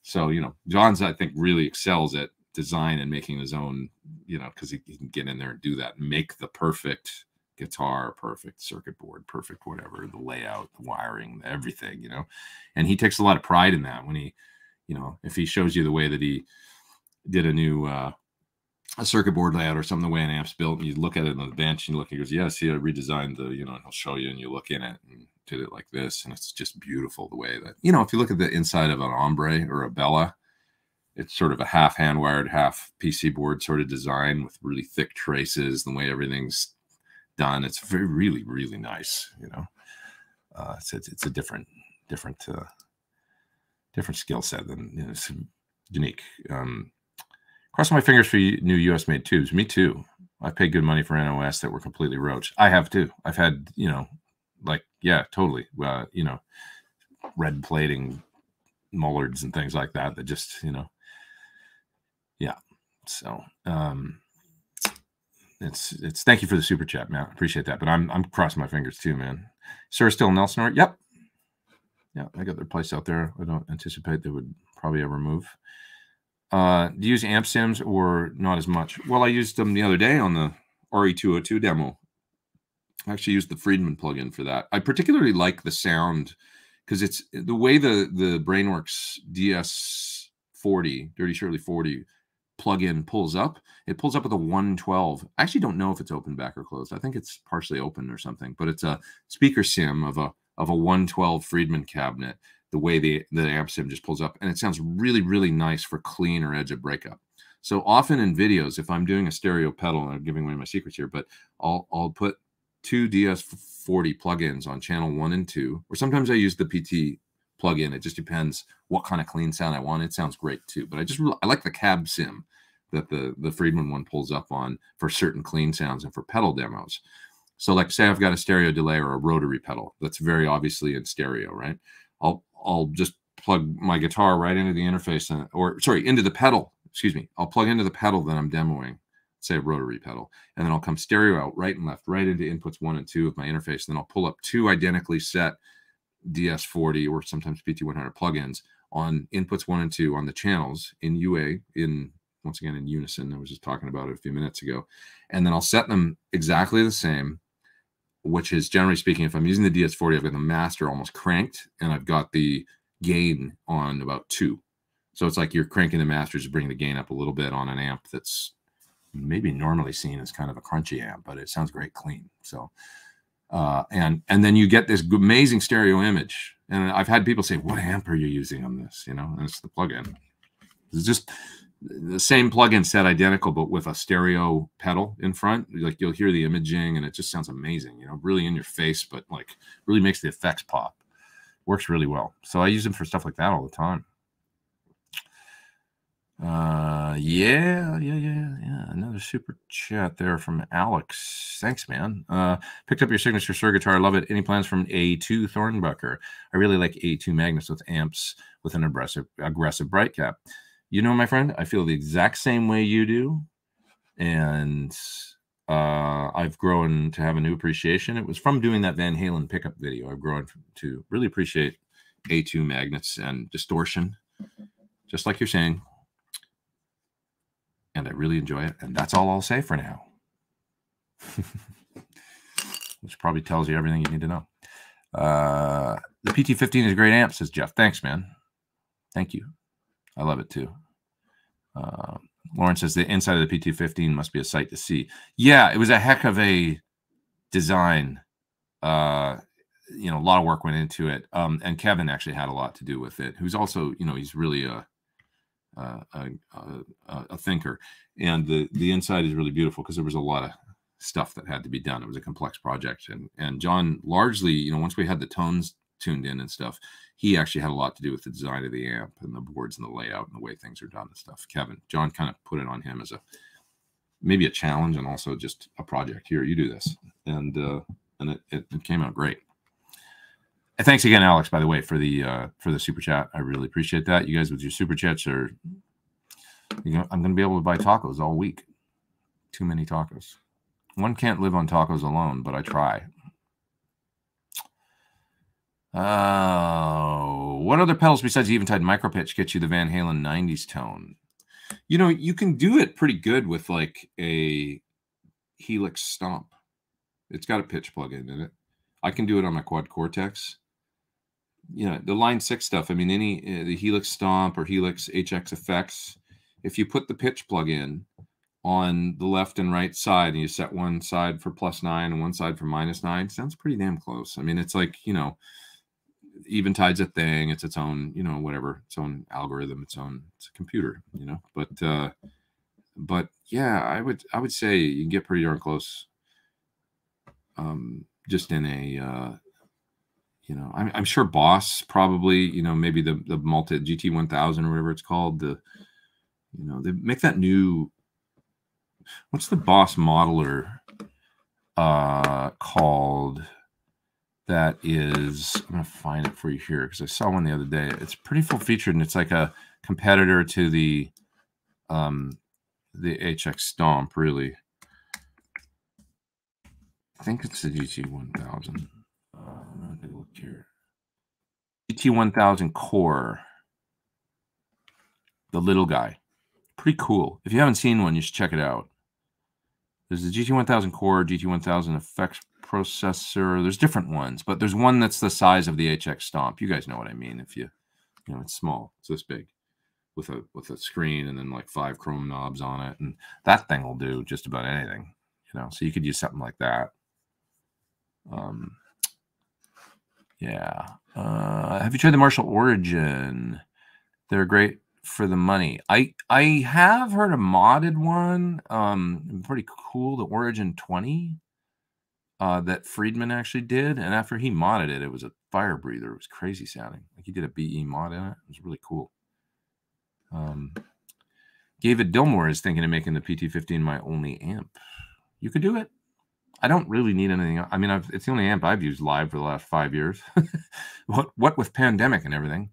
So, you know, John's, I think, really excels at design and making his own, you know, because he can get in there and do that, make the perfect guitar, perfect circuit board, perfect whatever, the layout, the wiring, everything, you know. And he takes a lot of pride in that when he, you know, if he shows you the way that he did a new a circuit board layout or something, the way an amp's built, and you look at it on the bench and you look, he goes, yeah, see, I redesigned the, you know, and he'll show you, and you look in it and did it like this, and it's just beautiful the way that, you know, if you look at the inside of an Ombre or a Bella, it's sort of a half hand wired, half PC board sort of design with really thick traces, the way everything's done. It's very, really, really nice, you know. It's a different skill set than, you know, it's unique. Crossing my fingers for new US made tubes. Me too. I paid good money for NOS that were completely roached. I have too. I've had, you know, like, yeah, totally. You know, red plating mullards and things like that just, you know, yeah. So it's thank you for the super chat, man. I appreciate that. But I'm crossing my fingers too, man. Sir, still Nelson? Yep. Yeah, I got their place out there. I don't anticipate they would probably ever move. Do you use amp sims or not as much? Well, I used them the other day on the RE202 demo. I actually used the Friedman plugin for that. I particularly like the sound because it's the way the Brainworks DS40, Dirty Shirley 40 plugin pulls up. It pulls up with a 112. I actually don't know if it's open, back, or closed. I think it's partially open or something, but it's a speaker sim of a 112 Friedman cabinet. The way the amp sim just pulls up, and it sounds really, really nice for clean or edge of breakup. So often in videos, if I'm doing a stereo pedal, and I'm giving away my secrets here, but I'll put 2 DS40 plugins on channel 1 and 2, or sometimes I use the PT plugin. It just depends what kind of clean sound I want. It sounds great too, but I like the cab sim that the Friedman one pulls up on for certain clean sounds and for pedal demos. So like, say I've got a stereo delay or a rotary pedal that's very obviously in stereo, right? I'll just plug my guitar right into the interface, into the pedal. Excuse me. I'll plug into the pedal that I'm demoing, say a rotary pedal, and then I'll come stereo out right and left, right into inputs 1 and 2 of my interface. Then I'll pull up 2 identically set DS40 or sometimes PT100 plugins on inputs 1 and 2 on the channels in UA, once again in unison. I was just talking about it a few minutes ago. And then I'll set them exactly the same, which is, generally speaking, if I'm using the DS40, I've got the master almost cranked, and I've got the gain on about 2. So it's like you're cranking the master to bring the gain up a little bit on an amp that's maybe normally seen as kind of a crunchy amp, but it sounds great clean. So, and then you get this amazing stereo image. And I've had people say, what amp are you using on this? You know, and it's the plugin. It's just the same plugin set identical, but with a stereo pedal in front. Like, you'll hear the imaging and it just sounds amazing, you know, really in your face, but like really makes the effects pop. Works really well. So I use them for stuff like that all the time. Yeah. Another super chat there from Alex. Thanks, man. Picked up your signature Sir guitar. I love it. Any plans from A2 Thornbucker? I really like A2 magnets with amps with an aggressive bright cap. You know, my friend, I feel the exact same way you do. And I've grown to have a new appreciation. It was from doing that Van Halen pickup video. I've grown to really appreciate A2 magnets and distortion, just like you're saying. And I really enjoy it. And that's all I'll say for now. Which probably tells you everything you need to know. The PT15 is a great amp, says Jeff. Thanks, man. Thank you. I love it too. Lauren says the inside of the PT15 must be a sight to see. Yeah, it was a heck of a design. You know, a lot of work went into it. And Kevin actually had a lot to do with it. Who's also, you know, he's really a thinker. And the inside is really beautiful because there was a lot of stuff that had to be done. It was a complex project. And John largely, you know, once we had the tones tuned in and stuff, he actually had a lot to do with the design of the amp and the boards and the layout and the way things are done and stuff. John kind of put it on him as maybe a challenge and also just a project. Here, you do this. And it came out great. And thanks again, Alex, by the way, for the super chat. I really appreciate that. You guys with your super chats are, you know, I'm going to be able to buy tacos all week. Too many tacos. One can't live on tacos alone, but I try. What other pedals besides the Eventide micro pitch get you the Van Halen 90s tone? You know, you can do it pretty good with like a Helix Stomp. It's got a pitch plug-in in it. I can do it on my Quad Cortex. You know, the Line 6 stuff, I mean, any the Helix Stomp or Helix HX Effects, if you put the pitch plug-in on the left and right side and you set one side for +9 and one side for -9, sounds pretty damn close. I mean, it's like, you know, Eventide's a thing. It's its own, you know, whatever, its own algorithm, it's a computer, you know. But yeah, I would say you can get pretty darn close. Just in a you know, I'm sure Boss probably, you know, maybe the Multi GT1000 or whatever it's called. You know, they make that new. What's the Boss modeler called? That is, I'm gonna find it for you here because I saw one the other day. It's pretty full featured and it's like a competitor to the HX Stomp, really. I think it's the GT1000. I'm gonna take a look here. GT1000 Core, the little guy, pretty cool. If you haven't seen one, you should check it out. There's the GT1000 Core, GT1000 Effects Processor. There's different ones, but there's one that's the size of the HX Stomp. You guys know what I mean. If you know, it's small. It's this big, with a screen and then like 5 chrome knobs on it, and that thing will do just about anything. You know, so you could use something like that. Yeah. Have you tried the Marshall Origin? They're great for the money. I have heard a modded one. Pretty cool. The Origin 20 that Friedman actually did, and after he modded it, it was a fire breather. It was crazy sounding. Like he did a BE mod in it. It was really cool. David Dillmore is thinking of making the PT15 my only amp. You could do it. I don't really need anything. I mean, it's the only amp I've used live for the last 5 years. what with pandemic and everything.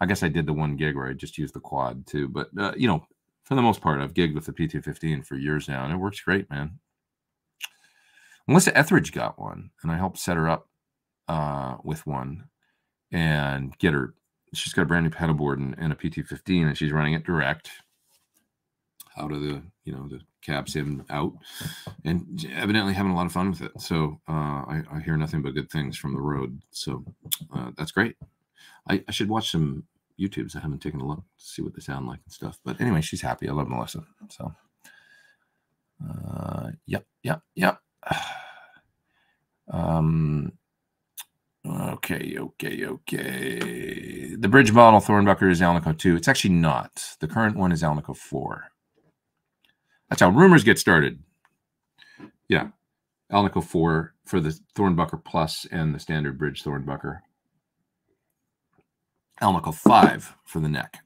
I guess I did the 1 gig where I just used the quad too. But, you know, for the most part, I've gigged with the PT15 for years now, and it works great, man. Melissa Etheridge got one, and I helped set her up with one and get her. She's got a brand new pedal board and a PT15, and she's running it direct out of the, you know, the cab sim out, and evidently having a lot of fun with it. So I hear nothing but good things from the road. So that's great. I should watch some YouTubes. I haven't taken a look to see what they sound like and stuff. But anyway, she's happy. I love Melissa. So yep. Okay. The bridge model Thornbucker is Alnico 2. It's actually not. The current one is Alnico 4. That's how rumors get started. Yeah. Alnico 4 for the Thornbucker Plus and the standard bridge Thornbucker. Alnico 5 for the neck.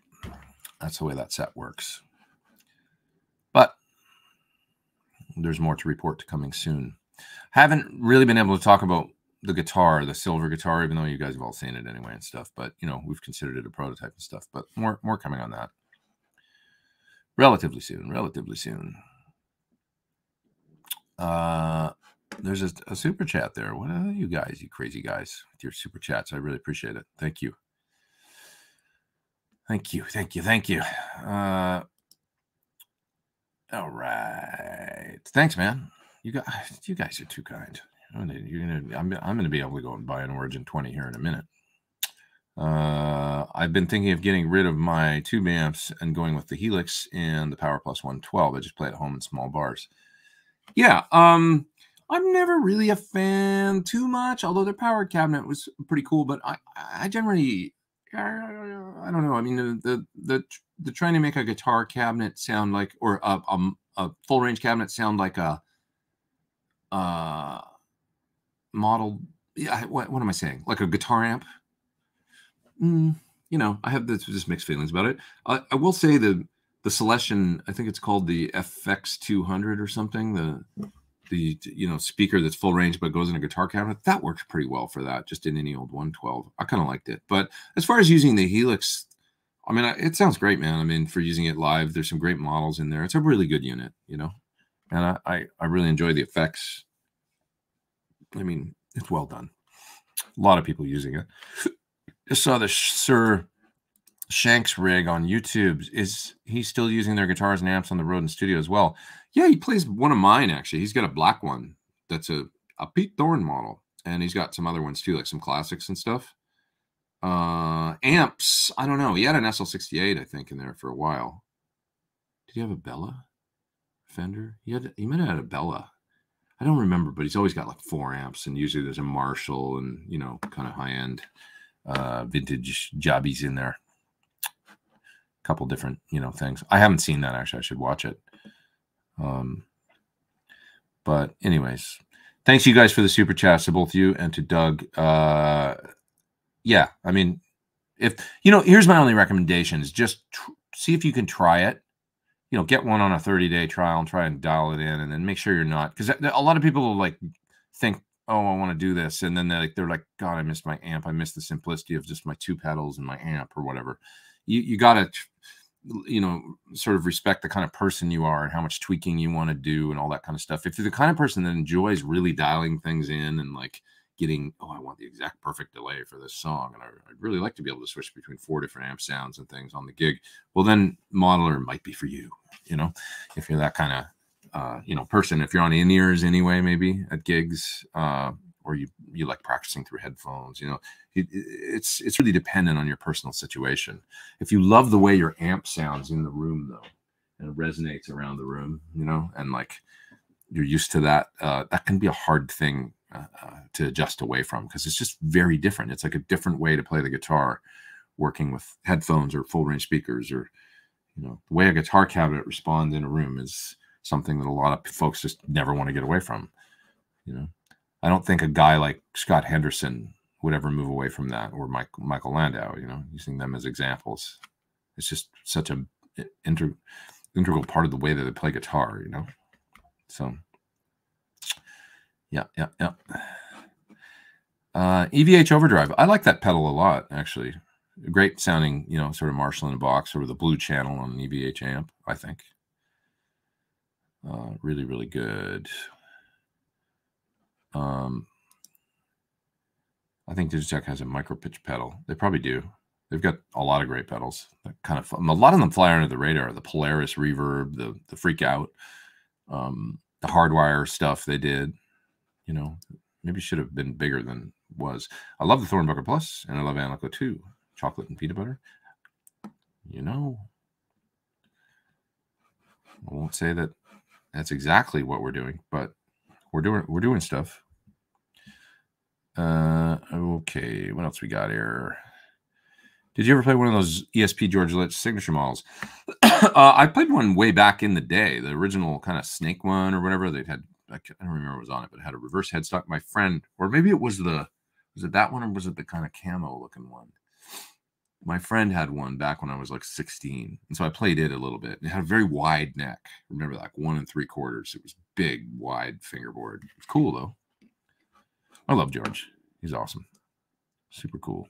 That's the way that set works. But there's more to report coming soon. Haven't really been able to talk about the guitar, the silver guitar, even though you guys have all seen it anyway and stuff. But, you know, we've considered it a prototype and stuff. But more coming on that. Relatively soon. There's a super chat there. What are you guys, you crazy guys, with your super chats? I really appreciate it. Thank you. All right. Thanks, man. You guys are too kind. I'm gonna be able to go and buy an Origin 20 here in a minute. I've been thinking of getting rid of my tube amps and going with the Helix and the Power Plus 112. I just play at home in small bars. Yeah, I'm never really a fan too much, although their power cabinet was pretty cool. But I generally, I don't know. I mean, the trying to make a guitar cabinet sound like, or a full range cabinet sound like a model. Yeah, what am I saying? Like a guitar amp. You know, I have just mixed feelings about it. I will say the Celestion, I think it's called the FX200 or something. The you know, speaker that's full range but goes in a guitar cabinet, that works pretty well for that, just in any old 112. I kind of liked it. But as far as using the Helix, I mean, it sounds great, man. I mean, for using it live, there's some great models in there. It's a really good unit, you know, and I really enjoy the effects. I mean, it's well done. A lot of people using it. Just saw the Sir Shanks rig on YouTube. Is he still using their guitars and amps on the road and studio as well? Yeah, he plays one of mine actually. He's got a black one that's a Pete Thorn model, and he's got some other ones too, like some classics and stuff. Amps, I don't know. He had an SL68, I think, in there for a while. Did he have a Bella Fender? He might have had a Bella. I don't remember, but he's always got like 4 amps, and usually there's a Marshall and, you know, kind of high-end vintage jobbies in there. A couple different, you know, things. I haven't seen that actually. I should watch it. But anyways, thanks you guys for the super chats, to both you and to Doug. Yeah, I mean, if you know, here's my only recommendation is just see if you can try it. You know, get one on a 30-day trial and try and dial it in, and then make sure you're not, because a lot of people will like think, oh, I want to do this, and then they're like, God, I missed my amp. I missed the simplicity of just my 2 pedals and my amp or whatever. You got to, you know, sort of respect the kind of person you are and how much tweaking you want to do and all that kind of stuff. If you're the kind of person that enjoys really dialing things in and like getting, oh, I want the exact perfect delay for this song, and I'd really like to be able to switch between 4 different amp sounds and things on the gig, well, then Modeler might be for you. You know, if you're that kind of you know, person. If you're on in-ears anyway, maybe at gigs, or you like practicing through headphones, you know, it's really dependent on your personal situation. If you love the way your amp sounds in the room though, and it resonates around the room, you know, and like you're used to that, that can be a hard thing to adjust away from, because it's just very different. It's like a different way to play the guitar working with headphones or full range speakers, or, you know, the way a guitar cabinet responds in a room is something that a lot of folks just never want to get away from. You know, I don't think a guy like Scott Henderson would ever move away from that, or Michael Landau, you know, using them as examples. It's just such a integral part of the way that they play guitar, you know? So, yeah. EVH Overdrive. I like that pedal a lot, actually. Great sounding, you know, sort of Marshall in a box, or the blue channel on an EVH amp, I think. Really, really good. I think Digitech has a micro pitch pedal. They probably do. They've got a lot of great pedals. That kind of, a lot of them fly under the radar. The Polaris Reverb, the Freak Out, the Hardwire stuff they did. You know, maybe should have been bigger than it was. I love the Thornbucker Plus, and I love Anarcho 2. Chocolate and peanut butter. You know, I won't say that that's exactly what we're doing, but we're doing stuff. Okay, what else we got here? Did you ever play one of those ESP George Litch signature models? I played one way back in the day, the original kind of snake one or whatever. They had, I don't remember what was on it, but it had a reverse headstock. My friend, or maybe it was was it that one, or was it the kind of camo looking one? My friend had one back when I was like 16, and so I played it a little bit. It had a very wide neck. Remember, like 1 3/4. It was big, wide fingerboard. It's cool though. I love George. He's awesome. Super cool.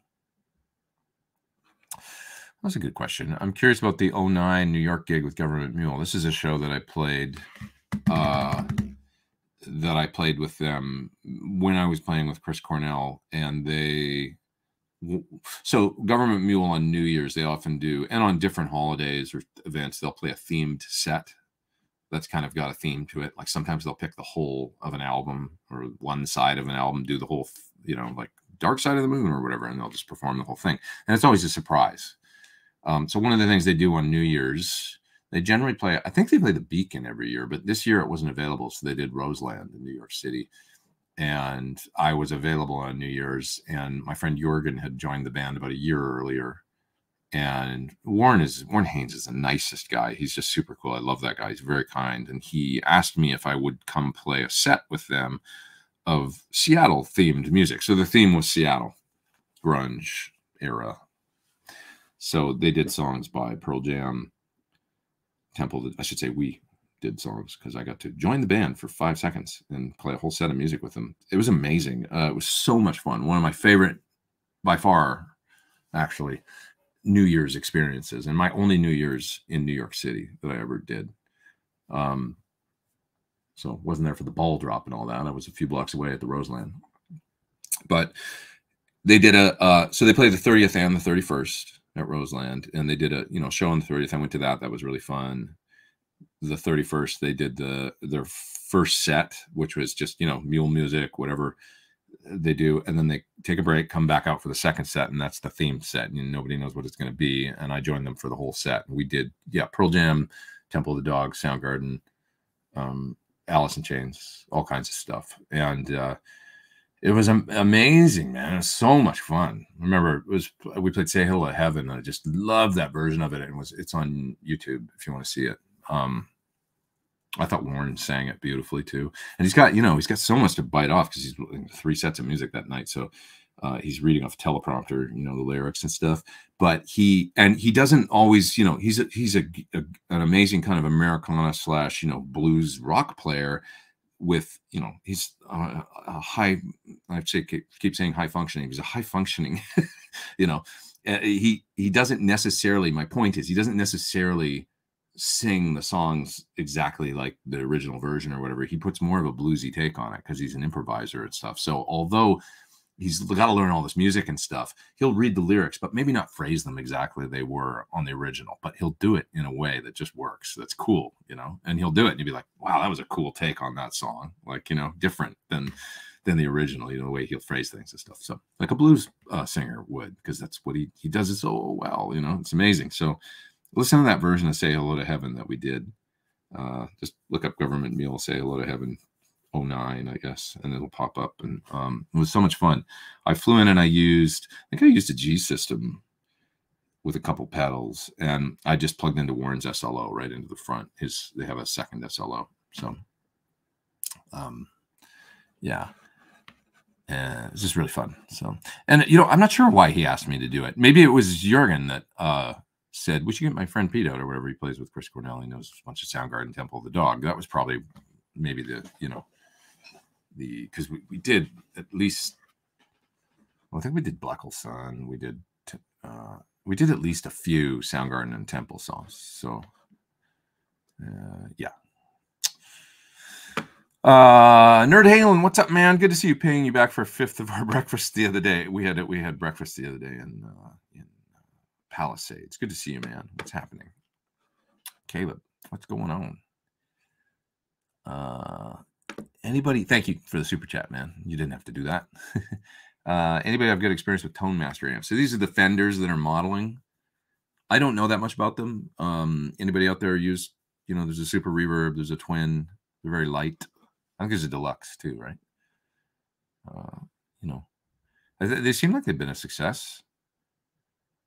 That's a good question. I'm curious about the 09 New York gig with Government Mule. This is a show that I played with them when I was playing with Chris Cornell, and so Government Mule on New Year's, they often do, and on different holidays or events, they'll play a themed set that's kind of got a theme to it. Like sometimes they'll pick the whole of an album, or one side of an album, do the whole, you know, like Dark Side of the Moon or whatever, and they'll just perform the whole thing. And it's always a surprise. So one of the things they do on New Year's, they generally play, I think they play the Beacon every year, but this year it wasn't available, so they did Roseland in New York City. And I was available on New Year's, and my friend Jorgen had joined the band about a year earlier. And Warren Haynes is the nicest guy. He's just super cool. I love that guy. He's very kind. And he asked me if I would come play a set with them of Seattle themed music. So the theme was Seattle, grunge era. So they did songs by Pearl Jam, Temple. I should say we did songs, because I got to join the band for 5 seconds and play a whole set of music with them. It was amazing. It was so much fun. One of my favorite, by far, actually, New Year's experiences, and my only New Year's in New York City that I ever did. So wasn't there for the ball drop and all that. I was a few blocks away at the Roseland. But they did so they played the 30th and the 31st at Roseland, and they did a show on the 30th. I went to that. That was really fun. The 31st, they did their first set, which was just mule music, whatever they do, and then they take a break, come back out for the second set, and that's the theme set. And nobody knows what it's going to be, and I joined them for the whole set. We did Pearl Jam, Temple of the Dog, Soundgarden, Alice in Chains, all kinds of stuff, and it was amazing, man. It was so much fun. I remember we played Say Hello to Heaven, and I just loved that version of it. It's on YouTube if you want to see it. I thought Warren sang it beautifully too, and he's got so much to bite off because he's 3 sets of music that night. So he's reading off teleprompter, the lyrics and stuff. But he doesn't always, he's an amazing kind of Americana / blues rock player with, he's a high, I'd say, keep saying high functioning. He's a high functioning, he doesn't necessarily, my point is, he doesn't necessarily sing the songs exactly like the original version or whatever. He puts more of a bluesy take on it because he's an improviser and stuff. So although he's got to learn all this music and stuff, he'll read the lyrics, but maybe not phrase them exactly they were on the original, but he'll do it in a way that just works. That's cool, and he'll do it and you'll be like, wow, that was a cool take on that song. Like, different than the original, the way he'll phrase things and stuff. So like a blues singer would, because that's what he does it so well, it's amazing. So listen to that version of Say Hello to Heaven that we did. Just look up Government Mule, Say Hello to Heaven 09, I guess, and it'll pop up. And it was so much fun. I flew in and I think I used a G system with a couple pedals, and I just plugged into Warren's SLO right into the front. They have a second SLO. So, yeah. And it's just really fun. So, and I'm not sure why he asked me to do it. Maybe it was Jürgen that said, we should get my friend Pete out or whatever. He plays with Chris Cornell. He knows a bunch of Soundgarden, Temple of the Dog. That was probably maybe because we did at least, I think we did Blackelson. We did at least a few Soundgarden and Temple songs. So, yeah. Nerd Halen, what's up, man? Good to see you. Paying you back for a fifth of our breakfast the other day. We had breakfast the other day in Palisades. Good to see you, man. What's happening? Caleb, what's going on? Anybody? Thank you for the super chat, man. You didn't have to do that. Anybody have good experience with Tone Master amps? So these are the Fenders that are modeling. I don't know that much about them. Anybody out there use? There's a Super Reverb. There's a Twin. They're very light. I think there's a Deluxe too, right? They seem like they've been a success.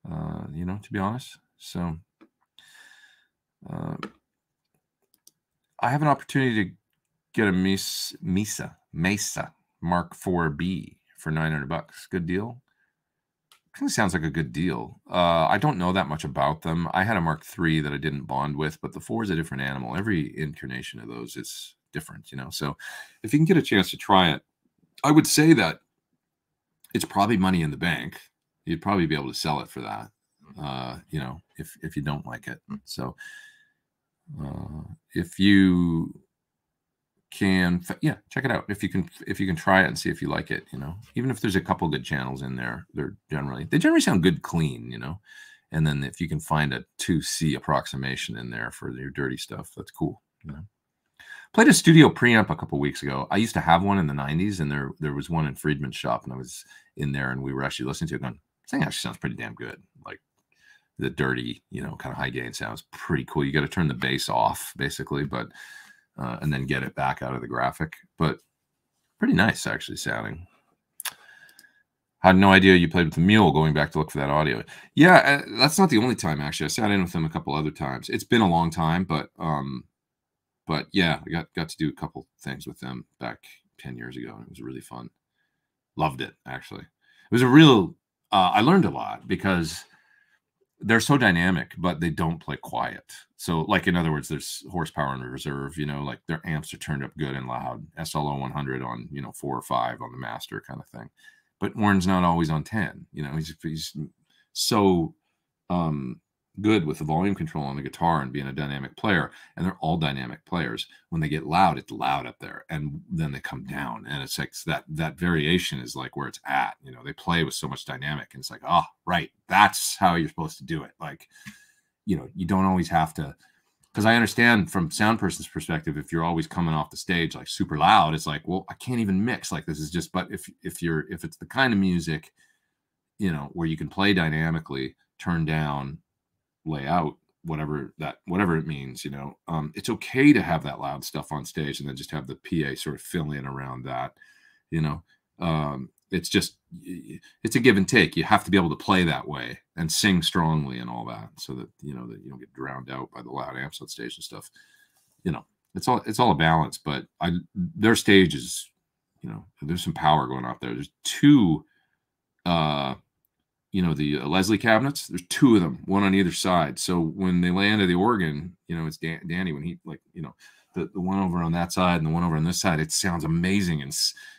To be honest. So I have an opportunity to get a Mesa Mark 4B for $900. Good deal. Kind of sounds like a good deal. I don't know that much about them. I had a Mark III that I didn't bond with, but the 4 is a different animal. Every incarnation of those is different, So if you can get a chance to try it, I would say that it's probably money in the bank. You'd probably be able to sell it for that, if you don't like it. So if you can, check it out. If you can try it and see if you like it, even if there's a couple good channels in there, they generally sound good clean, and then if you can find a 2C approximation in there for your dirty stuff, that's cool. Played a studio preamp a couple weeks ago. I used to have one in the 90s, and there was one in Friedman's shop, and I was in there, and we were actually listening to it going, this thing actually sounds pretty damn good. Like the dirty, kind of high gain sounds pretty cool. You got to turn the bass off basically, but and then get it back out of the graphic, but pretty nice actually sounding. Had no idea you played with the Mule, going back to look for that audio. Yeah, that's not the only time actually. I sat in with them a couple other times. It's been a long time, but yeah, I got to do a couple things with them back 10 years ago, and it was really fun. Loved it, actually. It was a real, I learned a lot because they're so dynamic, but they don't play quiet. So, like, in other words, there's horsepower in reserve, like their amps are turned up good and loud. SLO 100 on, 4 or 5 on the master kind of thing. But Warren's not always on 10. He's so, good with the volume control on the guitar and being a dynamic player, and they're all dynamic players. When they get loud, it's loud up there, and then they come down, and it's like that variation is like where it's at. You know, they play with so much dynamic, and it's like, oh, right, that's how you're supposed to do it. Like, you know, you don't always have to, because I understand from sound person's perspective, if you're always coming off the stage like super loud, it's like, well, I can't even mix. Like, this is just, but if it's the kind of music, you know, where you can play dynamically, turn down, lay out, whatever it means, you know, it's okay to have that loud stuff on stage and then just have the PA sort of fill in around that, you know. It's just, it's a give and take. You have to be able to play that way and sing strongly and all that, so that, you know, that you don't get drowned out by the loud amps on stage and stuff. You know, it's all a balance. But their stage is, you know, there's some power going out there. There's two, you know, the Leslie cabinets. There's two of them, one on either side. So when they lay into the organ, you know, it's Danny, when he, like, you know, the one over on that side and the one over on this side, it sounds amazing. And,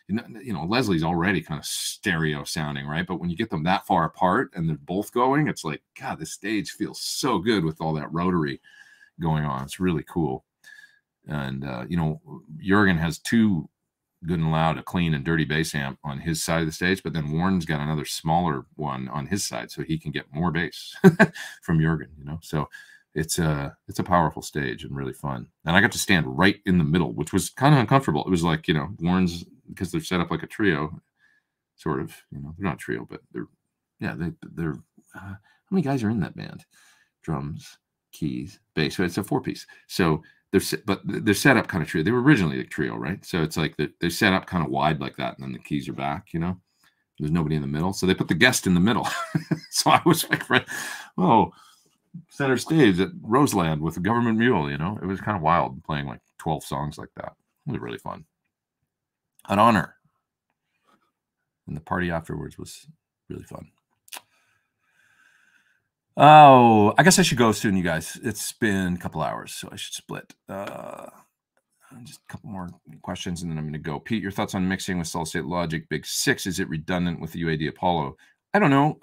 you know, Leslie's already kind of stereo sounding, right? But when you get them that far apart and they're both going, it's like, God, this stage feels so good with all that rotary going on. It's really cool. And, you know, Jurgen has two good and loud, a clean and dirty bass amp on his side of the stage, but then Warren's got another smaller one on his side, so he can get more bass from Jurgen, you know. So it's a powerful stage and really fun. And I got to stand right in the middle, which was kind of uncomfortable. It was like, you know, Warren's, because they're set up like a trio, sort of, you know, they're not a trio, but they're how many guys are in that band? Drums, keys, bass. So it's a 4-piece. So they're set up kind of trio. They were originally a trio, right? So it's like they're set up kind of wide like that, and then the keys are back, you know. There's nobody in the middle, so they put the guest in the middle. So I was like, oh, center stage at Roseland with a government mule, you know. It was kind of wild playing like 12 songs like that. It was really fun. An honor. And the party afterwards was really fun. Oh, I guess I should go soon, you guys. It's been a couple hours, so I should split. Just a couple more questions, and then I'm going to go. Pete, your thoughts on mixing with solid state Logic Big 6? Is it redundant with the UAD Apollo? I don't know.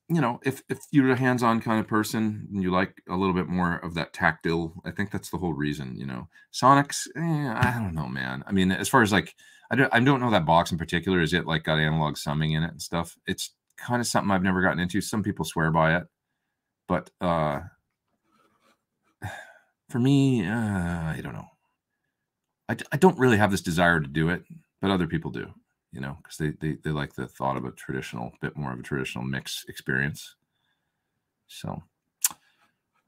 You know, if you're a hands-on kind of person and you like a little bit more of that tactile, I think that's the whole reason, you know. Sonics, I don't know, man. I mean, as far as like, I don't know that box in particular. Is it like got analog summing in it and stuff? It's kind of something I've never gotten into. Some people swear by it, but for me, I don't know. I don't really have this desire to do it, but other people do, you know, because they like the thought of a bit more of a traditional mix experience. So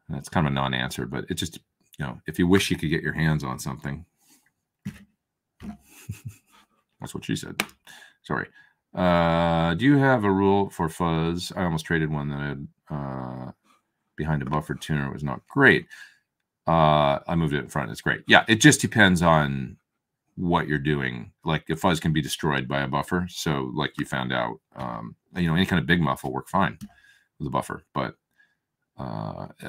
that's kind of a non-answer, but it just, you know, if you wish you could get your hands on something. That's what she said. Sorry. Do you have a rule for fuzz? I almost traded one that had behind a buffered tuner. It was not great. I moved it in front. It's great. Yeah, it just depends on what you're doing. Like, the fuzz can be destroyed by a buffer. So, like you found out, you know, any kind of big muff will work fine with a buffer. But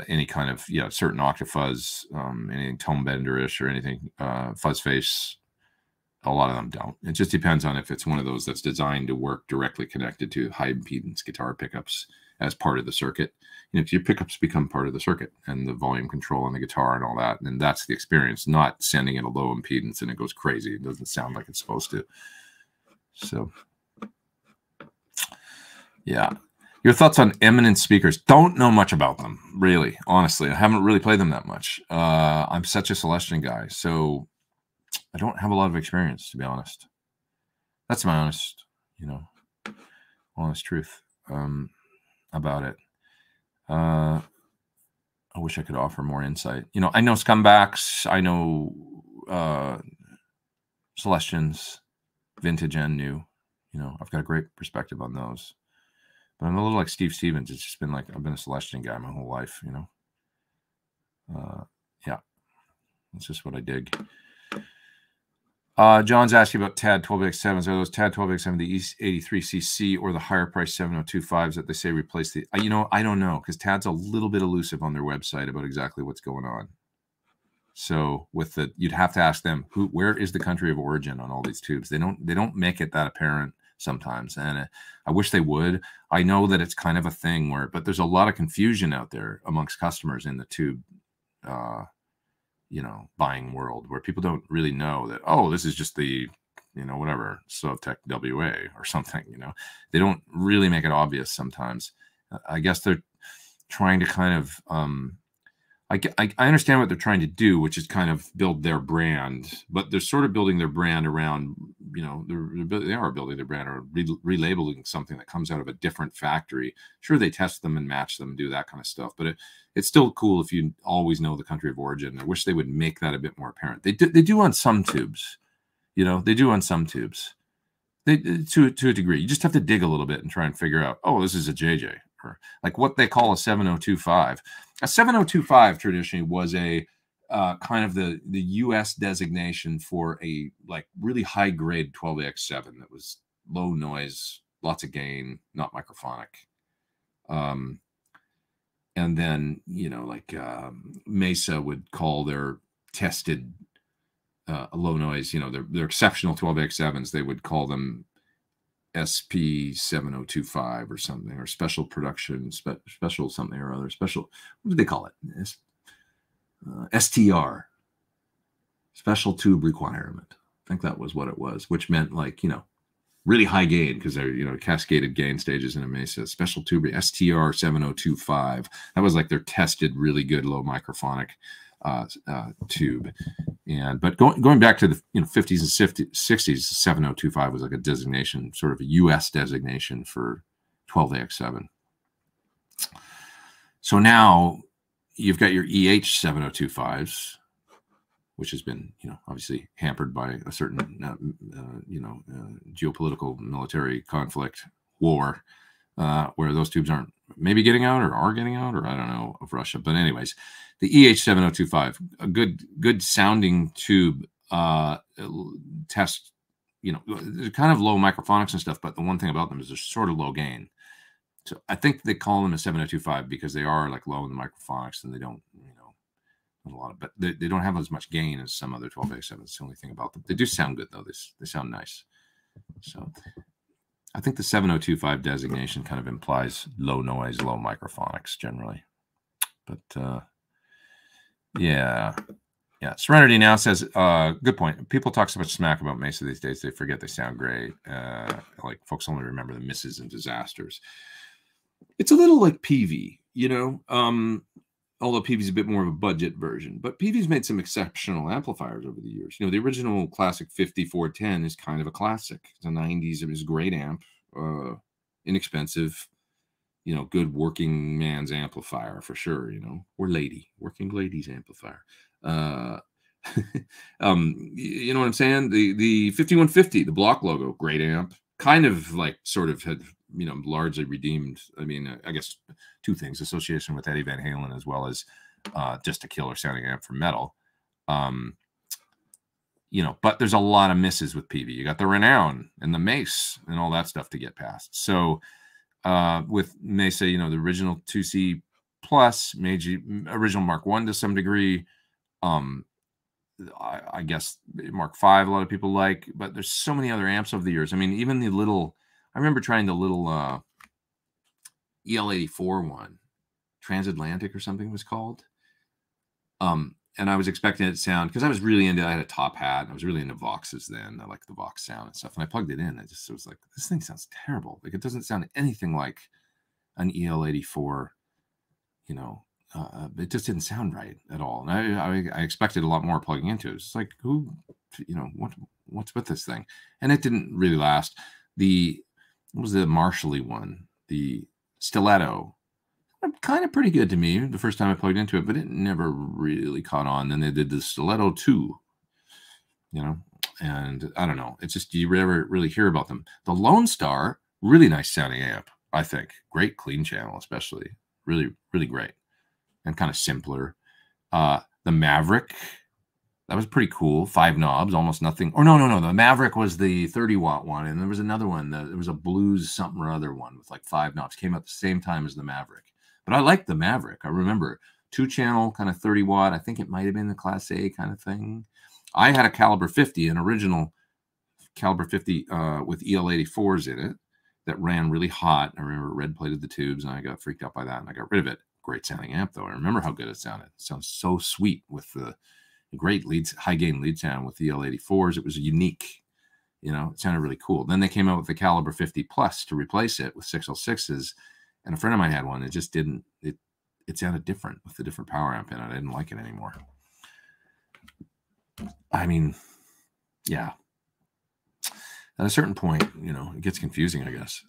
any kind of, certain octave fuzz, anything tone bender-ish or anything, fuzz face, a lot of them don't. It just depends on if it's one of those that's designed to work directly connected to high impedance guitar pickups as part of the circuit. You know, if your pickups become part of the circuit and the volume control on the guitar and all that, and that's the experience, not sending it a low impedance and it goes crazy. It doesn't sound like it's supposed to. So, yeah. Your thoughts on Eminence speakers? Don't know much about them, really. Honestly, I haven't really played them that much. I'm such a Celestion guy, so I don't have a lot of experience, to be honest. That's my honest truth about it. I wish I could offer more insight. You know, I know Scumbags, I know Celestions, vintage and new. You know, I've got a great perspective on those. But I'm a little like Steve Stevens. It's just been like, I've been a Celestion guy my whole life, you know. Yeah, that's just what I dig. John's asking about TAD 12X7s. Are those TAD 12X7 the E83cc or the higher price 702.5s that they say replace the? You know, I don't know, because TAD's a little bit elusive on their website about exactly what's going on. So with the, you'd have to ask them where is the country of origin on all these tubes. They don't make it that apparent. sometimes, and I wish they would. I know that it's kind of a thing but there's a lot of confusion out there amongst customers in the tube, buying world, where people don't really know that, oh, this is just the, whatever, Sovtech WA or something, they don't really make it obvious sometimes. I guess they're trying to kind of, I understand what they're trying to do, which is kind of build their brand, but they're sort of building their brand around, they are building their brand or relabeling something that comes out of a different factory. Sure, they test them and match them and do that kind of stuff, but it's still cool if you always know the country of origin. I wish they would make that a bit more apparent. They do on some tubes, they do on some tubes. To a degree. You just have to dig a little bit and try and figure out, oh, this is a JJ. Or like what they call a 7025. A 7025 traditionally was a kind of the US designation for a like really high grade 12AX7 that was low noise, lots of gain, not microphonic. And then, Mesa would call their tested low noise, their exceptional 12AX7s, they would call them SP7025 or something, or special production, special something or other, special, what do they call it? STR, special tube requirement. I think that was what it was, which meant like, really high gain, because they're, cascaded gain stages in a Mesa. Special tube, STR 7025. That was like their tested, really good low microphonic tube. But going back to the 50s and 60s, 7025 was like a designation, sort of a US designation for 12AX7. So now you've got your EH 7025s, which has been, obviously hampered by a certain, geopolitical military conflict, war, where those tubes aren't maybe getting out or are getting out, or I don't know, of Russia. But anyways, the EH7025, a good sounding tube, test, they're kind of low microphonics and stuff, but the one thing about them is they're sort of low gain. So I think they call them a 7025 because they are like low in the microphonics, and they don't, a lot of, but they don't have as much gain as some other 12AX7s. It's the only thing about them. They do sound good though. They sound nice. So I think the 7025 designation kind of implies low noise, low microphonics generally. But yeah. Serenity now says, good point. People talk so much smack about Mesa these days, they forget they sound great. Like folks only remember the misses and disasters. It's a little like PV, although PV's a bit more of a budget version. But PV's made some exceptional amplifiers over the years. The original classic 5410 is kind of a classic. It's a 90s. It was a great amp, inexpensive, good working man's amplifier for sure, or working ladies amplifier. You know what I'm saying? The 5150, the block logo, great amp, kind of like sort of had, largely redeemed. I mean, I guess two things: association with Eddie Van Halen, as well as just a killer sounding amp for metal. But there's a lot of misses with PV. You got the Renown and the Mace and all that stuff to get past. So with Mesa, the original 2C Plus, Meiji original Mark 1 to some degree. I guess Mark 5 a lot of people like, but there's so many other amps over the years. I mean, even the little, I remember trying the little EL84 one, Transatlantic or something it was called. And I was expecting it to sound, because I was really into, I had a top hat, and I was really into Voxes then. I liked the Vox sound and stuff. And I plugged it in. I just was like, this thing sounds terrible. Like, it doesn't sound anything like an EL84, it just didn't sound right at all. And I expected a lot more plugging into it. It's like, what's with this thing? And it didn't really last. What was the Marshally one? The Stiletto. Kind of pretty good to me the first time I plugged into it, but it never really caught on. Then they did the Stiletto 2, and I don't know. It's just, you never really hear about them. The Lone Star, really nice sounding amp, I think. Great clean channel, especially. Really, really great. And kind of simpler. The Maverick, that was pretty cool. 5 knobs, almost nothing. Or no. The Maverick was the 30-watt one, and there was another one. There was a blues something or other one with like 5 knobs. Came out the same time as the Maverick. But I liked the Maverick. I remember 2-channel, kind of 30-watt. I think it might have been the Class A kind of thing. I had a Caliber 50, an original caliber 50 with EL84s in it that ran really hot. I remember red plated the tubes, and I got freaked out by that, and I got rid of it. Great sounding amp, though. I remember how good it sounded. It sounds so sweet with the great leads, high gain lead sound with the EL84s. It was unique. You know, it sounded really cool. Then they came out with the caliber 50 plus to replace it with 606s, and a friend of mine had one. It just didn't. It sounded different with the different power amp in it. I didn't like it anymore. I mean, yeah. At a certain point, you know, it gets confusing, I guess.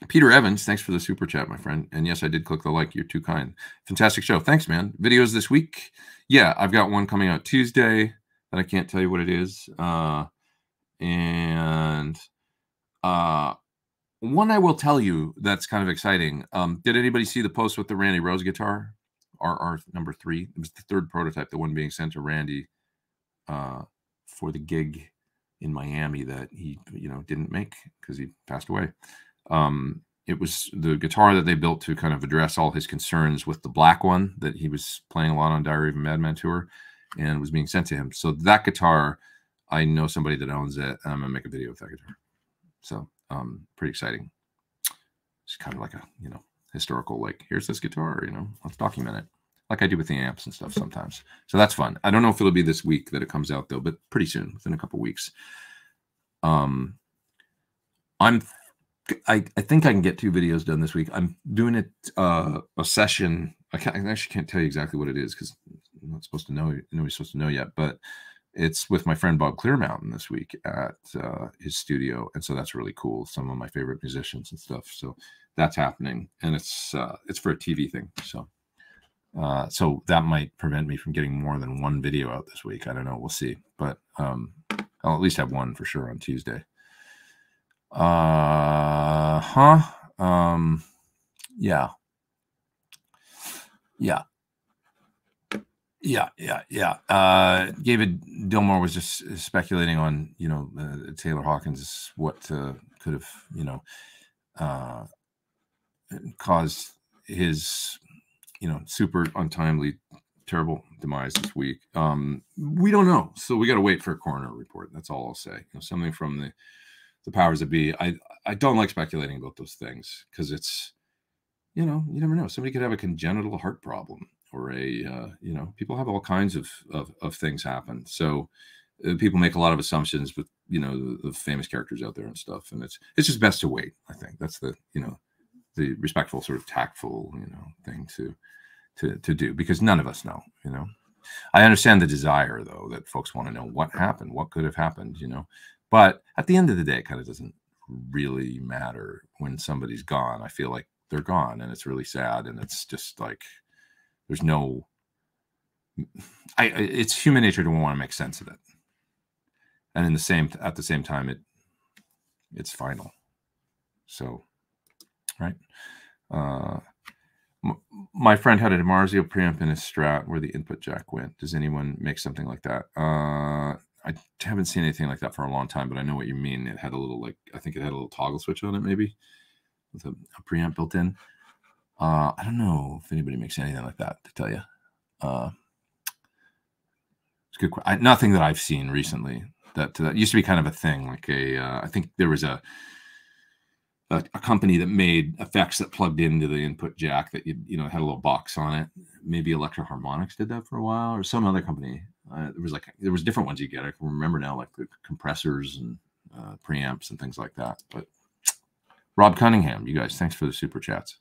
Peter Evans, thanks for the super chat, my friend. And yes, I did click the like. You're too kind. Fantastic show. Thanks, man. Videos this week. Yeah, I've got one coming out Tuesday that I can't tell you what it is. And one I will tell you that's kind of exciting. Did anybody see the post with the Randy Rose guitar? RR number 3. It was the third prototype, the one being sent to Randy for the gig in Miami that he, you know, didn't make because he passed away. It was the guitar that they built to kind of address all his concerns with the black one that he was playing a lot on Diary of a Madman tour, and was being sent to him. So that guitar, I know somebody that owns it, and I'm gonna make a video with that guitar. So pretty exciting. It's kind of like a, you know, historical, like, here's this guitar, you know, let's document it, like I do with the amps and stuff sometimes. So that's fun. I don't know if it'll be this week that it comes out, though, but pretty soon, within a couple weeks. I think I can get 2 videos done this week. I'm doing it a session. I actually can't tell you exactly what it is because I'm not supposed to know. Nobody's supposed to know yet. But it's with my friend Bob Clearmountain this week at his studio, and so that's really cool. Some of my favorite musicians and stuff. So that's happening, and it's for a TV thing. So that might prevent me from getting more than 1 video out this week. I don't know. We'll see. But I'll at least have 1 for sure on Tuesday. Yeah. David Dillmore was just speculating on, you know, Taylor Hawkins, what could have, you know, caused his, you know, super untimely, terrible demise this week. We don't know, so we got to wait for a coroner report. That's all I'll say. You know, something from the powers that be. I don't like speculating about those things because it's, you know, you never know. Somebody could have a congenital heart problem, or a, you know, people have all kinds of things happen. So people make a lot of assumptions with, you know, the famous characters out there and stuff. And it's just best to wait. I think that's the, you know, the respectful, sort of tactful, you know, thing to do, because none of us know, you know. I understand the desire, though, that folks want to know what happened, what could have happened, you know. But at the end of the day, it kind of doesn't really matter when somebody's gone. I feel like they're gone, and it's really sad, and it's just like there's no. It's human nature to want to make sense of it, and at the same time, it's final. So, right. My friend had a DiMarzio preamp in his Strat where the input jack went. Does anyone make something like that? I haven't seen anything like that for a long time, but I know what you mean. It had a little, like, I think it had a little toggle switch on it, maybe, with a preamp built in. I don't know if anybody makes anything like that, to tell you. It's good. Nothing that I've seen recently. That used to be kind of a thing. Like I think there was a company that made effects that plugged into the input jack that you know had a little box on it. Maybe Electro Harmonics did that for a while, or some other company. There was different ones you get. I can remember now, like the compressors and preamps and things like that. But Rob Cunningham, you guys, thanks for the super chats.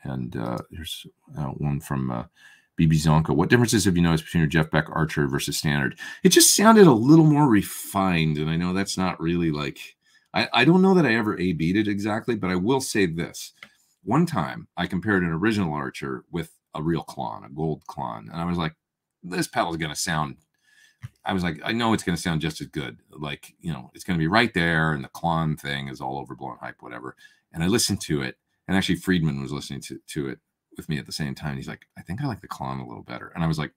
And here's one from BB Zonka. What differences have you noticed between your Jeff Beck Archer versus Standard? It just sounded a little more refined, and I know that's not really like. I don't know that I ever A-B'd it exactly, but I will say this. One time, I compared an original Archer with a real Klon, a gold Klon, and I was like, this pedal is going to sound, I was like, I know it's going to sound just as good. Like, you know, it's going to be right there, and the Klon thing is all overblown hype, whatever. And I listened to it, and actually Friedman was listening to it with me at the same time. He's like, I think I like the Klon a little better. And I was like,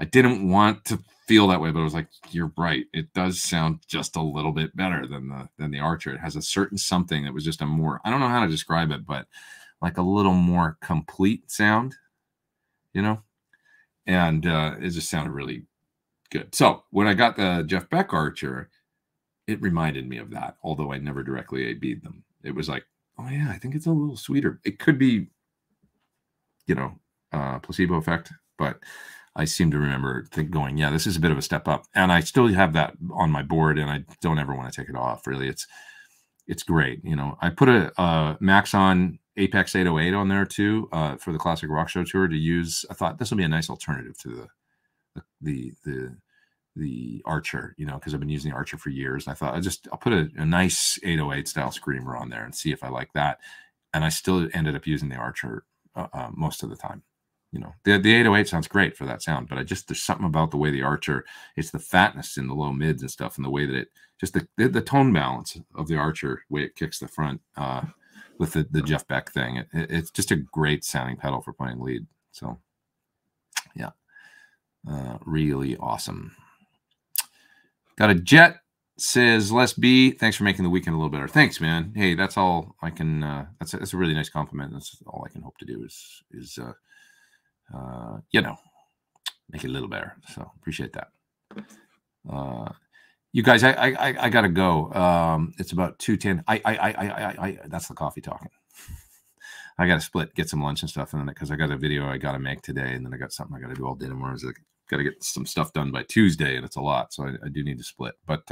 I didn't want to feel that way, but I was like, you're right. It does sound just a little bit better than the Archer. It has a certain something that was just a more, I don't know how to describe it, but like a little more complete sound, you know? And it just sounded really good. So when I got the Jeff Beck Archer, it reminded me of that, although I never directly AB'd them. It was like, oh yeah, I think it's a little sweeter. It could be, placebo effect, but I seem to remember going, yeah, this is a bit of a step up. And I still have that on my board, and I don't ever want to take it off. Really, it's great. I put a Maxon Apex 808 on there too, for the Classic Rock Show tour to use. I thought this will be a nice alternative to the Archer, because I've been using the Archer for years. And I thought I'll put a nice 808 style screamer on there and see if I like that. And I still ended up using the Archer most of the time. The 808 sounds great for that sound, but there's something about the way the Archer, it's the fatness in the low mids and stuff, and the way that it just the tone balance of the Archer, way it kicks the front with the Jeff Beck thing. It's just a great sounding pedal for playing lead. So yeah, really awesome. Got a Jet says, Les B, thanks for making the weekend a little better. Thanks, man. Hey, that's all I can. That's a really nice compliment. That's all I can hope to do is make it a little better. So appreciate that. You guys, I gotta go. It's about 2:10. I that's the coffee talking. I gotta split, get some lunch and stuff, and then because I got a video I gotta make today, and then I got something I gotta do all day tomorrow. So I gotta get some stuff done by Tuesday, and it's a lot, so I do need to split. But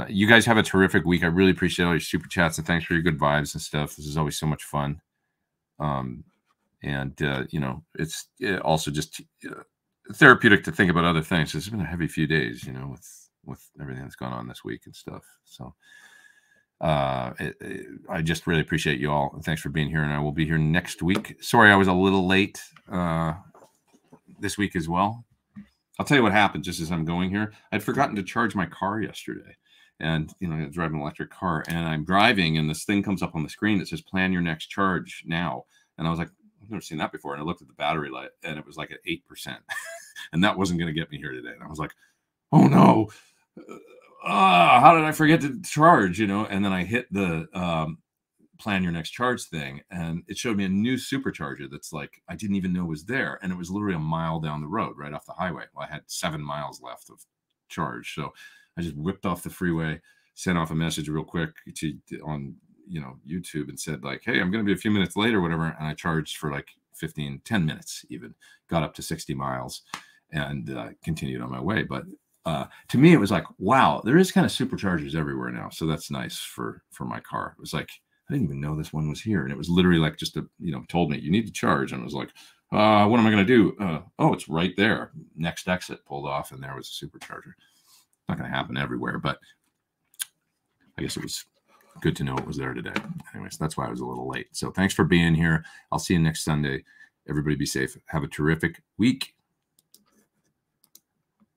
you guys have a terrific week. I really appreciate all your super chats, and thanks for your good vibes and stuff. This is always so much fun. It's also just therapeutic to think about other things. It's been a heavy few days, with everything that's gone on this week and stuff. So I just really appreciate you all. Thanks for being here, and I will be here next week. Sorry I was a little late this week as well. I'll tell you what happened just as I'm going here. I'd forgotten to charge my car yesterday. And, I drive an electric car, and I'm driving, and this thing comes up on the screen that says, plan your next charge now. And I was like, I've never seen that before. And I looked at the battery light, and it was like at 8%. And that wasn't going to get me here today. And I was like, oh, no. How did I forget to charge, And then I hit the plan your next charge thing, and it showed me a new supercharger that's like I didn't even know was there. And it was literally a mile down the road, right off the highway. Well, I had 7 miles left of charge. So I just whipped off the freeway, sent off a message real quick on YouTube and said like, hey, I'm going to be a few minutes late or whatever. And I charged for like 10 minutes, even got up to 60 miles and continued on my way. But to me, it was like, wow, there is kind of superchargers everywhere now. So that's nice for my car. It was like, I didn't even know this one was here. And it was literally like just told me you need to charge. And I was like, what am I going to do? Oh, it's right there. Next exit, pulled off, and there was a supercharger. Not going to happen everywhere, but I guess it was good to know it was there today. Anyways, that's why I was a little late. So thanks for being here. I'll see you next Sunday. Everybody be safe. Have a terrific week.